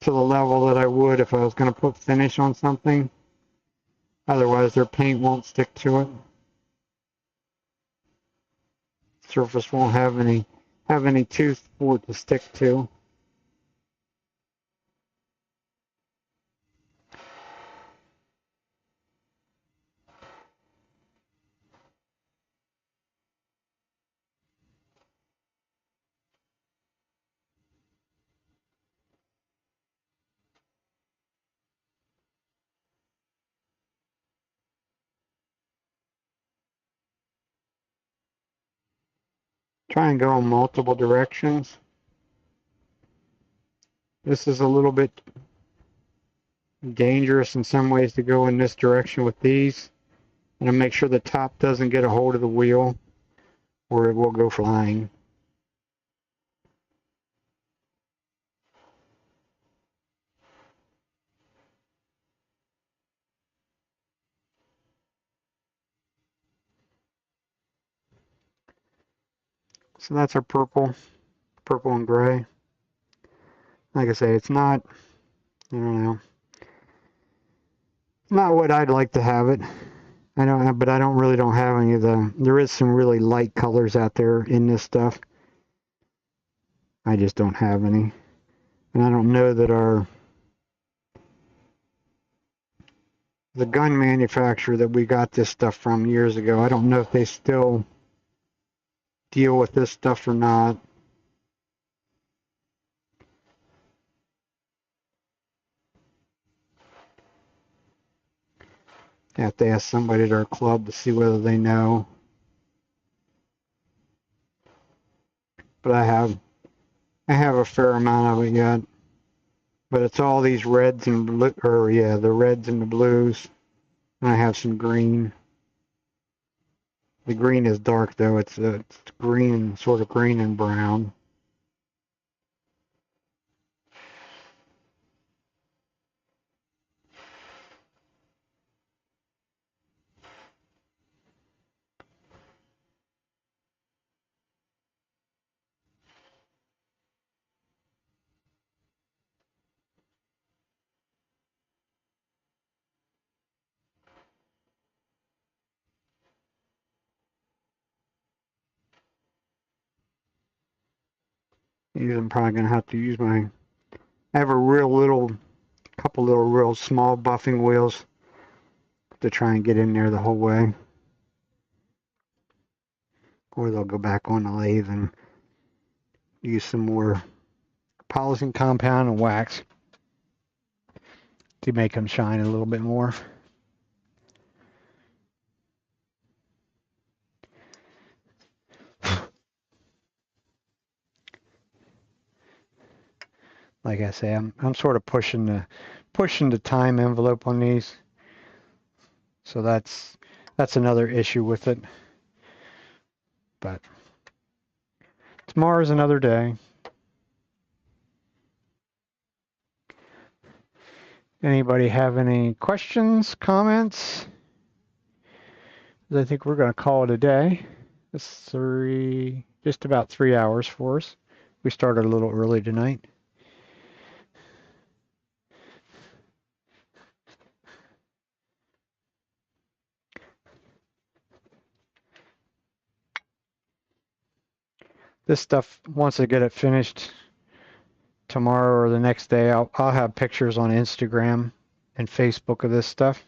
to the level that I would if I was going to put finish on something. Otherwise, their paint won't stick to it. Surface won't have any tooth for it to stick to. Try and go in multiple directions. This is a little bit dangerous in some ways to go in this direction with these. And make sure the top doesn't get a hold of the wheel or it will go flying. So that's our purple and gray. Like I say, it's not, I don't know, not what I'd like to have it. But I don't have any of the, there is some really light colors out there in this stuff. I just don't have any. And I don't know that the gun manufacturer that we got this stuff from years ago, I don't know if they still deal with this stuff or not. I have to ask somebody at our club to see whether they know. But I have a fair amount of it yet. But it's all these reds and blue, or yeah, the reds and the blues. And I have some green. The green is dark though. It's green, sort of green and brown. I'm probably gonna have to use I have a couple little real small buffing wheels to try and get in there the whole way. Or they'll go back on the lathe and use some more polishing compound and wax to make them shine a little bit more. Like I say, I'm sort of pushing the time envelope on these. So that's another issue with it. But tomorrow's another day. Anybody have any questions, comments? I think we're going to call it a day. It's just about 3 hours for us. We started a little early tonight. This stuff, once I get it finished tomorrow or the next day, I'll have pictures on Instagram and Facebook of this stuff.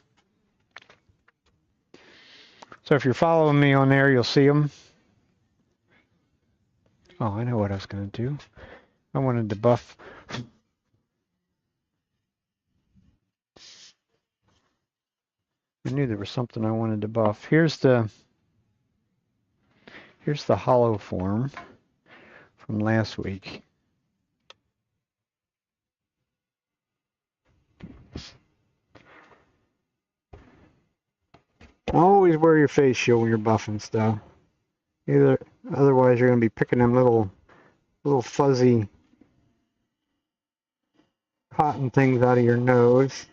So if you're following me on there, you'll see them. Oh, I know what I was going to do. I wanted to buff. I knew there was something I wanted to buff. Here's the hollow form from last week. Always wear your face shield when you're buffing stuff. Otherwise you're going to be picking them little fuzzy cotton things out of your nose.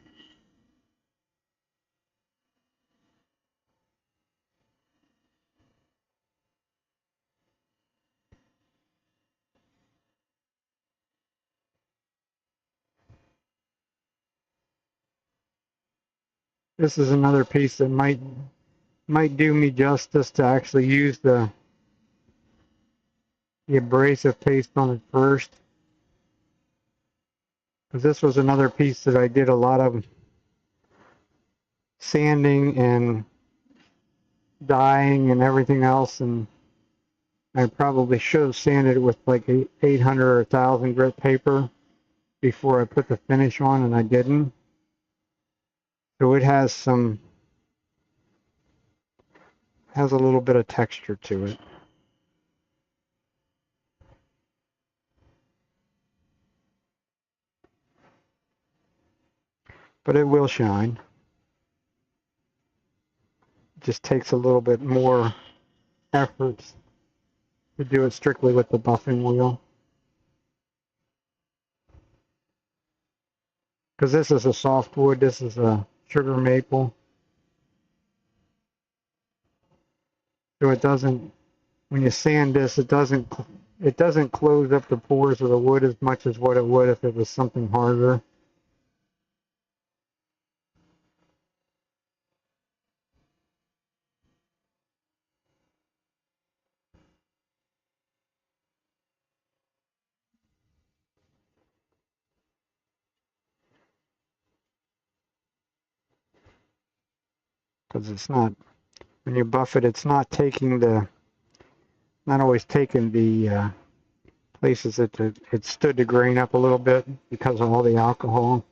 This is another piece that might do me justice to actually use the abrasive paste on it first. Because this was another piece that I did a lot of sanding and dyeing and everything else, and I probably should have sanded it with like 800 or 1000 grit paper before I put the finish on, and I didn't. So it has a little bit of texture to it. But it will shine. It just takes a little bit more effort to do it strictly with the buffing wheel. Because this is a softwood, this is a sugar maple. So it doesn't, when you sand this, it doesn't close up the pores of the wood as much as what it would if it was something harder. because it's not, when you buff it, it's not taking the, not always taking the places that it stood to grain up a little bit because of all the alcohol.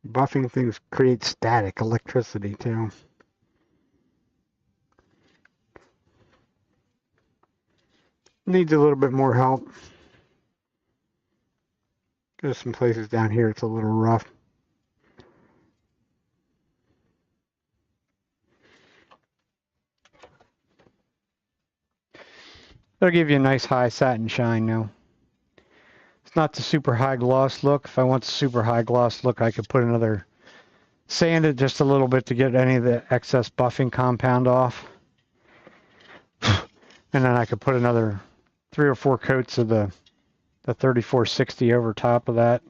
Buffing things creates static electricity too. Needs a little bit more help. There's some places down here it's a little rough. That'll give you a nice high satin shine now. It's not the super high gloss look. If I want the super high gloss look, I could put another, sand it just a little bit to get any of the excess buffing compound off. And then I could put another 3 or 4 coats of the 3460 over top of that,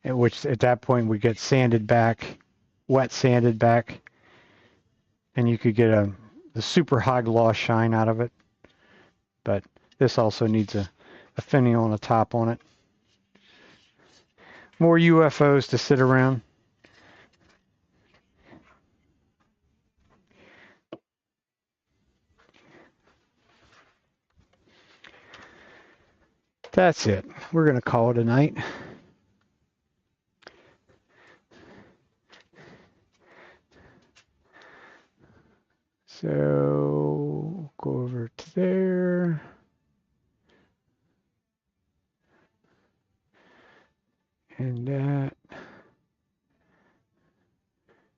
which at that point we get sanded back, wet sanded back, and you could get the super high gloss shine out of it. But this also needs a finial and a top on it. More UFOs to sit around. That's it. We're going to call it a night. So go over to there. And